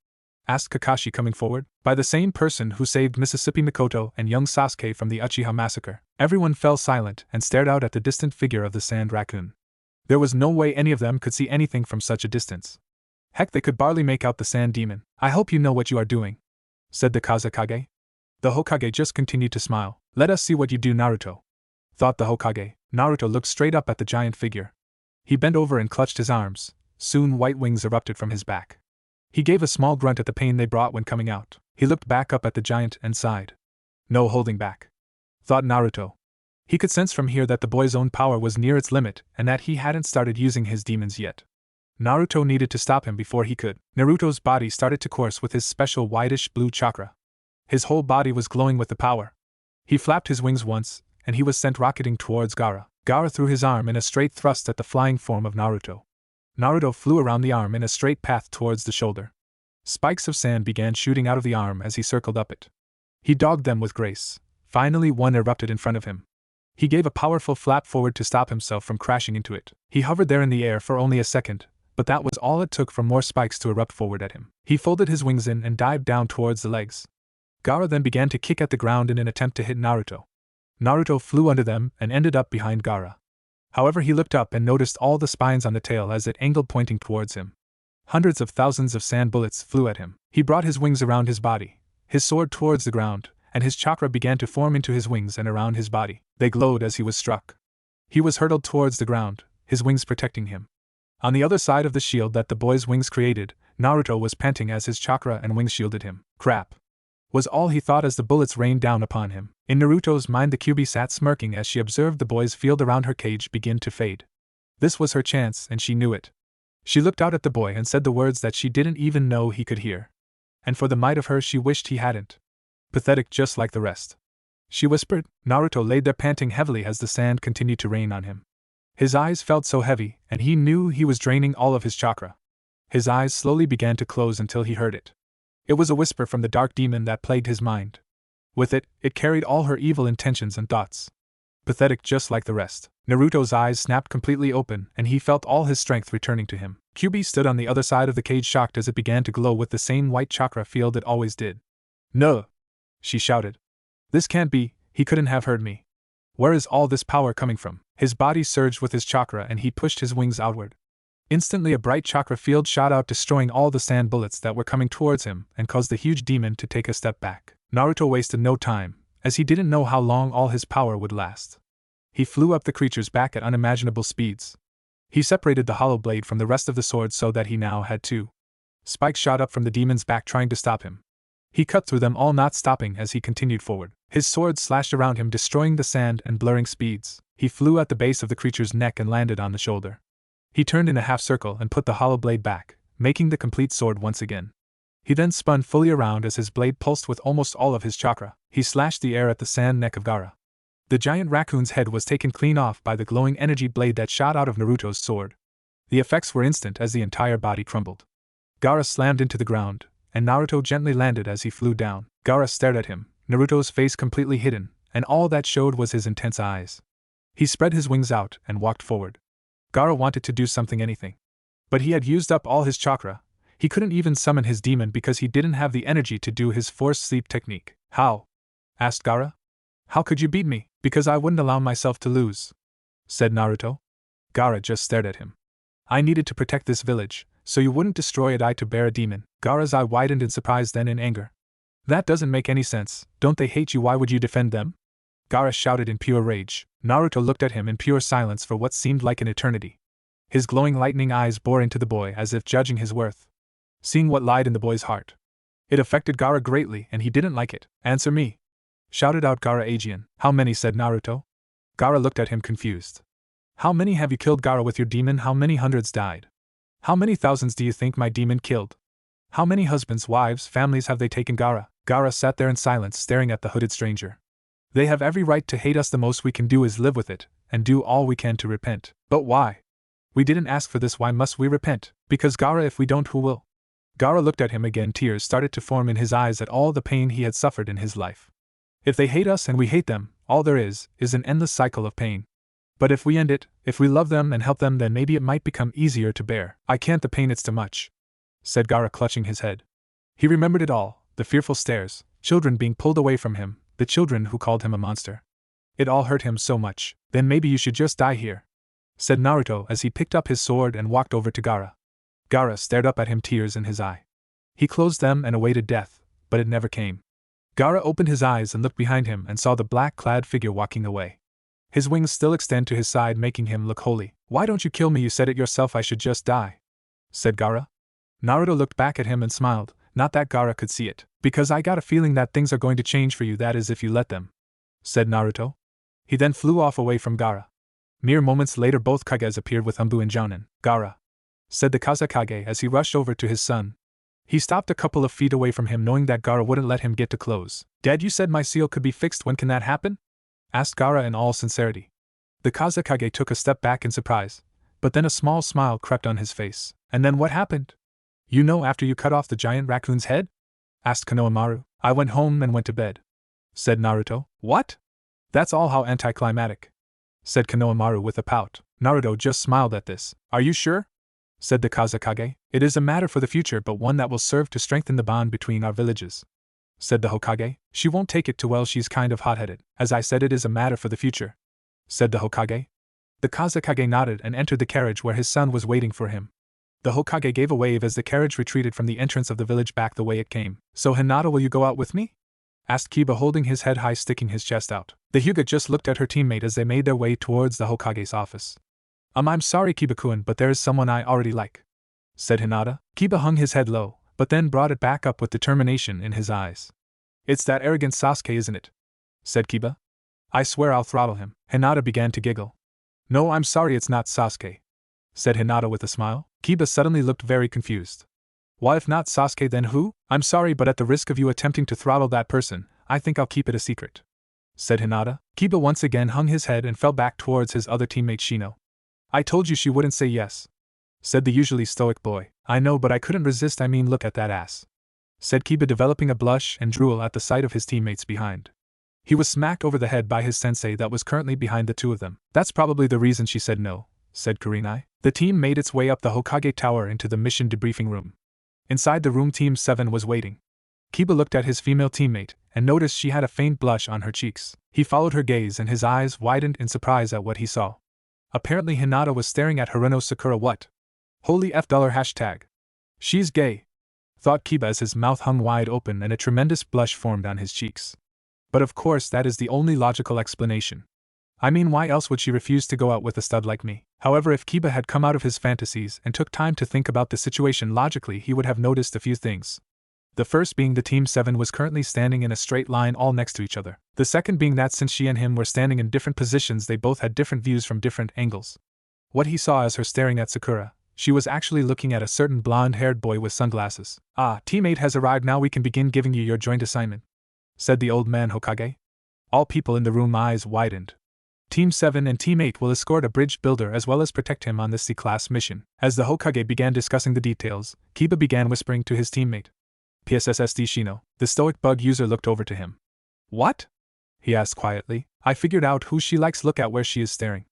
asked Kakashi, coming forward. "By the same person who saved Mississippi Mikoto and young Sasuke from the Uchiha massacre." Everyone fell silent and stared out at the distant figure of the sand raccoon. There was no way any of them could see anything from such a distance. Heck, they could barely make out the sand demon. "I hope you know what you are doing," said the Kazekage. The Hokage just continued to smile. "Let us see what you do, Naruto," thought the Hokage. Naruto looked straight up at the giant figure. He bent over and clutched his arms. Soon white wings erupted from his back. He gave a small grunt at the pain they brought when coming out. He looked back up at the giant and sighed. No holding back, thought Naruto. He could sense from here that the boy's own power was near its limit and that he hadn't started using his demons yet. Naruto needed to stop him before he could. Naruto's body started to course with his special whitish blue chakra. His whole body was glowing with the power. He flapped his wings once, and he was sent rocketing towards Gaara. Gaara threw his arm in a straight thrust at the flying form of Naruto. Naruto flew around the arm in a straight path towards the shoulder. Spikes of sand began shooting out of the arm as he circled up it. He dogged them with grace. Finally, one erupted in front of him. He gave a powerful flap forward to stop himself from crashing into it. He hovered there in the air for only a second, but that was all it took for more spikes to erupt forward at him. He folded his wings in and dived down towards the legs. Gaara then began to kick at the ground in an attempt to hit Naruto. Naruto flew under them and ended up behind Gaara. However, he looked up and noticed all the spines on the tail as it angled pointing towards him. Hundreds of thousands of sand bullets flew at him. He brought his wings around his body, his sword towards the ground, and his chakra began to form into his wings and around his body. They glowed as he was struck. He was hurtled towards the ground, his wings protecting him. On the other side of the shield that the boy's wings created, Naruto was panting as his chakra and wings shielded him. Crap! Was all he thought as the bullets rained down upon him. In Naruto's mind, the Kyuubi sat smirking as she observed the boy's field around her cage begin to fade. This was her chance, and she knew it. She looked out at the boy and said the words that she didn't even know he could hear. And for the might of her, she wished he hadn't. Pathetic, just like the rest, she whispered. Naruto laid there panting heavily as the sand continued to rain on him. His eyes felt so heavy, and he knew he was draining all of his chakra. His eyes slowly began to close until he heard it. It was a whisper from the dark demon that plagued his mind. With it, it carried all her evil intentions and thoughts. Pathetic, just like the rest. Naruto's eyes snapped completely open, and he felt all his strength returning to him. Kyuubi stood on the other side of the cage, shocked as it began to glow with the same white chakra field it always did. No! She shouted. This can't be, he couldn't have heard me. Where is all this power coming from? His body surged with his chakra and he pushed his wings outward. Instantly a bright chakra field shot out, destroying all the sand bullets that were coming towards him and caused the huge demon to take a step back. Naruto wasted no time, as he didn't know how long all his power would last. He flew up the creature's back at unimaginable speeds. He separated the hollow blade from the rest of the sword so that he now had two. Spikes shot up from the demon's back trying to stop him. He cut through them all, not stopping as he continued forward. His sword slashed around him, destroying the sand and blurring speeds. He flew at the base of the creature's neck and landed on the shoulder. He turned in a half circle and put the hollow blade back, making the complete sword once again. He then spun fully around as his blade pulsed with almost all of his chakra. He slashed the air at the sand neck of Gaara. The giant raccoon's head was taken clean off by the glowing energy blade that shot out of Naruto's sword. The effects were instant as the entire body crumbled. Gaara slammed into the ground, and Naruto gently landed as he flew down. Gaara stared at him, Naruto's face completely hidden, and all that showed was his intense eyes. He spread his wings out and walked forward. Gaara wanted to do something, anything. But he had used up all his chakra. He couldn't even summon his demon because he didn't have the energy to do his forced sleep technique. How? Asked Gaara. How could you beat me? Because I wouldn't allow myself to lose, said Naruto. Gaara just stared at him. I needed to protect this village, so you wouldn't destroy it. I to bear a demon. Gaara's eye widened in surprise, then in anger. That doesn't make any sense. Don't they hate you? Why would you defend them? Gaara shouted in pure rage. Naruto looked at him in pure silence for what seemed like an eternity. His glowing lightning eyes bore into the boy as if judging his worth, seeing what lied in the boy's heart. It affected Gaara greatly and he didn't like it. Answer me, shouted out Gaara Aegean. How many? Said Naruto. Gaara looked at him confused. How many have you killed, Gaara, with your demon? How many hundreds died? How many thousands do you think my demon killed? How many husbands, wives, families have they taken, Gaara? Gaara sat there in silence, staring at the hooded stranger. They have every right to hate us. The most we can do is live with it, and do all we can to repent. But why? We didn't ask for this. Why must we repent? Because, Gaara, if we don't, who will? Gaara looked at him again. Tears started to form in his eyes at all the pain he had suffered in his life. If they hate us and we hate them, all there is an endless cycle of pain. But if we end it, if we love them and help them, then maybe it might become easier to bear. I can't, the pain, it's too much, said Gaara, clutching his head. He remembered it all, the fearful stares, children being pulled away from him, the children who called him a monster. It all hurt him so much. Then maybe you should just die here, said Naruto as he picked up his sword and walked over to Gaara. Gaara stared up at him, tears in his eye. He closed them and awaited death, but it never came. Gaara opened his eyes and looked behind him and saw the black-clad figure walking away. His wings still extend to his side, making him look holy. Why don't you kill me? You said it yourself, I should just die, said Gaara. Naruto looked back at him and smiled, not that Gaara could see it. Because I got a feeling that things are going to change for you, that is if you let them, said Naruto. He then flew off away from Gaara. Mere moments later both Kages appeared with Umbu and Jounin. Gaara, said the Kazekage as he rushed over to his son. He stopped a couple of feet away from him, knowing that Gaara wouldn't let him get too close. Dad, you said my seal could be fixed, when can that happen? Asked Gaara in all sincerity. The Kazekage took a step back in surprise, but then a small smile crept on his face. And then what happened? You know, after you cut off the giant raccoon's head? Asked Konohamaru. I went home and went to bed, said Naruto. What? That's all how anticlimactic, said Konohamaru with a pout. Naruto just smiled at this. Are you sure? Said the Kazekage. It is a matter for the future, but one that will serve to strengthen the bond between our villages, said the Hokage. She won't take it too well, she's kind of hot-headed. As I said, it is a matter for the future, said the Hokage. The Kazekage nodded and entered the carriage where his son was waiting for him. The Hokage gave a wave as the carriage retreated from the entrance of the village back the way it came. So Hinata, will you go out with me? Asked Kiba, holding his head high, sticking his chest out. The Hyuga just looked at her teammate as they made their way towards the Hokage's office. I'm sorry, Kiba-kun, but there is someone I already like, said Hinata. Kiba hung his head low, but then brought it back up with determination in his eyes. It's that arrogant Sasuke, isn't it? Said Kiba. I swear I'll throttle him. Hinata began to giggle. No, I'm sorry, it's not Sasuke, said Hinata with a smile. Kiba suddenly looked very confused. Why, if not Sasuke, then who? I'm sorry, but at the risk of you attempting to throttle that person, I think I'll keep it a secret, said Hinata. Kiba once again hung his head and fell back towards his other teammate Shino. I told you she wouldn't say yes, said the usually stoic boy. I know, but I couldn't resist, I mean, look at that ass, said Kiba, developing a blush and drool at the sight of his teammates behind. He was smacked over the head by his sensei that was currently behind the two of them. That's probably the reason she said no, said Kurenai. The team made its way up the Hokage tower into the mission debriefing room. Inside the room, Team 7 was waiting. Kiba looked at his female teammate and noticed she had a faint blush on her cheeks. He followed her gaze and his eyes widened in surprise at what he saw. Apparently Hinata was staring at Haruno Sakura. What? Holy F $! She's gay, thought Kiba as his mouth hung wide open and a tremendous blush formed on his cheeks. But of course that is the only logical explanation. I mean, why else would she refuse to go out with a stud like me? However, if Kiba had come out of his fantasies and took time to think about the situation logically, he would have noticed a few things. The first being the Team 7 was currently standing in a straight line all next to each other. The second being that since she and him were standing in different positions, they both had different views from different angles. What he saw as her staring at Sakura, she was actually looking at a certain blonde-haired boy with sunglasses. Ah, teammate has arrived, now we can begin giving you your joint assignment, said the old man Hokage. All people in the room eyes widened. Team 7 and Team 8 will escort a bridge builder as well as protect him on this C-class mission. As the Hokage began discussing the details, Kiba began whispering to his teammate. PSSSD Shino, the stoic bug user, looked over to him. What? He asked quietly. I figured out who she likes, look at where she is staring,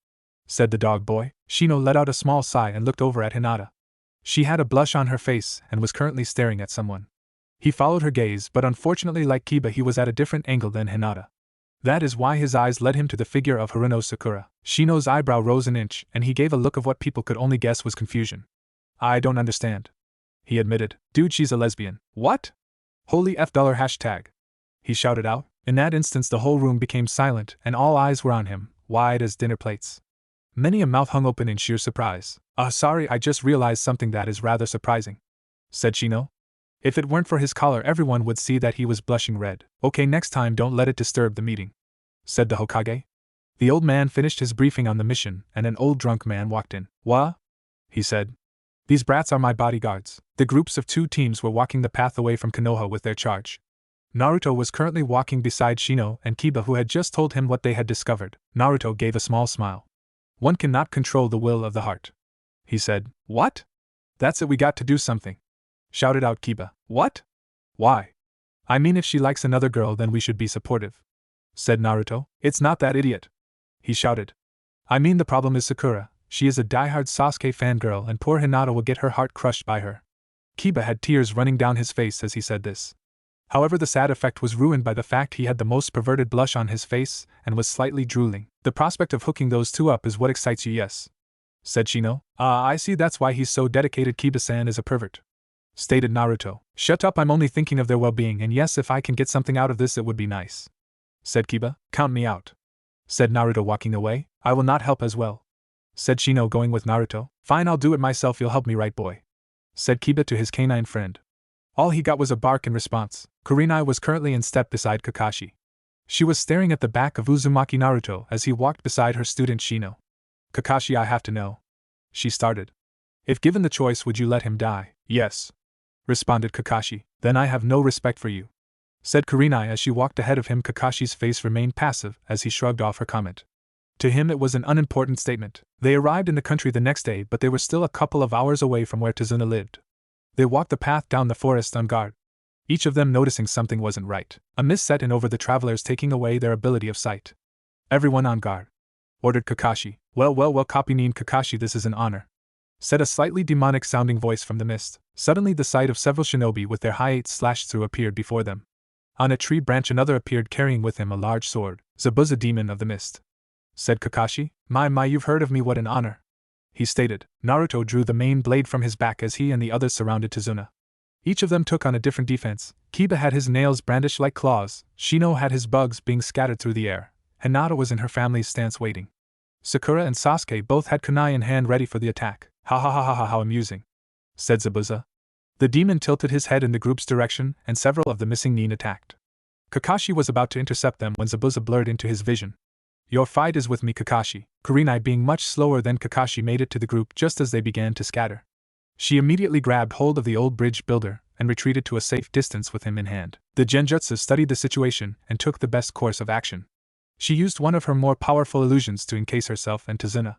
said the dog boy. Shino let out a small sigh and looked over at Hinata. She had a blush on her face and was currently staring at someone. He followed her gaze, but unfortunately, like Kiba, he was at a different angle than Hinata. That is why his eyes led him to the figure of Haruno Sakura. Shino's eyebrow rose an inch, and he gave a look of what people could only guess was confusion. I don't understand, he admitted. Dude, she's a lesbian. What? Holy F $! He shouted out. In that instance the whole room became silent, and all eyes were on him, wide as dinner plates. Many a mouth hung open in sheer surprise. Sorry, I just realized something that is rather surprising, said Shino. If it weren't for his collar, everyone would see that he was blushing red. Okay, next time don't let it disturb the meeting, said the Hokage. The old man finished his briefing on the mission, and an old drunk man walked in. What? He said. These brats are my bodyguards. The groups of two teams were walking the path away from Konoha with their charge. Naruto was currently walking beside Shino and Kiba, who had just told him what they had discovered. Naruto gave a small smile. One cannot control the will of the heart, he said. What? That's it, we got to do something, shouted out Kiba. What? Why? I mean, if she likes another girl, then we should be supportive, said Naruto. It's not that, idiot, he shouted. I mean, the problem is Sakura. She is a diehard Sasuke fangirl, and poor Hinata will get her heart crushed by her. Kiba had tears running down his face as he said this. However, the sad effect was ruined by the fact he had the most perverted blush on his face and was slightly drooling. The prospect of hooking those two up is what excites you, yes, said Shino. I see, that's why he's so dedicated. Kiba-san is a pervert, stated Naruto. Shut up, I'm only thinking of their well-being, and yes, if I can get something out of this it would be nice, said Kiba. Count me out, said Naruto walking away. I will not help as well, said Shino going with Naruto. Fine, I'll do it myself, you'll help me, right boy, said Kiba to his canine friend. All he got was a bark in response. Kurenai was currently in step beside Kakashi. She was staring at the back of Uzumaki Naruto as he walked beside her student Shino. Kakashi, I have to know, she started. If given the choice, would you let him die? Yes, responded Kakashi. Then I have no respect for you, said Kurenai as she walked ahead of him. Kakashi's face remained passive as he shrugged off her comment. To him it was an unimportant statement. They arrived in the country the next day, but they were still a couple of hours away from where Tazuna lived. They walked the path down the forest on guard, each of them noticing something wasn't right. A mist set in over the travelers, taking away their ability of sight. Everyone on guard, ordered Kakashi. Well, copy Nin Kakashi, this is an honor, said a slightly demonic-sounding voice from the mist. Suddenly the sight of several shinobi with their hiates slashed through appeared before them. On a tree branch another appeared carrying with him a large sword. Zabuza, demon of the mist, said Kakashi. My, you've heard of me, what an honor, he stated. Naruto drew the main blade from his back as he and the others surrounded Tazuna. Each of them took on a different defense. Kiba had his nails brandished like claws, Shino had his bugs being scattered through the air, Hinata was in her family's stance waiting. Sakura and Sasuke both had kunai in hand ready for the attack. Ha, how amusing, said Zabuza. The demon tilted his head in the group's direction, and several of the missing Nin attacked. Kakashi was about to intercept them when Zabuza blurred into his vision. Your fight is with me, Kakashi. Kurenai, being much slower than Kakashi, made it to the group just as they began to scatter. She immediately grabbed hold of the old bridge builder and retreated to a safe distance with him in hand. The genjutsu studied the situation and took the best course of action. She used one of her more powerful illusions to encase herself and Tazuna.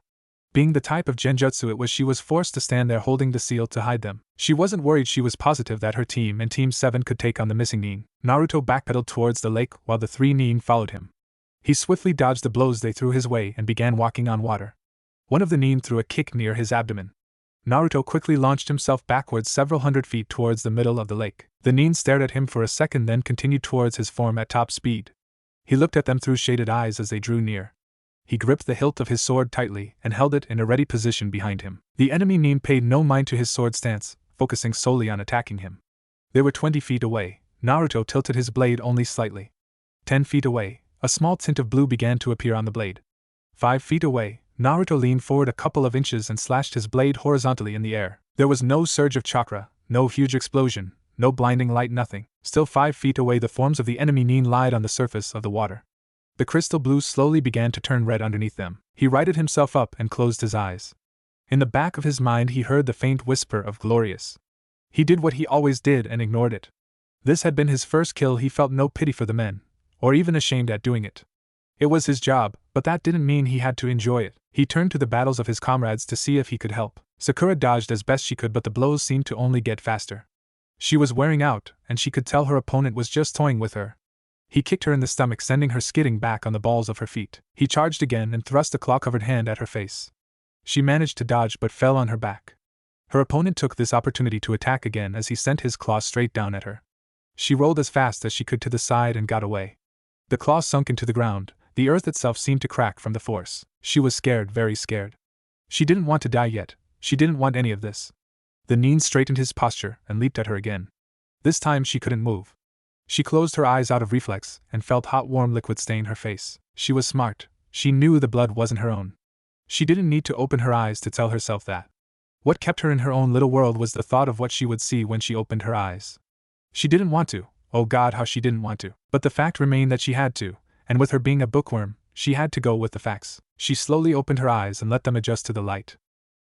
Being the type of genjutsu she was forced to stand there holding the seal to hide them. She wasn't worried, she was positive that her team and Team 7 could take on the missing Nin. Naruto backpedaled towards the lake while the three Nin followed him. He swiftly dodged the blows they threw his way and began walking on water. One of the Nin threw a kick near his abdomen. Naruto quickly launched himself backwards several hundred feet towards the middle of the lake. The Nin stared at him for a second, then continued towards his form at top speed. He looked at them through shaded eyes as they drew near. He gripped the hilt of his sword tightly and held it in a ready position behind him. The enemy Nin paid no mind to his sword stance, focusing solely on attacking him. They were 20 feet away. Naruto tilted his blade only slightly. 10 feet away, a small tint of blue began to appear on the blade. 5 feet away, Naruto leaned forward a couple of inches and slashed his blade horizontally in the air. There was no surge of chakra, no huge explosion, no blinding light, nothing. Still 5 feet away, the forms of the enemy Nin lied on the surface of the water. The crystal blue slowly began to turn red underneath them. He righted himself up and closed his eyes. In the back of his mind he heard the faint whisper of glorious. He did what he always did and ignored it. This had been his first kill. He felt no pity for the men, or even ashamed at doing it. It was his job, but that didn't mean he had to enjoy it. He turned to the battles of his comrades to see if he could help. Sakura dodged as best she could, but the blows seemed to only get faster. She was wearing out, and she could tell her opponent was just toying with her. He kicked her in the stomach, sending her skidding back on the balls of her feet. He charged again and thrust a claw-covered hand at her face. She managed to dodge but fell on her back. Her opponent took this opportunity to attack again as he sent his claws straight down at her. She rolled as fast as she could to the side and got away. The claws sunk into the ground. The earth itself seemed to crack from the force. She was scared, very scared. She didn't want to die yet. She didn't want any of this. The Nin straightened his posture and leaped at her again. This time she couldn't move. She closed her eyes out of reflex and felt hot warm liquid stain her face. She was smart. She knew the blood wasn't her own. She didn't need to open her eyes to tell herself that. What kept her in her own little world was the thought of what she would see when she opened her eyes. She didn't want to. Oh God, how she didn't want to. But the fact remained that she had to, and with her being a bookworm, she had to go with the facts. She slowly opened her eyes and let them adjust to the light.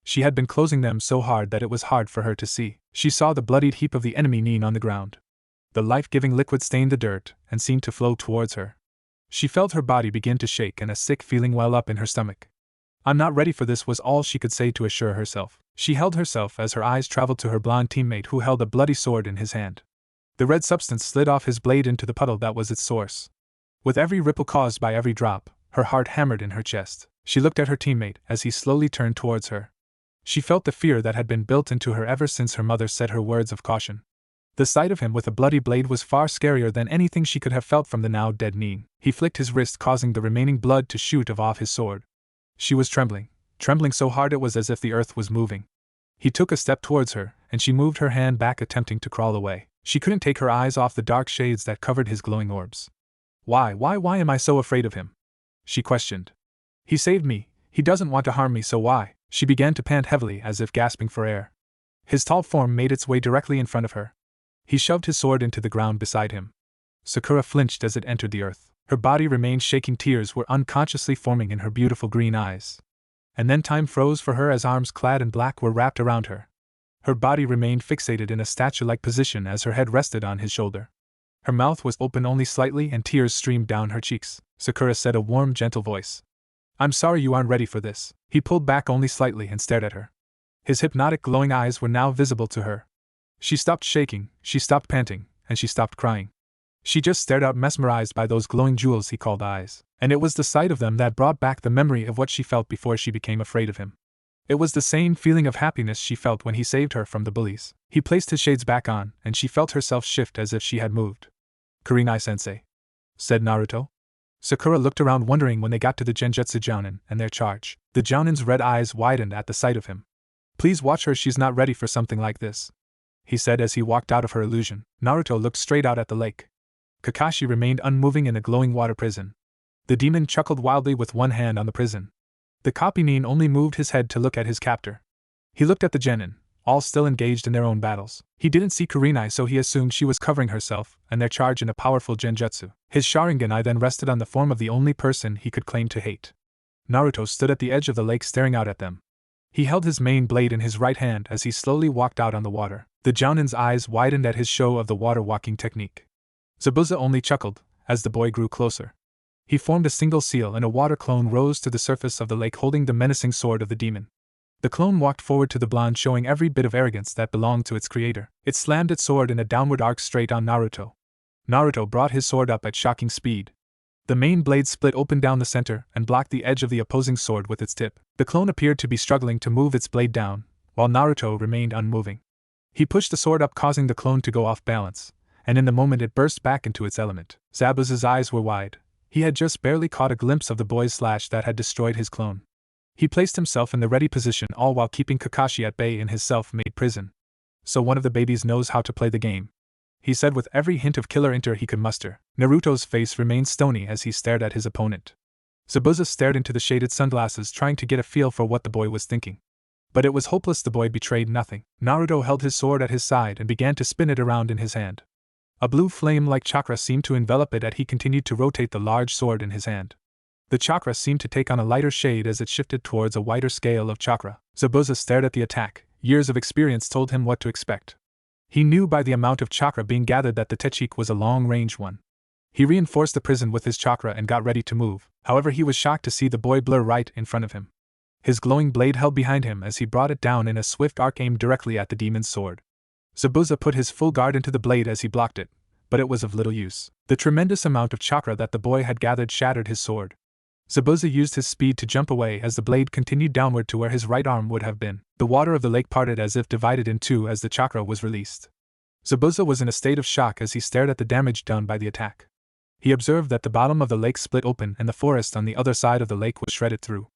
She had been closing them so hard that it was hard for her to see. She saw the bloodied heap of the enemy Nin on the ground. The life-giving liquid stained the dirt and seemed to flow towards her. She felt her body begin to shake and a sick feeling well up in her stomach. I'm not ready for this was all she could say to assure herself. She held herself as her eyes traveled to her blonde teammate who held a bloody sword in his hand. The red substance slid off his blade into the puddle that was its source. With every ripple caused by every drop, her heart hammered in her chest. She looked at her teammate as he slowly turned towards her. She felt the fear that had been built into her ever since her mother said her words of caution. The sight of him with a bloody blade was far scarier than anything she could have felt from the now dead Nin. He flicked his wrist, causing the remaining blood to shoot off his sword. She was trembling so hard it was as if the earth was moving. He took a step towards her, and she moved her hand back, attempting to crawl away. She couldn't take her eyes off the dark shades that covered his glowing orbs. Why am I so afraid of him? she questioned. He saved me, he doesn't want to harm me, so why? She began to pant heavily as if gasping for air. His tall form made its way directly in front of her. He shoved his sword into the ground beside him. Sakura flinched as it entered the earth. Her body remained shaking, tears were unconsciously forming in her beautiful green eyes. And then time froze for her as arms clad in black were wrapped around her. Her body remained fixated in a statue-like position as her head rested on his shoulder. Her mouth was open only slightly and tears streamed down her cheeks. Sakura said, a warm, gentle voice. I'm sorry you aren't ready for this. He pulled back only slightly and stared at her. His hypnotic glowing eyes were now visible to her. She stopped shaking, she stopped panting, and she stopped crying. She just stared out, mesmerized by those glowing jewels he called eyes, and it was the sight of them that brought back the memory of what she felt before she became afraid of him. It was the same feeling of happiness she felt when he saved her from the bullies. He placed his shades back on, and she felt herself shift as if she had moved. Kurenai-sensei, said Naruto. Sakura looked around, wondering when they got to the Genjutsu Jounin and their charge. The Jounin's red eyes widened at the sight of him. Please watch her, she's not ready for something like this, he said as he walked out of her illusion. Naruto looked straight out at the lake. Kakashi remained unmoving in the glowing water prison. The demon chuckled wildly with one hand on the prison. The Genin only moved his head to look at his captor. He looked at the Genin, all still engaged in their own battles. He didn't see Kurenai, so he assumed she was covering herself and their charge in a powerful genjutsu. His Sharingan then rested on the form of the only person he could claim to hate. Naruto stood at the edge of the lake staring out at them. He held his main blade in his right hand as he slowly walked out on the water. The Jounin's eyes widened at his show of the water walking technique. Zabuza only chuckled as the boy grew closer. He formed a single seal and a water clone rose to the surface of the lake holding the menacing sword of the demon. The clone walked forward to the blonde, showing every bit of arrogance that belonged to its creator. It slammed its sword in a downward arc straight on Naruto. Naruto brought his sword up at shocking speed. The main blade split open down the center and blocked the edge of the opposing sword with its tip. The clone appeared to be struggling to move its blade down, while Naruto remained unmoving. He pushed the sword up, causing the clone to go off balance, and in the moment it burst back into its element. Zabuza's eyes were wide. He had just barely caught a glimpse of the boy's slash that had destroyed his clone. He placed himself in the ready position, all while keeping Kakashi at bay in his self-made prison. So one of the babies knows how to play the game, he said with every hint of killer inter he could muster. Naruto's face remained stony as he stared at his opponent. Zabuza stared into the shaded sunglasses, trying to get a feel for what the boy was thinking. But it was hopeless, the boy betrayed nothing. Naruto held his sword at his side and began to spin it around in his hand. A blue flame-like chakra seemed to envelop it as he continued to rotate the large sword in his hand. The chakra seemed to take on a lighter shade as it shifted towards a wider scale of chakra. Zabuza stared at the attack. Years of experience told him what to expect. He knew by the amount of chakra being gathered that the technique was a long-range one. He reinforced the prison with his chakra and got ready to move. However, he was shocked to see the boy blur right in front of him. His glowing blade held behind him as he brought it down in a swift arc aimed directly at the demon's sword. Zabuza put his full guard into the blade as he blocked it, but it was of little use. The tremendous amount of chakra that the boy had gathered shattered his sword. Zabuza used his speed to jump away as the blade continued downward to where his right arm would have been. The water of the lake parted as if divided in two as the chakra was released. Zabuza was in a state of shock as he stared at the damage done by the attack. He observed that the bottom of the lake split open and the forest on the other side of the lake was shredded through.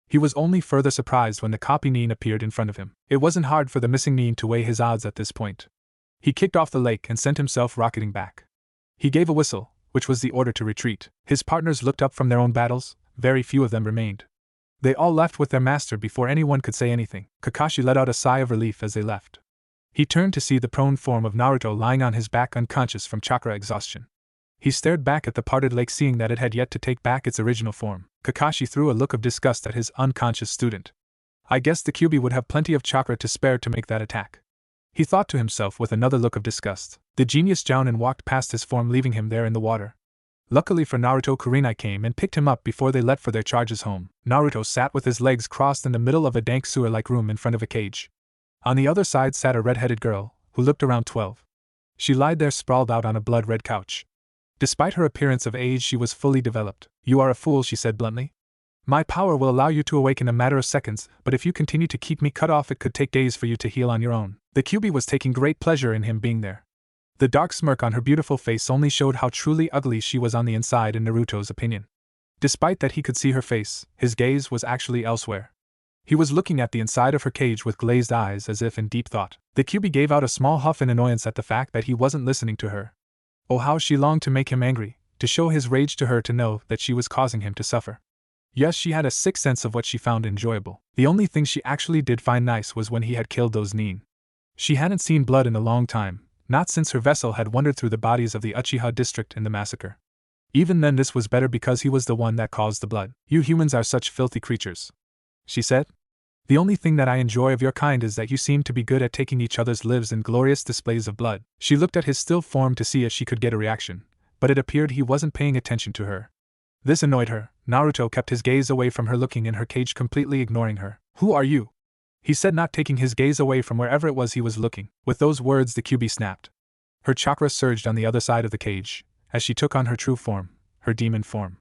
He was only further surprised when the Genin appeared in front of him. It wasn't hard for the missing Nin to weigh his odds at this point. He kicked off the lake and sent himself rocketing back. He gave a whistle, which was the order to retreat. His partners looked up from their own battles. Very few of them remained. They all left with their master before anyone could say anything. Kakashi let out a sigh of relief as they left. He turned to see the prone form of Naruto lying on his back unconscious from chakra exhaustion. He stared back at the parted lake, seeing that it had yet to take back its original form. Kakashi threw a look of disgust at his unconscious student. I guess the Kyuubi would have plenty of chakra to spare to make that attack, he thought to himself with another look of disgust. The genius Jounin walked past his form, leaving him there in the water. Luckily for Naruto, Kurenai came and picked him up before they left for their charges home. Naruto sat with his legs crossed in the middle of a dank sewer-like room in front of a cage. On the other side sat a red-headed girl, who looked around 12. She lied there sprawled out on a blood-red couch. Despite her appearance of age, she was fully developed. You are a fool, she said bluntly. My power will allow you to awaken in a matter of seconds, but if you continue to keep me cut off, it could take days for you to heal on your own. The Kyuubi was taking great pleasure in him being there. The dark smirk on her beautiful face only showed how truly ugly she was on the inside in Naruto's opinion. Despite that he could see her face, his gaze was actually elsewhere. He was looking at the inside of her cage with glazed eyes as if in deep thought. The Kyuubi gave out a small huff in annoyance at the fact that he wasn't listening to her. Oh, how she longed to make him angry, to show his rage to her to know that she was causing him to suffer. Yes, she had a sick sense of what she found enjoyable. The only thing she actually did find nice was when he had killed those Nin. She hadn't seen blood in a long time, not since her vessel had wandered through the bodies of the Uchiha district in the massacre. Even then this was better because he was the one that caused the blood. You humans are such filthy creatures, she said. The only thing that I enjoy of your kind is that you seem to be good at taking each other's lives in glorious displays of blood. She looked at his still form to see if she could get a reaction, but it appeared he wasn't paying attention to her. This annoyed her. Naruto kept his gaze away from her, looking in her cage, completely ignoring her. Who are you? He said, not taking his gaze away from wherever it was he was looking. With those words the Kyuubi snapped. Her chakra surged on the other side of the cage, as she took on her true form, her demon form.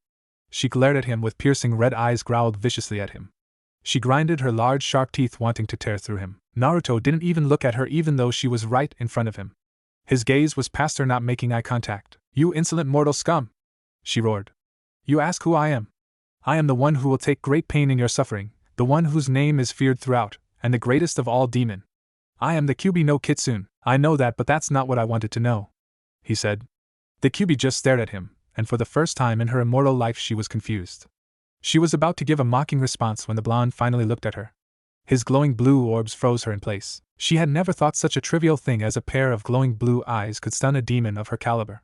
She glared at him with piercing red eyes, growled viciously at him. She grinded her large sharp teeth, wanting to tear through him. Naruto didn't even look at her, even though she was right in front of him. His gaze was past her, not making eye contact. You insolent mortal scum! She roared. You ask who I am? I am the one who will take great pain in your suffering, the one whose name is feared throughout, and the greatest of all demon. I am the Kyuubi no Kitsune. I know that, but that's not what I wanted to know, he said. The Kyuubi just stared at him, and for the first time in her immortal life she was confused. She was about to give a mocking response when the blonde finally looked at her. His glowing blue orbs froze her in place. She had never thought such a trivial thing as a pair of glowing blue eyes could stun a demon of her caliber.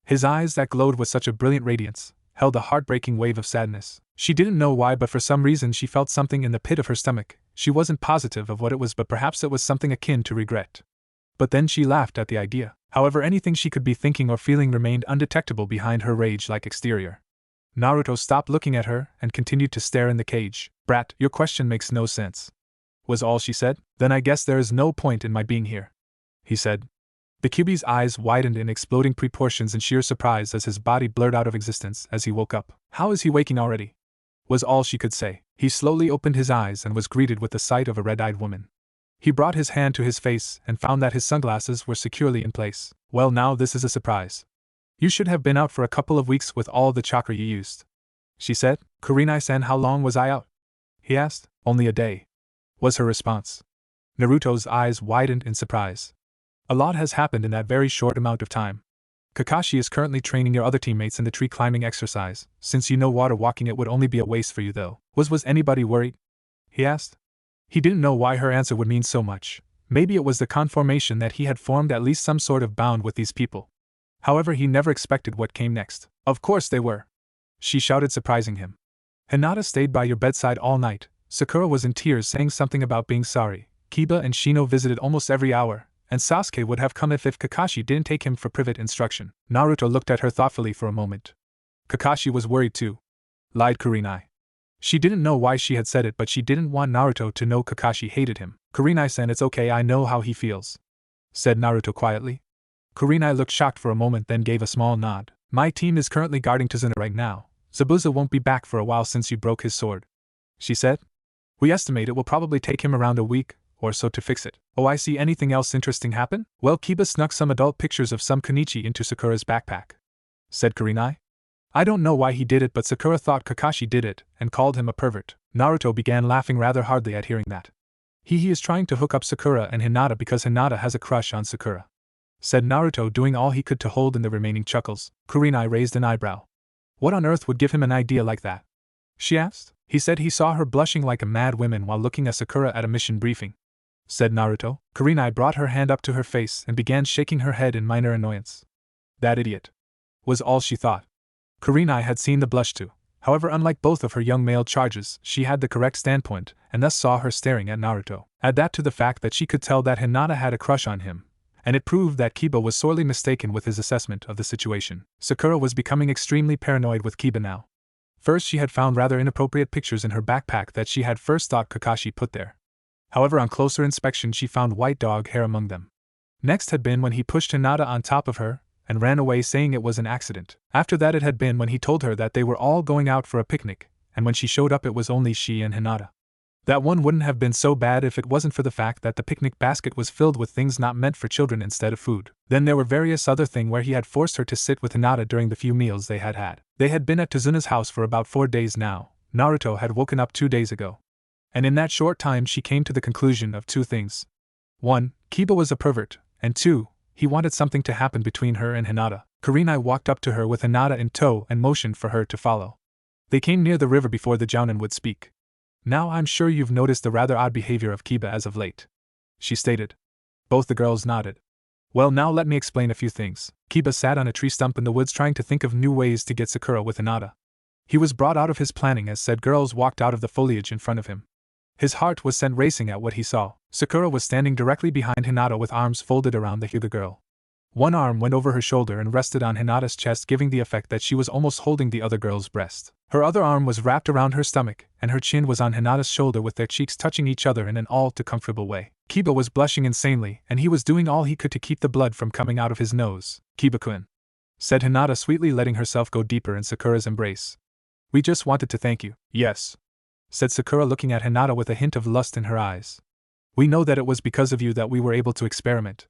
His eyes that glowed with such a brilliant radiance held a heartbreaking wave of sadness. She didn't know why, but for some reason she felt something in the pit of her stomach. She wasn't positive of what it was, but perhaps it was something akin to regret. But then she laughed at the idea. However, anything she could be thinking or feeling remained undetectable behind her rage-like exterior. Naruto stopped looking at her and continued to stare in the cage. Brat, your question makes no sense, was all she said. Then I guess there is no point in my being here, he said. The Kyuubi's eyes widened in exploding proportions in sheer surprise as his body blurred out of existence as he woke up. How is he waking already? Was all she could say. He slowly opened his eyes and was greeted with the sight of a red-eyed woman. He brought his hand to his face and found that his sunglasses were securely in place. Well, now this is a surprise. You should have been out for a couple of weeks with all the chakra you used, she said. Kurenai-san, how long was I out? He asked. Only a day, was her response. Naruto's eyes widened in surprise. A lot has happened in that very short amount of time. Kakashi is currently training your other teammates in the tree climbing exercise. Since you know water walking, it would only be a waste for you though. Was anybody worried? He asked. He didn't know why her answer would mean so much. Maybe it was the confirmation that he had formed at least some sort of bond with these people. However, he never expected what came next. Of course they were, she shouted, surprising him. Hinata stayed by your bedside all night. Sakura was in tears, saying something about being sorry. Kiba and Shino visited almost every hour, and Sasuke would have come if Kakashi didn't take him for private instruction. Naruto looked at her thoughtfully for a moment. Kakashi was worried too, lied Kurenai. She didn't know why she had said it, but she didn't want Naruto to know Kakashi hated him. Kurenai-san, it's okay, I know how he feels, said Naruto quietly. Kurenai looked shocked for a moment, then gave a small nod. My team is currently guarding Tazuna right now. Zabuza won't be back for a while since you broke his sword, she said. We estimate it will probably take him around a week or so to fix it. Oh, I see. Anything else interesting happen? Well, Kiba snuck some adult pictures of some Konichi into Sakura's backpack, said Kurenai. I don't know why he did it, but Sakura thought Kakashi did it and called him a pervert. Naruto began laughing rather hardly at hearing that. He is trying to hook up Sakura and Hinata because Hinata has a crush on Sakura, said Naruto, doing all he could to hold in the remaining chuckles. Kurenai raised an eyebrow. What on earth would give him an idea like that? She asked. He said he saw her blushing like a mad woman while looking at Sakura at a mission briefing, said Naruto. Kurenai brought her hand up to her face and began shaking her head in minor annoyance. That idiot, was all she thought. Kurenai had seen the blush too. However, unlike both of her young male charges, she had the correct standpoint, and thus saw her staring at Naruto. Add that to the fact that she could tell that Hinata had a crush on him, and it proved that Kiba was sorely mistaken with his assessment of the situation. Sakura was becoming extremely paranoid with Kiba now. First, she had found rather inappropriate pictures in her backpack that she had first thought Kakashi put there. However, on closer inspection she found white dog hair among them. Next had been when he pushed Hinata on top of her and ran away saying it was an accident. After that it had been when he told her that they were all going out for a picnic, and when she showed up it was only she and Hinata. That one wouldn't have been so bad if it wasn't for the fact that the picnic basket was filled with things not meant for children instead of food. Then there were various other things where he had forced her to sit with Hinata during the few meals they had had. They had been at Tazuna's house for about 4 days now. Naruto had woken up 2 days ago. And in that short time she came to the conclusion of 2 things. 1. Kiba was a pervert, and 2. He wanted something to happen between her and Hinata. Kurenai walked up to her with Hinata in tow and motioned for her to follow. They came near the river before the Jounin would speak. Now I'm sure you've noticed the rather odd behavior of Kiba as of late, she stated. Both the girls nodded. Well, now let me explain a few things. Kiba sat on a tree stump in the woods trying to think of new ways to get Sakura with Hinata. He was brought out of his planning as said girls walked out of the foliage in front of him. His heart was sent racing at what he saw. Sakura was standing directly behind Hinata with arms folded around the Hyuga girl. One arm went over her shoulder and rested on Hinata's chest, giving the effect that she was almost holding the other girl's breast. Her other arm was wrapped around her stomach, and her chin was on Hinata's shoulder with their cheeks touching each other in an all-too-comfortable way. Kiba was blushing insanely, and he was doing all he could to keep the blood from coming out of his nose. Kiba-kun, said Hinata sweetly, letting herself go deeper in Sakura's embrace. We just wanted to thank you. Yes, said Sakura, looking at Hinata with a hint of lust in her eyes. We know that it was because of you that we were able to experiment.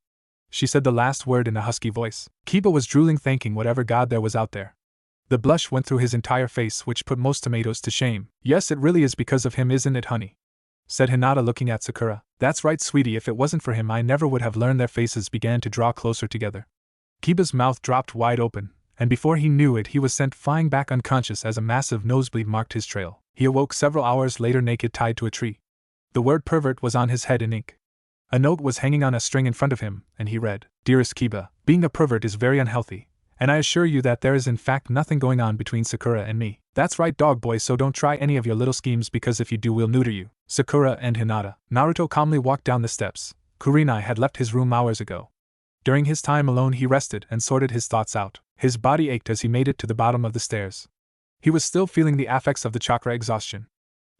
She said the last word in a husky voice. Kiba was drooling, thanking whatever god there was out there. The blush went through his entire face, which put most tomatoes to shame. Yes, it really is because of him, isn't it, honey? Said Hinata, looking at Sakura. That's right, sweetie, if it wasn't for him I never would have learned. Their faces began to draw closer together. Kiba's mouth dropped wide open, and before he knew it he was sent flying back unconscious as a massive nosebleed marked his trail. He awoke several hours later naked, tied to a tree. The word pervert was on his head in ink. A note was hanging on a string in front of him, and he read, Dearest Kiba, being a pervert is very unhealthy, and I assure you that there is in fact nothing going on between Sakura and me. That's right, dog boy, so don't try any of your little schemes, because if you do we'll neuter you. Sakura and Hinata. Naruto calmly walked down the steps. Kurenai had left his room hours ago. During his time alone he rested and sorted his thoughts out. His body ached as he made it to the bottom of the stairs. He was still feeling the effects of the chakra exhaustion.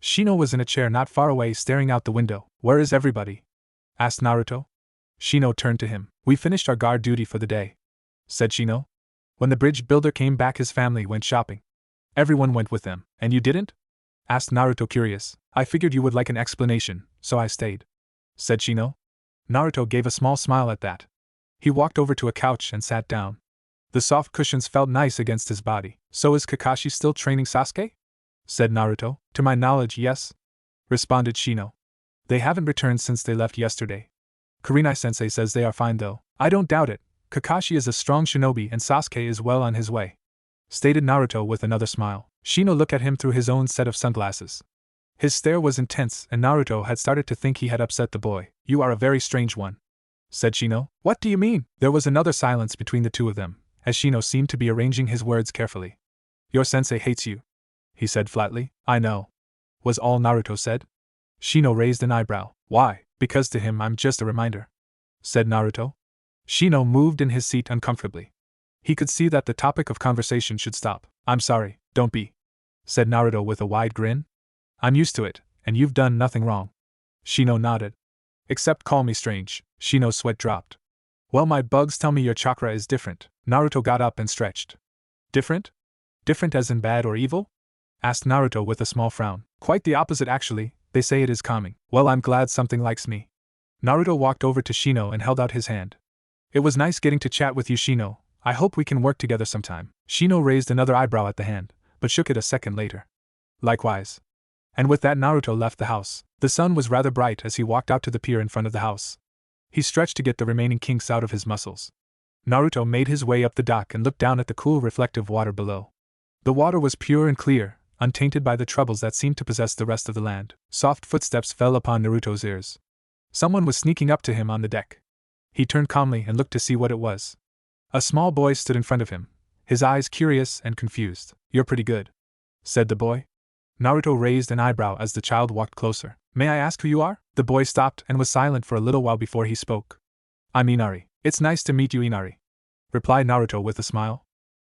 Shino was in a chair not far away staring out the window. Where is everybody? Asked Naruto. Shino turned to him. We finished our guard duty for the day, said Shino. When the bridge builder came back his family went shopping. Everyone went with them. And you didn't? Asked Naruto, curious. I figured you would like an explanation, so I stayed, said Shino. Naruto gave a small smile at that. He walked over to a couch and sat down. The soft cushions felt nice against his body. So is Kakashi still training Sasuke? Said Naruto. To my knowledge, yes, responded Shino. They haven't returned since they left yesterday. Kurenai-sensei says they are fine though. I don't doubt it. Kakashi is a strong shinobi and Sasuke is well on his way, stated Naruto with another smile. Shino looked at him through his own set of sunglasses. His stare was intense, and Naruto had started to think he had upset the boy. You are a very strange one, said Shino. What do you mean? There was another silence between the two of them, as Shino seemed to be arranging his words carefully. Your sensei hates you, he said flatly. I know, was all Naruto said. Shino raised an eyebrow. Why? Because to him I'm just a reminder, said Naruto. Shino moved in his seat uncomfortably. He could see that the topic of conversation should stop. I'm sorry, don't be, said Naruto with a wide grin. I'm used to it, and you've done nothing wrong. Shino nodded. Except call me strange. Shino's sweat dropped. Well, my bugs tell me your chakra is different. Naruto got up and stretched. Different? Different as in bad or evil? Asked Naruto with a small frown. Quite the opposite actually, they say it is calming. Well, I'm glad something likes me. Naruto walked over to Shino and held out his hand. It was nice getting to chat with you, Shino. I hope we can work together sometime. Shino raised another eyebrow at the hand, but shook it a second later. Likewise. And with that Naruto left the house. The sun was rather bright as he walked out to the pier in front of the house. He stretched to get the remaining kinks out of his muscles. Naruto made his way up the dock and looked down at the cool reflective water below. The water was pure and clear, untainted by the troubles that seemed to possess the rest of the land. Soft footsteps fell upon Naruto's ears. Someone was sneaking up to him on the deck. He turned calmly and looked to see what it was. A small boy stood in front of him, his eyes curious and confused. You're pretty good, said the boy. Naruto raised an eyebrow as the child walked closer. May I ask who you are? The boy stopped and was silent for a little while before he spoke. I'm Inari. It's nice to meet you, Inari, replied Naruto with a smile.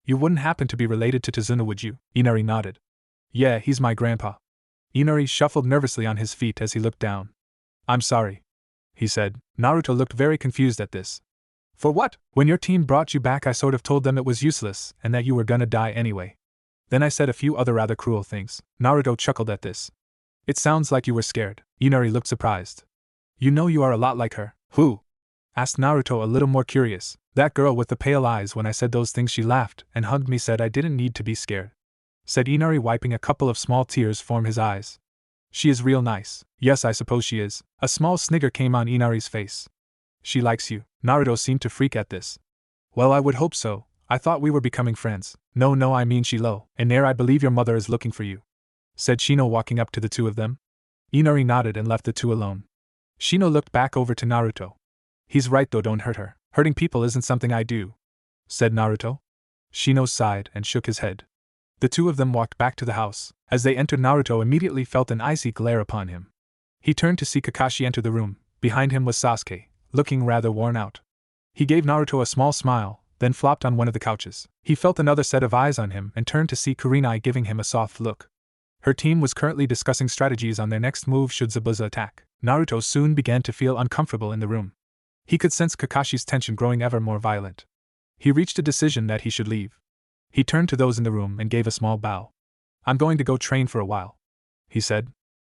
You wouldn't happen to be related to Tazuna, would you? Inari nodded. Yeah, he's my grandpa. Inari shuffled nervously on his feet as he looked down. I'm sorry, he said. Naruto looked very confused at this. For what? When your team brought you back I sort of told them it was useless and that you were gonna die anyway. Then I said a few other rather cruel things. Naruto chuckled at this. It sounds like you were scared. Inari looked surprised. You know you are a lot like her. Who? Asked Naruto a little more curious. That girl with the pale eyes. When I said those things she laughed and hugged me, said I didn't need to be scared, said Inari, wiping a couple of small tears from his eyes. She is real nice. Yes, I suppose she is. A small snigger came on Inari's face. She likes you. Naruto seemed to freak at this. Well, I would hope so. I thought we were becoming friends. No, I mean Shilo. Iner, I believe your mother is looking for you, said Shino, walking up to the two of them. Inari nodded and left the two alone. Shino looked back over to Naruto. He's right though, don't hurt her. Hurting people isn't something I do, said Naruto. Shino sighed and shook his head. The two of them walked back to the house. As they entered, Naruto immediately felt an icy glare upon him. He turned to see Kakashi enter the room. Behind him was Sasuke, looking rather worn out. He gave Naruto a small smile, then flopped on one of the couches. He felt another set of eyes on him and turned to see Kurenai giving him a soft look. Her team was currently discussing strategies on their next move should Zabuza attack. Naruto soon began to feel uncomfortable in the room. He could sense Kakashi's tension growing ever more violent. He reached a decision that he should leave. He turned to those in the room and gave a small bow. I'm going to go train for a while, he said.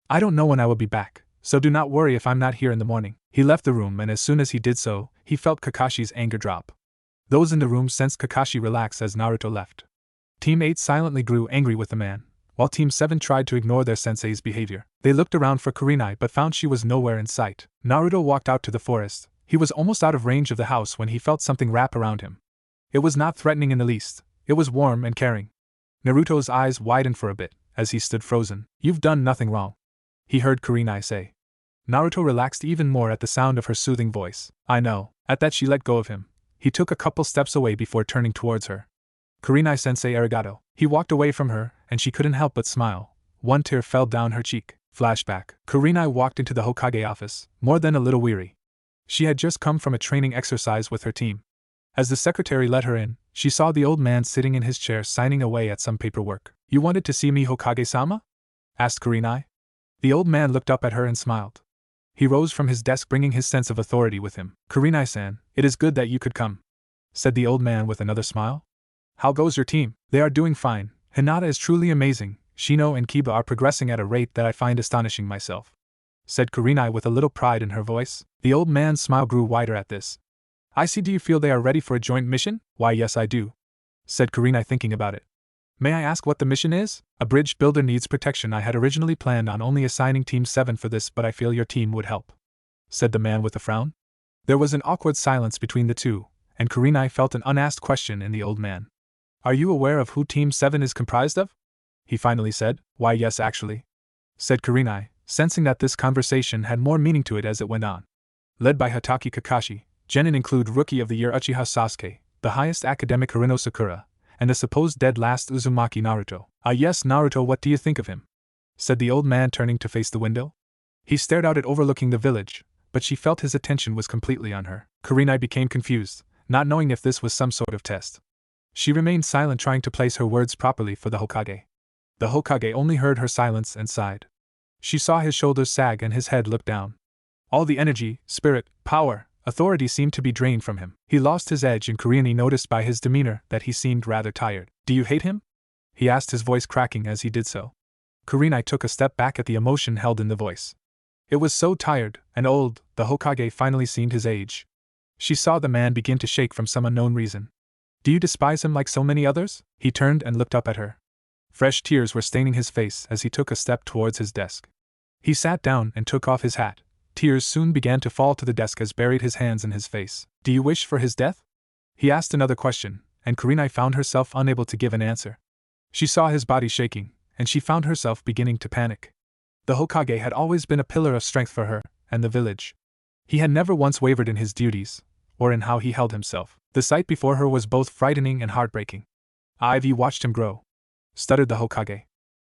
I don't know when I will be back, so do not worry if I'm not here in the morning. He left the room, and as soon as he did so, he felt Kakashi's anger drop. Those in the room sensed Kakashi relax as Naruto left. Team 8 silently grew angry with the man, while Team 7 tried to ignore their sensei's behavior. They looked around for Kurenai but found she was nowhere in sight. Naruto walked out to the forest. He was almost out of range of the house when he felt something wrap around him. It was not threatening in the least. It was warm and caring. Naruto's eyes widened for a bit, as he stood frozen. You've done nothing wrong, he heard Kurenai say. Naruto relaxed even more at the sound of her soothing voice. I know. At that she let go of him. He took a couple steps away before turning towards her. Kurenai-sensei arigato. He walked away from her, and she couldn't help but smile. One tear fell down her cheek. Flashback. Kurenai walked into the Hokage office, more than a little weary. She had just come from a training exercise with her team. As the secretary let her in, she saw the old man sitting in his chair signing away at some paperwork. You wanted to see me, Hokage-sama? Asked Kurenai. The old man looked up at her and smiled. He rose from his desk, bringing his sense of authority with him. Kurenai-san, it is good that you could come, said the old man with another smile. How goes your team? They are doing fine. Hinata is truly amazing. Shino and Kiba are progressing at a rate that I find astonishing myself, said Kurenai with a little pride in her voice. The old man's smile grew wider at this. I see. Do you feel they are ready for a joint mission? Why, yes, I do, said Kurenai, thinking about it. May I ask what the mission is? A bridge builder needs protection. I had originally planned on only assigning Team 7 for this, but I feel your team would help, said the man with a frown. There was an awkward silence between the two, and Kurenai felt an unasked question in the old man. Are you aware of who Team 7 is comprised of? He finally said. Why, yes, actually, said Kurenai, sensing that this conversation had more meaning to it as it went on. Led by Hatake Kakashi, Genin include Rookie of the Year Uchiha Sasuke, the highest academic Harino Sakura, and the supposed dead last Uzumaki Naruto. Ah yes, Naruto, what do you think of him? Said the old man, turning to face the window. He stared out it overlooking the village, but she felt his attention was completely on her. Kurenai became confused, not knowing if this was some sort of test. She remained silent, trying to place her words properly for the Hokage. The Hokage only heard her silence and sighed. She saw his shoulders sag and his head look down. All the energy, spirit, power, authority seemed to be drained from him. He lost his edge, and Kurenai noticed by his demeanor that he seemed rather tired. Do you hate him? He asked, his voice cracking as he did so. Kurenai took a step back at the emotion held in the voice. It was so tired and old. The Hokage finally seemed his age. She saw the man begin to shake from some unknown reason. Do you despise him like so many others? He turned and looked up at her. Fresh tears were staining his face as he took a step towards his desk. He sat down and took off his hat. Tears soon began to fall to the desk as buried his hands in his face. Do you wish for his death? He asked another question, and Kurenai found herself unable to give an answer. She saw his body shaking, and she found herself beginning to panic. The Hokage had always been a pillar of strength for her and the village. He had never once wavered in his duties, or in how he held himself. The sight before her was both frightening and heartbreaking. I've watched him grow, stuttered the Hokage,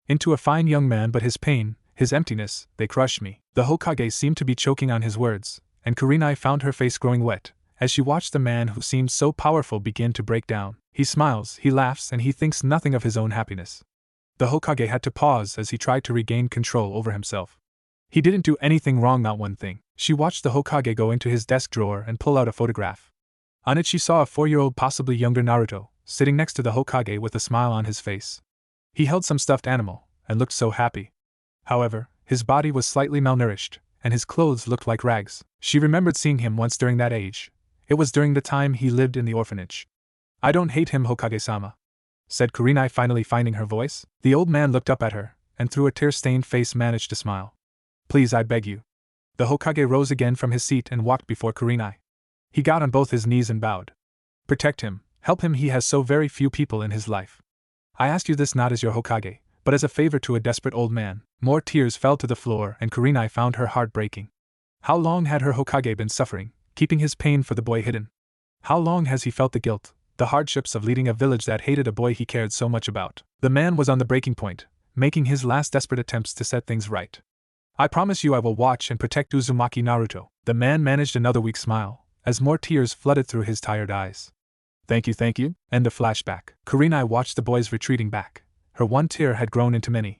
into a fine young man, but his pain, his emptiness, they crush me. The Hokage seemed to be choking on his words, and Kurenai found her face growing wet, as she watched the man who seemed so powerful begin to break down. He smiles, he laughs, and he thinks nothing of his own happiness. The Hokage had to pause as he tried to regain control over himself. He didn't do anything wrong, not one thing. She watched the Hokage go into his desk drawer and pull out a photograph. On it she saw a 4-year-old, possibly younger Naruto, sitting next to the Hokage with a smile on his face. He held some stuffed animal, and looked so happy. However, his body was slightly malnourished, and his clothes looked like rags. She remembered seeing him once during that age. It was during the time he lived in the orphanage. I don't hate him, Hokage-sama, said Kurenai, finally finding her voice. The old man looked up at her, and through a tear-stained face managed to smile. Please, I beg you. The Hokage rose again from his seat and walked before Kurenai. He got on both his knees and bowed. Protect him, help him, he has so very few people in his life. I ask you this not as your Hokage, but as a favor to a desperate old man. More tears fell to the floor and Kurenai found her heart breaking. How long had her Hokage been suffering, keeping his pain for the boy hidden? How long has he felt the guilt, the hardships of leading a village that hated a boy he cared so much about? The man was on the breaking point, making his last desperate attempts to set things right. I promise you I will watch and protect Uzumaki Naruto. The man managed another weak smile, as more tears flooded through his tired eyes. Thank you. End of flashback. Kurenai watched the boys retreating back. Her one tear had grown into many.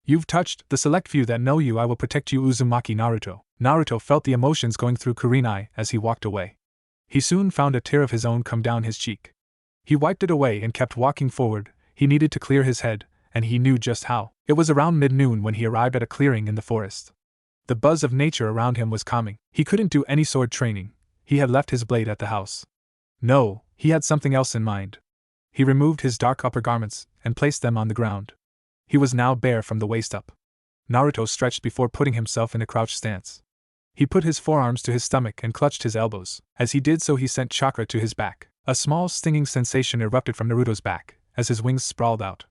You've touched the select few that know you. I will protect you, Uzumaki Naruto. Naruto felt the emotions going through Kurenai as he walked away. He soon found a tear of his own come down his cheek. He wiped it away and kept walking forward. He needed to clear his head, and he knew just how. It was around mid-noon when he arrived at a clearing in the forest. The buzz of nature around him was calming. He couldn't do any sword training. He had left his blade at the house. No, he had something else in mind. He removed his dark upper garments and placed them on the ground. He was now bare from the waist up. Naruto stretched before putting himself in a crouched stance. He put his forearms to his stomach and clutched his elbows. As he did so, he sent chakra to his back. A small stinging sensation erupted from Naruto's back as his wings sprawled out.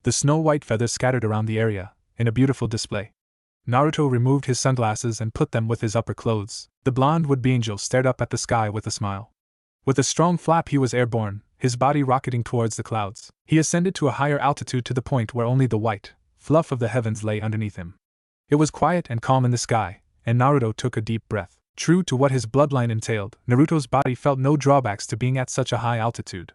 The snow-white feathers scattered around the area in a beautiful display. Naruto removed his sunglasses and put them with his upper clothes. The blonde would-be angel stared up at the sky with a smile. With a strong flap he was airborne, his body rocketing towards the clouds. He ascended to a higher altitude to the point where only the white fluff of the heavens lay underneath him. It was quiet and calm in the sky, and Naruto took a deep breath. True to what his bloodline entailed, Naruto's body felt no drawbacks to being at such a high altitude.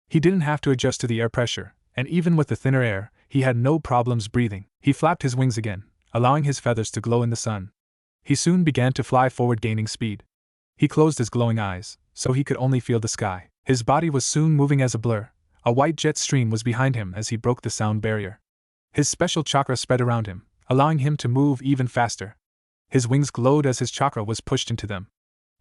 He didn't have to adjust to the air pressure, and even with the thinner air, he had no problems breathing. He flapped his wings again, allowing his feathers to glow in the sun. He soon began to fly forward, gaining speed. He closed his glowing eyes, so he could only feel the sky. His body was soon moving as a blur. A white jet stream was behind him as he broke the sound barrier. His special chakra spread around him, allowing him to move even faster. His wings glowed as his chakra was pushed into them.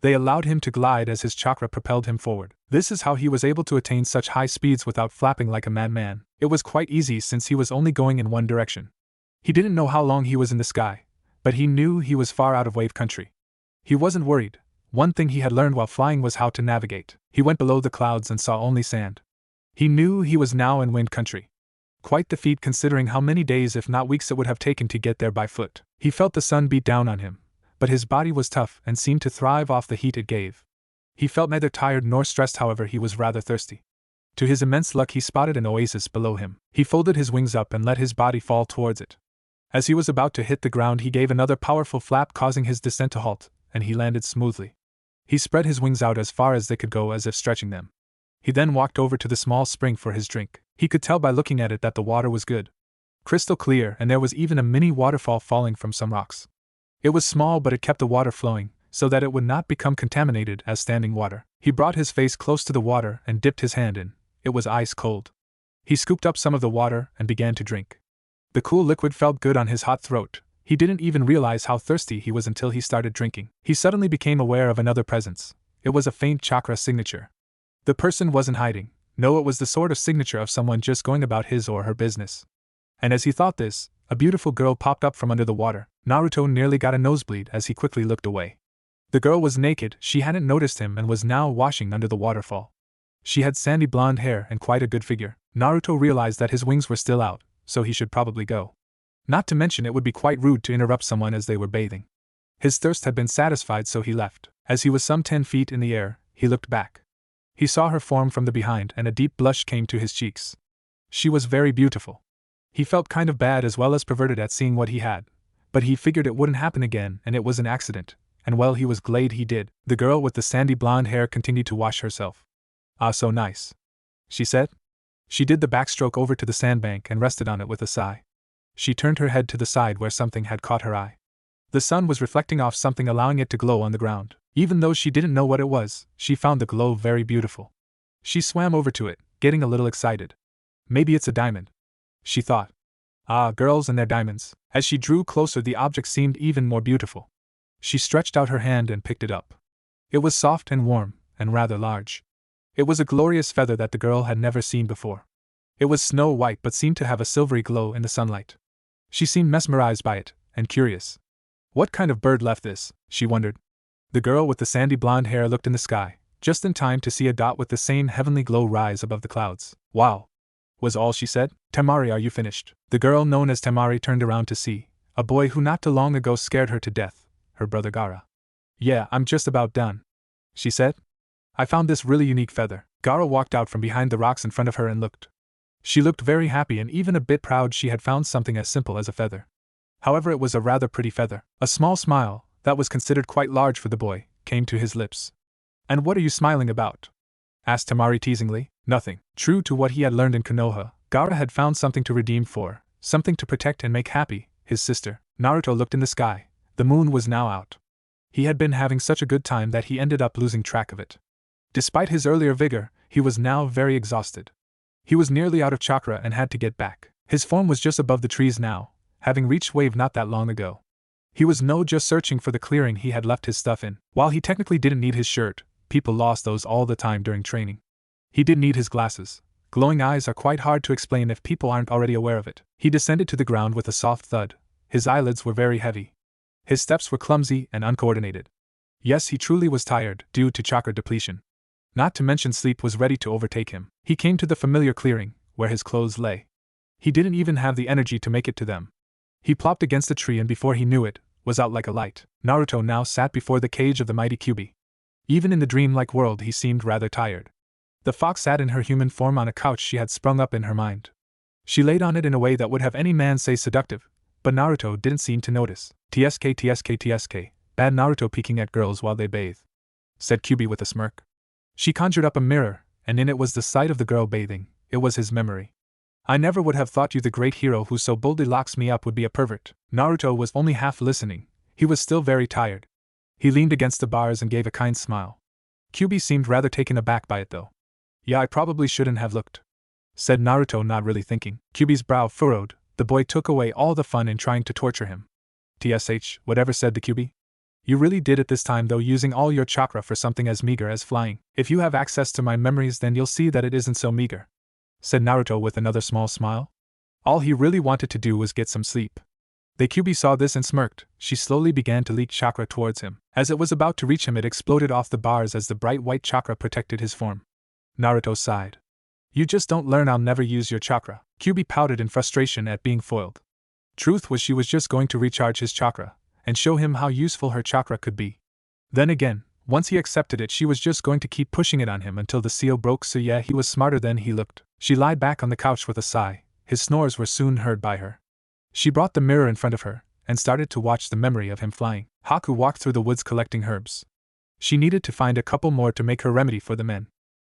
They allowed him to glide as his chakra propelled him forward. This is how he was able to attain such high speeds without flapping like a madman. It was quite easy since he was only going in one direction. He didn't know how long he was in the sky, but he knew he was far out of wave country. He wasn't worried. One thing he had learned while flying was how to navigate. He went below the clouds and saw only sand. He knew he was now in wind country. Quite the feat considering how many days if not weeks it would have taken to get there by foot. He felt the sun beat down on him, but his body was tough and seemed to thrive off the heat it gave. He felt neither tired nor stressed, however he was rather thirsty. To his immense luck he spotted an oasis below him. He folded his wings up and let his body fall towards it. As he was about to hit the ground he gave another powerful flap causing his descent to halt, and he landed smoothly. He spread his wings out as far as they could go as if stretching them. He then walked over to the small spring for his drink. He could tell by looking at it that the water was good. Crystal clear, and there was even a mini waterfall falling from some rocks. It was small, but it kept the water flowing, so that it would not become contaminated as standing water. He brought his face close to the water and dipped his hand in. It was ice cold. He scooped up some of the water and began to drink. The cool liquid felt good on his hot throat. He didn't even realize how thirsty he was until he started drinking. He suddenly became aware of another presence. It was a faint chakra signature. The person wasn't hiding. No, it was the sort of signature of someone just going about his or her business. And as he thought this, a beautiful girl popped up from under the water. Naruto nearly got a nosebleed as he quickly looked away. The girl was naked, she hadn't noticed him and was now washing under the waterfall. She had sandy blonde hair and quite a good figure. Naruto realized that his wings were still out, so he should probably go. Not to mention it would be quite rude to interrupt someone as they were bathing. His thirst had been satisfied, so he left. As he was some 10 feet in the air, he looked back. He saw her form from the behind and a deep blush came to his cheeks. She was very beautiful. He felt kind of bad as well as perverted at seeing what he had, but he figured it wouldn't happen again and it was an accident, and well, he was glad he did. The girl with the sandy blonde hair continued to wash herself. "Ah, so nice," she said. She did the backstroke over to the sandbank and rested on it with a sigh. She turned her head to the side where something had caught her eye. The sun was reflecting off something, allowing it to glow on the ground. Even though she didn't know what it was, she found the glow very beautiful. She swam over to it, getting a little excited. Maybe it's a diamond, she thought. Ah, girls and their diamonds. As she drew closer, the object seemed even more beautiful. She stretched out her hand and picked it up. It was soft and warm, and rather large. It was a glorious feather that the girl had never seen before. It was snow white but seemed to have a silvery glow in the sunlight. She seemed mesmerized by it, and curious. What kind of bird left this? She wondered. The girl with the sandy blonde hair looked in the sky, just in time to see a dot with the same heavenly glow rise above the clouds. Wow! Was all she said. Temari, are you finished? The girl known as Temari turned around to see a boy who not too long ago scared her to death, her brother Gara. Yeah, I'm just about done, she said. I found this really unique feather. Gara walked out from behind the rocks in front of her and looked. She looked very happy and even a bit proud she had found something as simple as a feather. However, it was a rather pretty feather. A small smile, that was considered quite large for the boy, came to his lips. And what are you smiling about? Asked Temari teasingly. Nothing. True to what he had learned in Konoha, Gara had found something to redeem for, something to protect and make happy, his sister. Naruto looked in the sky. The moon was now out. He had been having such a good time that he ended up losing track of it. Despite his earlier vigor, he was now very exhausted. He was nearly out of chakra and had to get back. His form was just above the trees now, having reached wave not that long ago. He was just searching for the clearing he had left his stuff in. While he technically didn't need his shirt, people lost those all the time during training. He did need his glasses. Glowing eyes are quite hard to explain if people aren't already aware of it. He descended to the ground with a soft thud. His eyelids were very heavy. His steps were clumsy and uncoordinated. Yes, he truly was tired, due to chakra depletion. Not to mention sleep was ready to overtake him. He came to the familiar clearing, where his clothes lay. He didn't even have the energy to make it to them. He plopped against a tree and before he knew it, was out like a light. Naruto now sat before the cage of the mighty Kyuubi. Even in the dreamlike world he seemed rather tired. The fox sat in her human form on a couch she had sprung up in her mind. She laid on it in a way that would have any man say seductive, but Naruto didn't seem to notice. TSK, bad Naruto peeking at girls while they bathe, said Kyuubi with a smirk. She conjured up a mirror, and in it was the sight of the girl bathing. It was his memory. I never would have thought you the great hero who so boldly locks me up would be a pervert. Naruto was only half listening. He was still very tired. He leaned against the bars and gave a kind smile. Kyuubi seemed rather taken aback by it though. Yeah, I probably shouldn't have looked, said Naruto, not really thinking. Kyuubi's brow furrowed. The boy took away all the fun in trying to torture him. TSH, whatever, said the Kyuubi. You really did it this time though, using all your chakra for something as meager as flying. If you have access to my memories then you'll see that it isn't so meager, said Naruto with another small smile. All he really wanted to do was get some sleep. The Kyuubi saw this and smirked. She slowly began to leak chakra towards him. As it was about to reach him it exploded off the bars as the bright white chakra protected his form. Naruto sighed. You just don't learn, I'll never use your chakra. Kyuubi pouted in frustration at being foiled. Truth was she was just going to recharge his chakra, and show him how useful her chakra could be. Then again, once he accepted it she was just going to keep pushing it on him until the seal broke, so yeah, he was smarter than he looked. She lied back on the couch with a sigh. His snores were soon heard by her. She brought the mirror in front of her, and started to watch the memory of him flying. Haku walked through the woods collecting herbs. She needed to find a couple more to make her remedy for the men.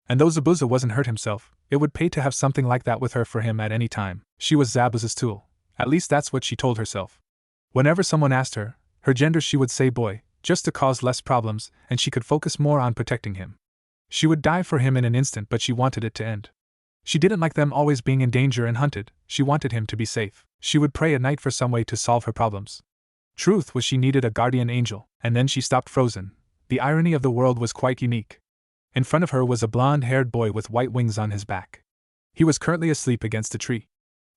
And though Zabuza wasn't hurt himself, it would pay to have something like that with her for him at any time. She was Zabuza's tool. At least that's what she told herself. Whenever someone asked her gender she would say boy, just to cause less problems, and she could focus more on protecting him. She would die for him in an instant, but she wanted it to end. She didn't like them always being in danger and hunted, she wanted him to be safe. She would pray at night for some way to solve her problems. Truth was she needed a guardian angel, and then she stopped frozen. The irony of the world was quite unique. In front of her was a blonde-haired boy with white wings on his back. He was currently asleep against a tree.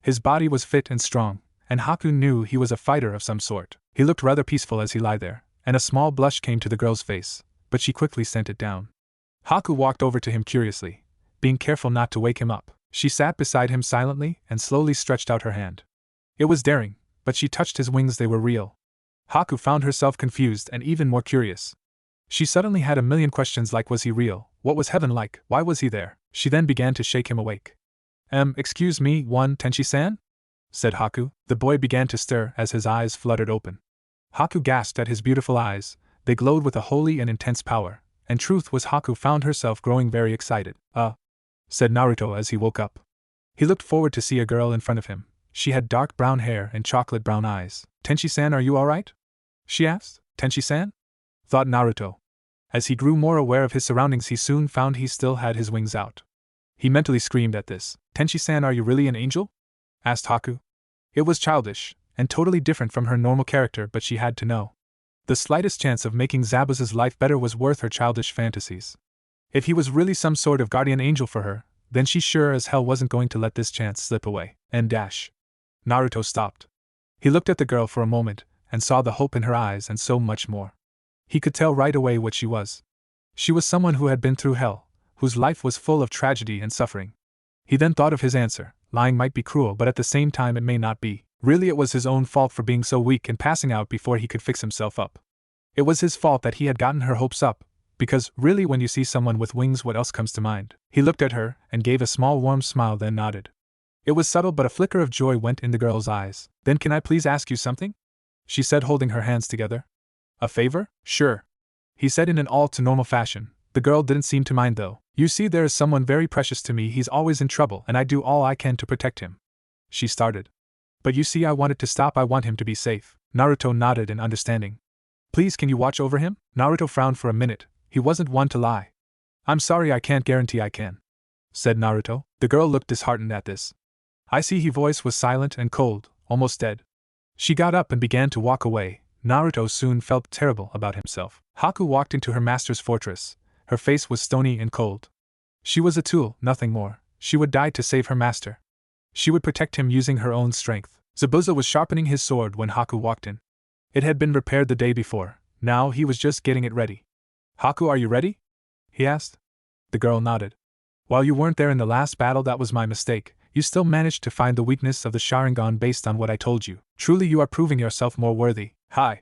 His body was fit and strong, and Haku knew he was a fighter of some sort. He looked rather peaceful as he lay there, and a small blush came to the girl's face, but she quickly sent it down. Haku walked over to him curiously, being careful not to wake him up. She sat beside him silently and slowly stretched out her hand. It was daring, but she touched his wings, they were real. Haku found herself confused and even more curious. She suddenly had a million questions like, was he real? What was heaven like? Why was he there? She then began to shake him awake. Excuse me, Tenchi-san? Said Haku. The boy began to stir as his eyes fluttered open. Haku gasped at his beautiful eyes. They glowed with a holy and intense power, and truth was Haku found herself growing very excited. Said Naruto as he woke up. He looked forward to see a girl in front of him. She had dark brown hair and chocolate brown eyes. Tenchi-san, are you alright? She asked. Tenchi-san? Thought Naruto. As he grew more aware of his surroundings he soon found he still had his wings out. He mentally screamed at this. Tenchi-san, are you really an angel? Asked Haku. It was childish, and totally different from her normal character, but she had to know. The slightest chance of making Zabuza's life better was worth her childish fantasies. If he was really some sort of guardian angel for her, then she sure as hell wasn't going to let this chance slip away. Naruto stopped. He looked at the girl for a moment, and saw the hope in her eyes and so much more. He could tell right away what she was. She was someone who had been through hell, whose life was full of tragedy and suffering. He then thought of his answer: lying might be cruel, but at the same time it may not be. Really, it was his own fault for being so weak and passing out before he could fix himself up. It was his fault that he had gotten her hopes up, because, really, when you see someone with wings, what else comes to mind? He looked at her, and gave a small warm smile, then nodded. It was subtle, but a flicker of joy went in the girl's eyes. Then can I please ask you something? She said, holding her hands together. A favor? Sure. He said in an all-to-normal fashion. The girl didn't seem to mind though. You see, there is someone very precious to me, he's always in trouble, and I do all I can to protect him. She started. But you see, I want it to stop, I want him to be safe. Naruto nodded in understanding. Please, can you watch over him? Naruto frowned for a minute. He wasn't one to lie. I'm sorry, I can't guarantee I can, said Naruto. The girl looked disheartened at this. I see. His voice was silent and cold, almost dead. She got up and began to walk away. Naruto soon felt terrible about himself. Haku walked into her master's fortress. Her face was stony and cold. She was a tool, nothing more. She would die to save her master. She would protect him using her own strength. Zabuza was sharpening his sword when Haku walked in. It had been repaired the day before. Now he was just getting it ready. Haku, are you ready? He asked. The girl nodded. While you weren't there in the last battle, that was my mistake. You still managed to find the weakness of the Sharingan based on what I told you. Truly, you are proving yourself more worthy. Hi,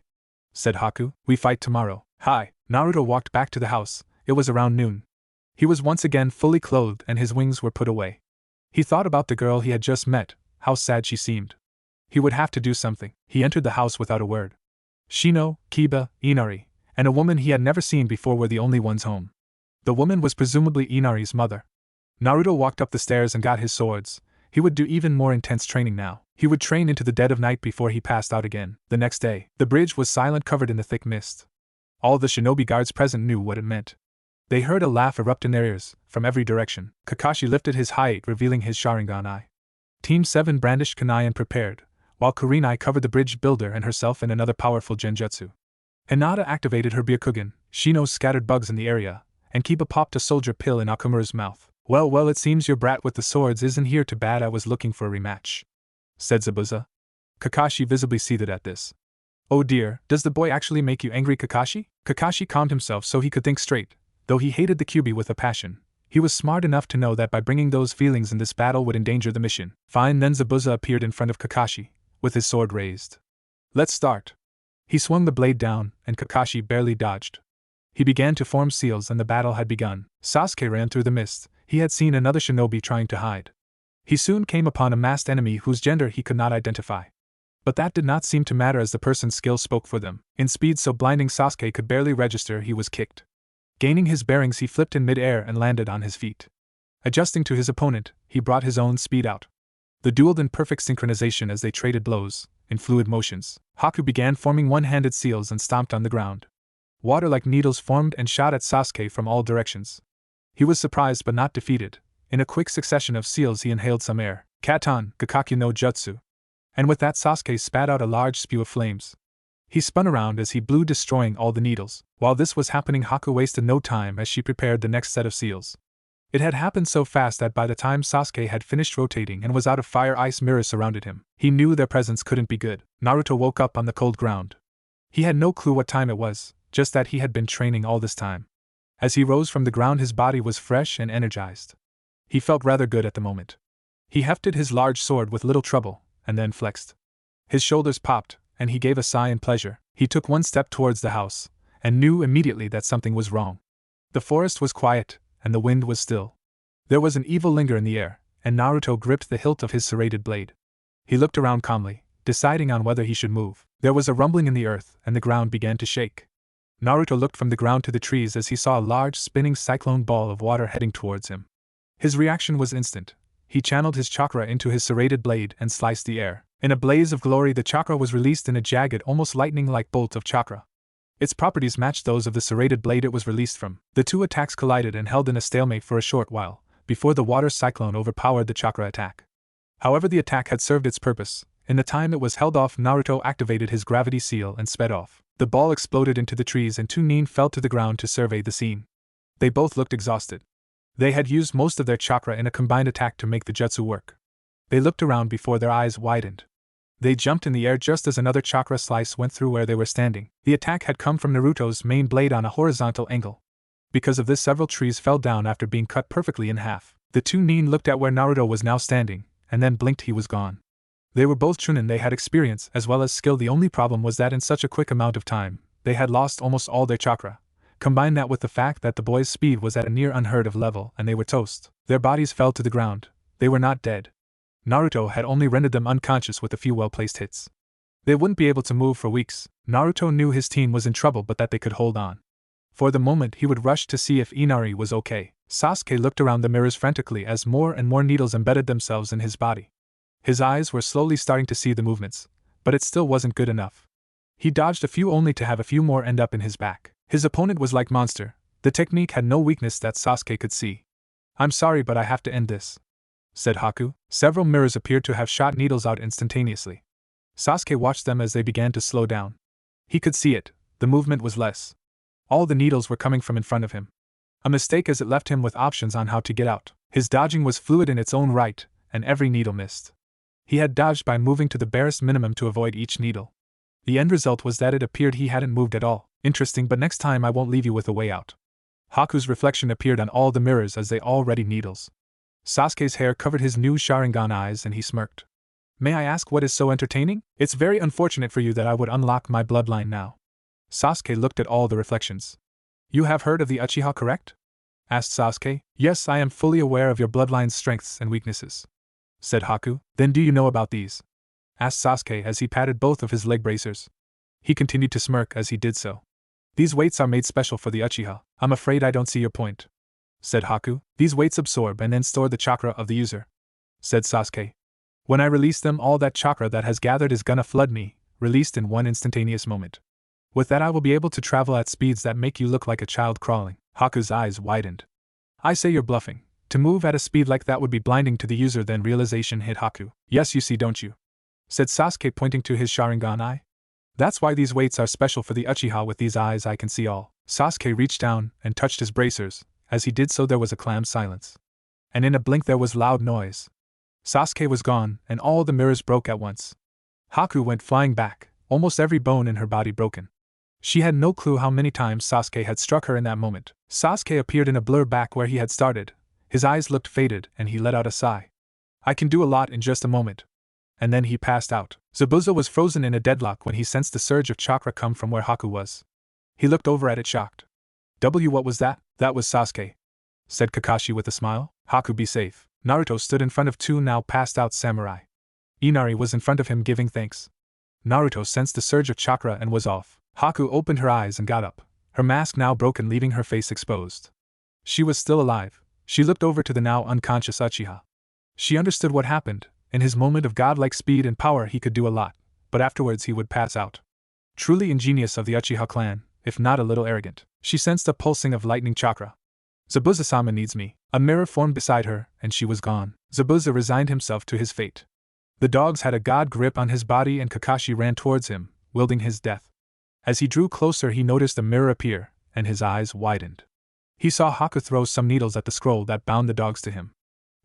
said Haku. We fight tomorrow. Hi. Naruto walked back to the house. It was around noon. He was once again fully clothed and his wings were put away. He thought about the girl he had just met, how sad she seemed. He would have to do something. He entered the house without a word. Shino, Kiba, Inari, and a woman he had never seen before were the only ones home. The woman was presumably Inari's mother. Naruto walked up the stairs and got his swords. He would do even more intense training now. He would train into the dead of night before he passed out again. The next day, the bridge was silent, covered in the thick mist. All the shinobi guards present knew what it meant. They heard a laugh erupt in their ears, from every direction. Kakashi lifted his height, revealing his Sharingan eye. Team 7 brandished kunai and prepared, while Kurenai covered the bridge builder and herself in another powerful genjutsu. Hinata activated her Byakugan, Shino scattered bugs in the area, and Kiba popped a soldier pill in Akamura's mouth. Well, it seems your brat with the swords isn't here. Too bad, I was looking for a rematch, said Zabuza. Kakashi visibly seethed at this. Oh dear, does the boy actually make you angry, Kakashi? Kakashi calmed himself so he could think straight. Though he hated the Kyuubi with a passion, he was smart enough to know that by bringing those feelings in this battle would endanger the mission. Fine. Then Zabuza appeared in front of Kakashi, with his sword raised. Let's start. He swung the blade down, and Kakashi barely dodged. He began to form seals and the battle had begun. Sasuke ran through the mist. He had seen another shinobi trying to hide. He soon came upon a masked enemy whose gender he could not identify. But that did not seem to matter, as the person's skill spoke for them. In speed so blinding Sasuke could barely register, he was kicked. Gaining his bearings, he flipped in mid-air and landed on his feet. Adjusting to his opponent, he brought his own speed out. They dueled in perfect synchronization as they traded blows, in fluid motions. Haku began forming one-handed seals and stomped on the ground. Water like needles formed and shot at Sasuke from all directions. He was surprised but not defeated. In a quick succession of seals he inhaled some air. Katan, Gakakyu no Jutsu. And with that Sasuke spat out a large spew of flames. He spun around as he blew, destroying all the needles. While this was happening, Haku wasted no time as she prepared the next set of seals. It had happened so fast that by the time Sasuke had finished rotating and was out of fire, ice mirrors surrounded him. He knew their presence couldn't be good. Naruto woke up on the cold ground. He had no clue what time it was, just that he had been training all this time. As he rose from the ground, his body was fresh and energized. He felt rather good at the moment. He hefted his large sword with little trouble, and then flexed. His shoulders popped, and he gave a sigh in pleasure. He took one step towards the house, and knew immediately that something was wrong. The forest was quiet, and the wind was still. There was an evil linger in the air, and Naruto gripped the hilt of his serrated blade. He looked around calmly, deciding on whether he should move. There was a rumbling in the earth, and the ground began to shake. Naruto looked from the ground to the trees as he saw a large spinning cyclone ball of water heading towards him. His reaction was instant. He channeled his chakra into his serrated blade and sliced the air. In a blaze of glory, the chakra was released in a jagged, almost lightning-like bolt of chakra. Its properties matched those of the serrated blade it was released from. The two attacks collided and held in a stalemate for a short while, before the water cyclone overpowered the chakra attack. However, the attack had served its purpose. In the time it was held off, Naruto activated his gravity seal and sped off. The ball exploded into the trees and two nin fell to the ground to survey the scene. They both looked exhausted. They had used most of their chakra in a combined attack to make the jutsu work. They looked around before their eyes widened. They jumped in the air just as another chakra slice went through where they were standing. The attack had come from Naruto's main blade on a horizontal angle. Because of this, several trees fell down after being cut perfectly in half. The two nin looked at where Naruto was now standing, and then blinked. He was gone. They were both chunin. They had experience as well as skill. The only problem was that in such a quick amount of time, they had lost almost all their chakra. Combine that with the fact that the boys' speed was at a near unheard of level and they were toast. Their bodies fell to the ground. They were not dead. Naruto had only rendered them unconscious with a few well-placed hits. They wouldn't be able to move for weeks. Naruto knew his team was in trouble but that they could hold on. For the moment he would rush to see if Inari was okay. Sasuke looked around the mirrors frantically as more and more needles embedded themselves in his body. His eyes were slowly starting to see the movements, but it still wasn't good enough. He dodged a few only to have a few more end up in his back. His opponent was like monster. The technique had no weakness that Sasuke could see. "I'm sorry but I have to end this," said Haku. Several mirrors appeared to have shot needles out instantaneously. Sasuke watched them as they began to slow down. He could see it, the movement was less. All the needles were coming from in front of him. A mistake as it left him with options on how to get out. His dodging was fluid in its own right, and every needle missed. He had dodged by moving to the barest minimum to avoid each needle. The end result was that it appeared he hadn't moved at all. Interesting, but next time I won't leave you with a way out. Haku's reflection appeared on all the mirrors as they all readied needles. Sasuke's hair covered his new Sharingan eyes and he smirked. "May I ask what is so entertaining? It's very unfortunate for you that I would unlock my bloodline now." Sasuke looked at all the reflections. "You have heard of the Uchiha, correct?" asked Sasuke. "Yes, I am fully aware of your bloodline's strengths and weaknesses," said Haku. "Then do you know about these?" asked Sasuke as he patted both of his leg bracers. He continued to smirk as he did so. "These weights are made special for the Uchiha." "I'm afraid I don't see your point," said Haku. "These weights absorb and then store the chakra of the user," said Sasuke. "When I release them, all that chakra that has gathered is gonna flood me, released in one instantaneous moment. With that I will be able to travel at speeds that make you look like a child crawling." Haku's eyes widened. "I say you're bluffing. To move at a speed like that would be blinding to the user." Then realization hit Haku. "Yes, you see, don't you?" said Sasuke, pointing to his Sharingan eye. "That's why these weights are special for the Uchiha. With these eyes I can see all." Sasuke reached down and touched his bracers. As he did so there was a clam silence. And in a blink there was loud noise. Sasuke was gone, and all the mirrors broke at once. Haku went flying back, almost every bone in her body broken. She had no clue how many times Sasuke had struck her in that moment. Sasuke appeared in a blur back where he had started. His eyes looked faded and he let out a sigh. "I can do a lot in just a moment." And then he passed out. Zabuza was frozen in a deadlock when he sensed the surge of chakra come from where Haku was. He looked over at it shocked. What was that?" "That was Sasuke," said Kakashi with a smile. "Haku, be safe." Naruto stood in front of two now passed out samurai. Inari was in front of him giving thanks. Naruto sensed the surge of chakra and was off. Haku opened her eyes and got up, her mask now broken leaving her face exposed. She was still alive. She looked over to the now unconscious Uchiha. She understood what happened. In his moment of godlike speed and power he could do a lot, but afterwards he would pass out. Truly ingenious of the Uchiha clan, if not a little arrogant. She sensed a pulsing of lightning chakra. "Zabuza-sama needs me." A mirror formed beside her, and she was gone. Zabuza resigned himself to his fate. The dogs had a god grip on his body and Kakashi ran towards him, wielding his death. As he drew closer he noticed a mirror appear, and his eyes widened. He saw Haku throw some needles at the scroll that bound the dogs to him.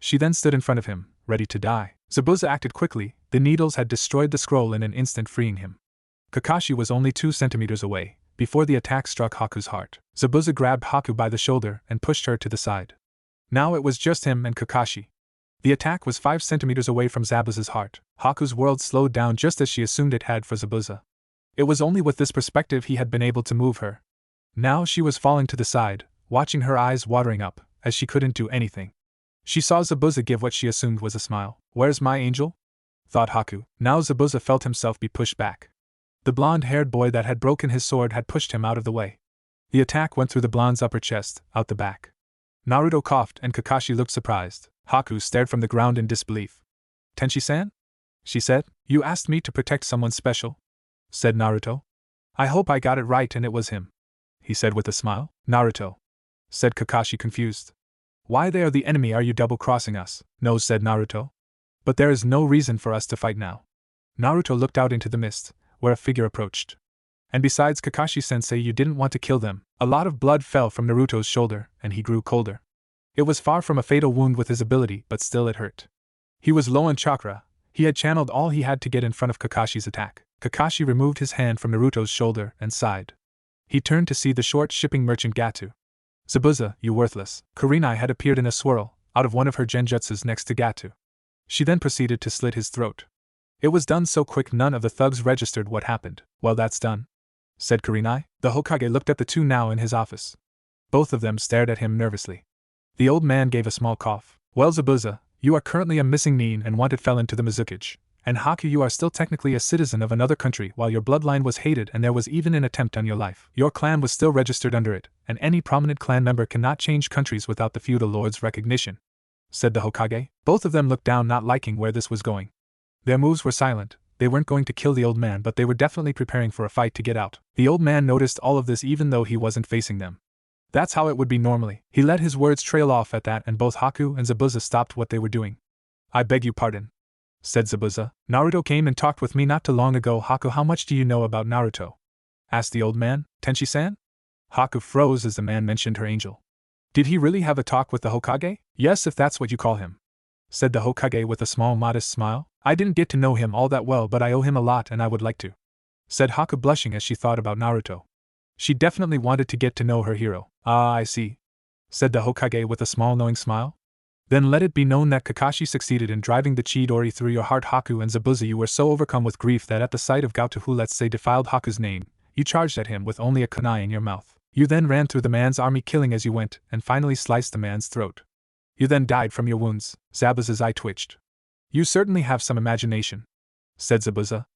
She then stood in front of him, ready to die. Zabuza acted quickly. The needles had destroyed the scroll in an instant, freeing him. Kakashi was only 2 centimeters away, before the attack struck Haku's heart. Zabuza grabbed Haku by the shoulder and pushed her to the side. Now it was just him and Kakashi. The attack was 5 centimeters away from Zabuza's heart. Haku's world slowed down just as she assumed it had for Zabuza. It was only with this perspective he had been able to move her. Now she was falling to the side, watching her eyes watering up, as she couldn't do anything. She saw Zabuza give what she assumed was a smile. "Where's my angel?" thought Haku. Now Zabuza felt himself be pushed back. The blonde-haired boy that had broken his sword had pushed him out of the way. The attack went through the blonde's upper chest, out the back. Naruto coughed and Kakashi looked surprised. Haku stared from the ground in disbelief. "Tenshi-san?" she said. "You asked me to protect someone special?" said Naruto. "I hope I got it right and it was him," he said with a smile. "Naruto," said Kakashi confused. "Why, they are the enemy. Are you double-crossing us?" "No," said Naruto. "But there is no reason for us to fight now." Naruto looked out into the mist, where a figure approached. "And besides, Kakashi-sensei, you didn't want to kill them." A lot of blood fell from Naruto's shoulder, and he grew colder. It was far from a fatal wound with his ability, but still it hurt. He was low on chakra. He had channeled all he had to get in front of Kakashi's attack. Kakashi removed his hand from Naruto's shoulder and sighed. He turned to see the short shipping merchant Gato. Zabuza, you worthless. Kurenai had appeared in a swirl, out of one of her genjutsus next to Gato. She then proceeded to slit his throat. It was done so quick none of the thugs registered what happened. Well, that's done, said Kurenai. The Hokage looked at the two now in his office. Both of them stared at him nervously. The old man gave a small cough. Well, Zabuza, you are currently a missing nin and wanted felon to the Mizuki. And Haku, you are still technically a citizen of another country while your bloodline was hated and there was even an attempt on your life. Your clan was still registered under it, and any prominent clan member cannot change countries without the feudal lord's recognition, said the Hokage. Both of them looked down, not liking where this was going. Their moves were silent. They weren't going to kill the old man, but they were definitely preparing for a fight to get out. The old man noticed all of this even though he wasn't facing them. That's how it would be normally. He let his words trail off at that and both Haku and Zabuza stopped what they were doing. I beg your pardon, said Zabuza. Naruto came and talked with me not too long ago. Haku, how much do you know about Naruto? Asked the old man. Tenshi-san? Haku froze as the man mentioned her angel. Did he really have a talk with the Hokage? Yes, if that's what you call him, said the Hokage with a small modest smile. I didn't get to know him all that well, but I owe him a lot and I would like to, said Haku, blushing as she thought about Naruto. She definitely wanted to get to know her hero. Ah, I see, said the Hokage with a small knowing smile. Then let it be known that Kakashi succeeded in driving the Chidori through your heart. Haku and Zabuza, you were so overcome with grief that at the sight of Gato, who let's say defiled Haku's name, you charged at him with only a kunai in your mouth. You then ran through the man's army, killing as you went, and finally sliced the man's throat. You then died from your wounds. Zabuza's eye twitched. You certainly have some imagination, said Zabuza.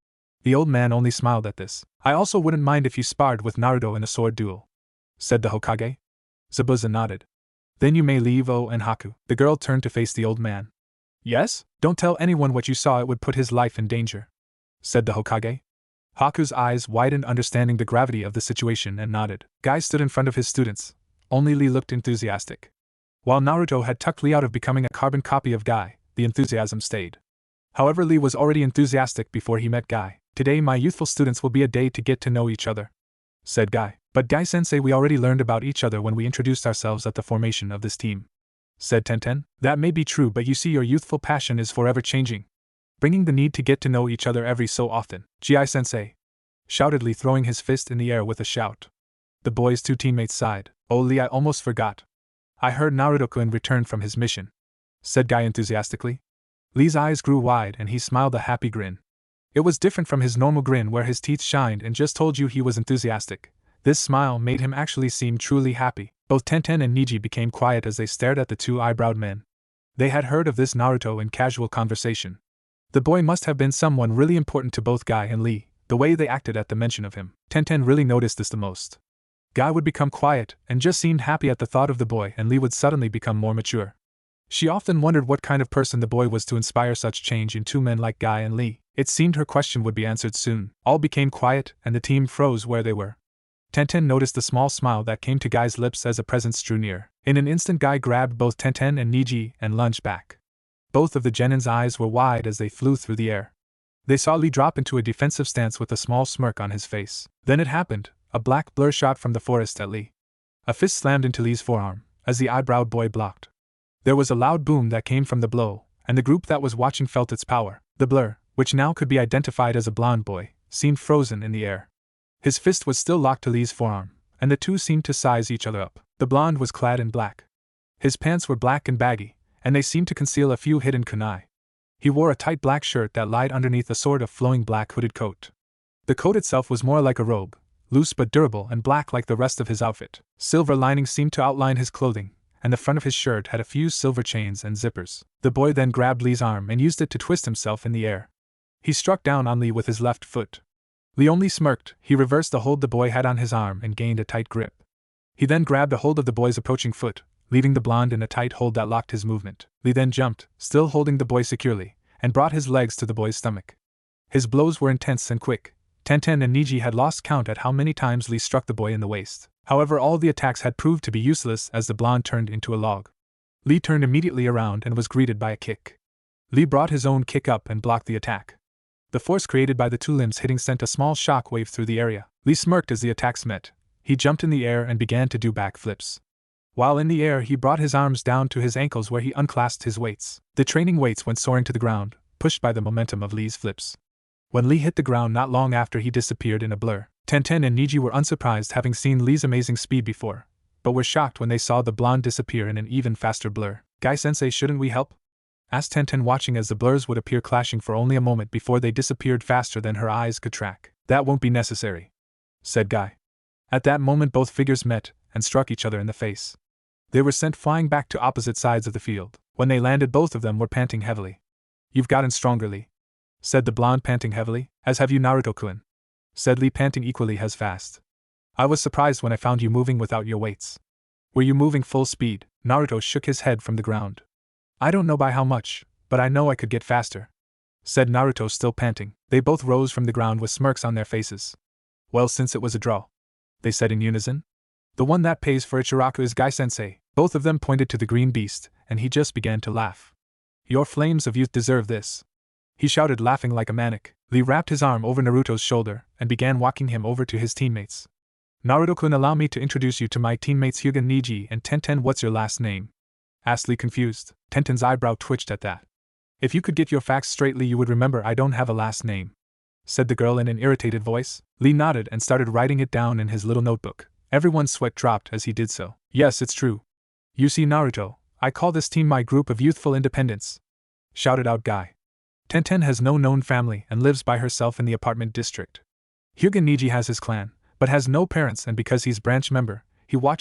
The old man only smiled at this. I also wouldn't mind if you sparred with Naruto in a sword duel, said the Hokage. Zabuza nodded. Then you may leave. Oh, and Haku. The girl turned to face the old man. Yes? Don't tell anyone what you saw, it would put his life in danger, said the Hokage. Haku's eyes widened, understanding the gravity of the situation, and nodded. Guy stood in front of his students. Only Lee looked enthusiastic. While Naruto had tucked Lee out of becoming a carbon copy of Guy, the enthusiasm stayed. However, Lee was already enthusiastic before he met Guy. Today my youthful students will be a day to get to know each other, said Guy. But Guy-sensei, we already learned about each other when we introduced ourselves at the formation of this team, said Tenten. That may be true, but you see, your youthful passion is forever changing, bringing the need to get to know each other every so often. Gi-sensei, shouted Lee, throwing his fist in the air with a shout. The boy's two teammates sighed. Oh Lee, I almost forgot. I heard Naruto-kun returned from his mission, said Guy enthusiastically. Lee's eyes grew wide and he smiled a happy grin. It was different from his normal grin where his teeth shined and just told you he was enthusiastic. This smile made him actually seem truly happy. Both Tenten and Niji became quiet as they stared at the two eyebrowed men. They had heard of this Naruto in casual conversation. The boy must have been someone really important to both Guy and Lee, the way they acted at the mention of him. Tenten really noticed this the most. Guy would become quiet and just seemed happy at the thought of the boy, and Lee would suddenly become more mature. She often wondered what kind of person the boy was to inspire such change in two men like Guy and Lee. It seemed her question would be answered soon. All became quiet and the team froze where they were. Tenten noticed the small smile that came to Guy's lips as a presence drew near. In an instant, Guy grabbed both Tenten and Niji and lunged back. Both of the Genin's eyes were wide as they flew through the air. They saw Lee drop into a defensive stance with a small smirk on his face. Then it happened. A black blur shot from the forest at Lee. A fist slammed into Lee's forearm, as the eyebrowed boy blocked. There was a loud boom that came from the blow, and the group that was watching felt its power. The blur, which now could be identified as a blonde boy, seemed frozen in the air. His fist was still locked to Lee's forearm, and the two seemed to size each other up. The blonde was clad in black. His pants were black and baggy, and they seemed to conceal a few hidden kunai. He wore a tight black shirt that lied underneath a sort of flowing black hooded coat. The coat itself was more like a robe, loose but durable and black like the rest of his outfit. Silver linings seemed to outline his clothing, and the front of his shirt had a few silver chains and zippers. The boy then grabbed Lee's arm and used it to twist himself in the air. He struck down on Lee with his left foot. Lee only smirked. He reversed the hold the boy had on his arm and gained a tight grip. He then grabbed a hold of the boy's approaching foot, leaving the blonde in a tight hold that locked his movement. Lee then jumped, still holding the boy securely, and brought his legs to the boy's stomach. His blows were intense and quick. Tenten and Niji had lost count at how many times Lee struck the boy in the waist. However, all the attacks had proved to be useless as the blonde turned into a log. Lee turned immediately around and was greeted by a kick. Lee brought his own kick up and blocked the attack. The force created by the two limbs hitting sent a small shock wave through the area. Lee smirked as the attacks met. He jumped in the air and began to do backflips. While in the air, he brought his arms down to his ankles where he unclasped his weights. The training weights went soaring to the ground, pushed by the momentum of Lee's flips. When Lee hit the ground not long after, he disappeared in a blur. Tenten and Niji were unsurprised, having seen Lee's amazing speed before, but were shocked when they saw the blonde disappear in an even faster blur. Guy-sensei, shouldn't we help? Asked Tenten, watching as the blurs would appear, clashing for only a moment before they disappeared faster than her eyes could track. That won't be necessary, said Guy. At that moment both figures met and struck each other in the face. They were sent flying back to opposite sides of the field. When they landed, both of them were panting heavily. You've gotten stronger, Lee, said the blonde, panting heavily. As have you, Naruto-kun, said Lee, panting equally as fast. I was surprised when I found you moving without your weights. Were you moving full speed? Naruto shook his head from the ground. I don't know by how much, but I know I could get faster, said Naruto, still panting. They both rose from the ground with smirks on their faces. Well, since it was a draw, they said in unison. The one that pays for Ichiraku is Guy-sensei. Both of them pointed to the green beast, and he just began to laugh. Your flames of youth deserve this, he shouted, laughing like a maniac. Lee wrapped his arm over Naruto's shoulder and began walking him over to his teammates. Naruto-kun, allow me to introduce you to my teammates Hyuga, Niji, and Tenten. What's your last name? Asked Lee, confused. Tenten's eyebrow twitched at that. If you could get your facts straight, Lee, you would remember I don't have a last name, said the girl in an irritated voice. Lee nodded and started writing it down in his little notebook. Everyone's sweat dropped as he did so. Yes, it's true. You see, Naruto, I call this team my group of youthful independents, shouted out Guy. Tenten has no known family and lives by herself in the apartment district. Hyuga Niji has his clan, but has no parents, and because he's branch member, he watches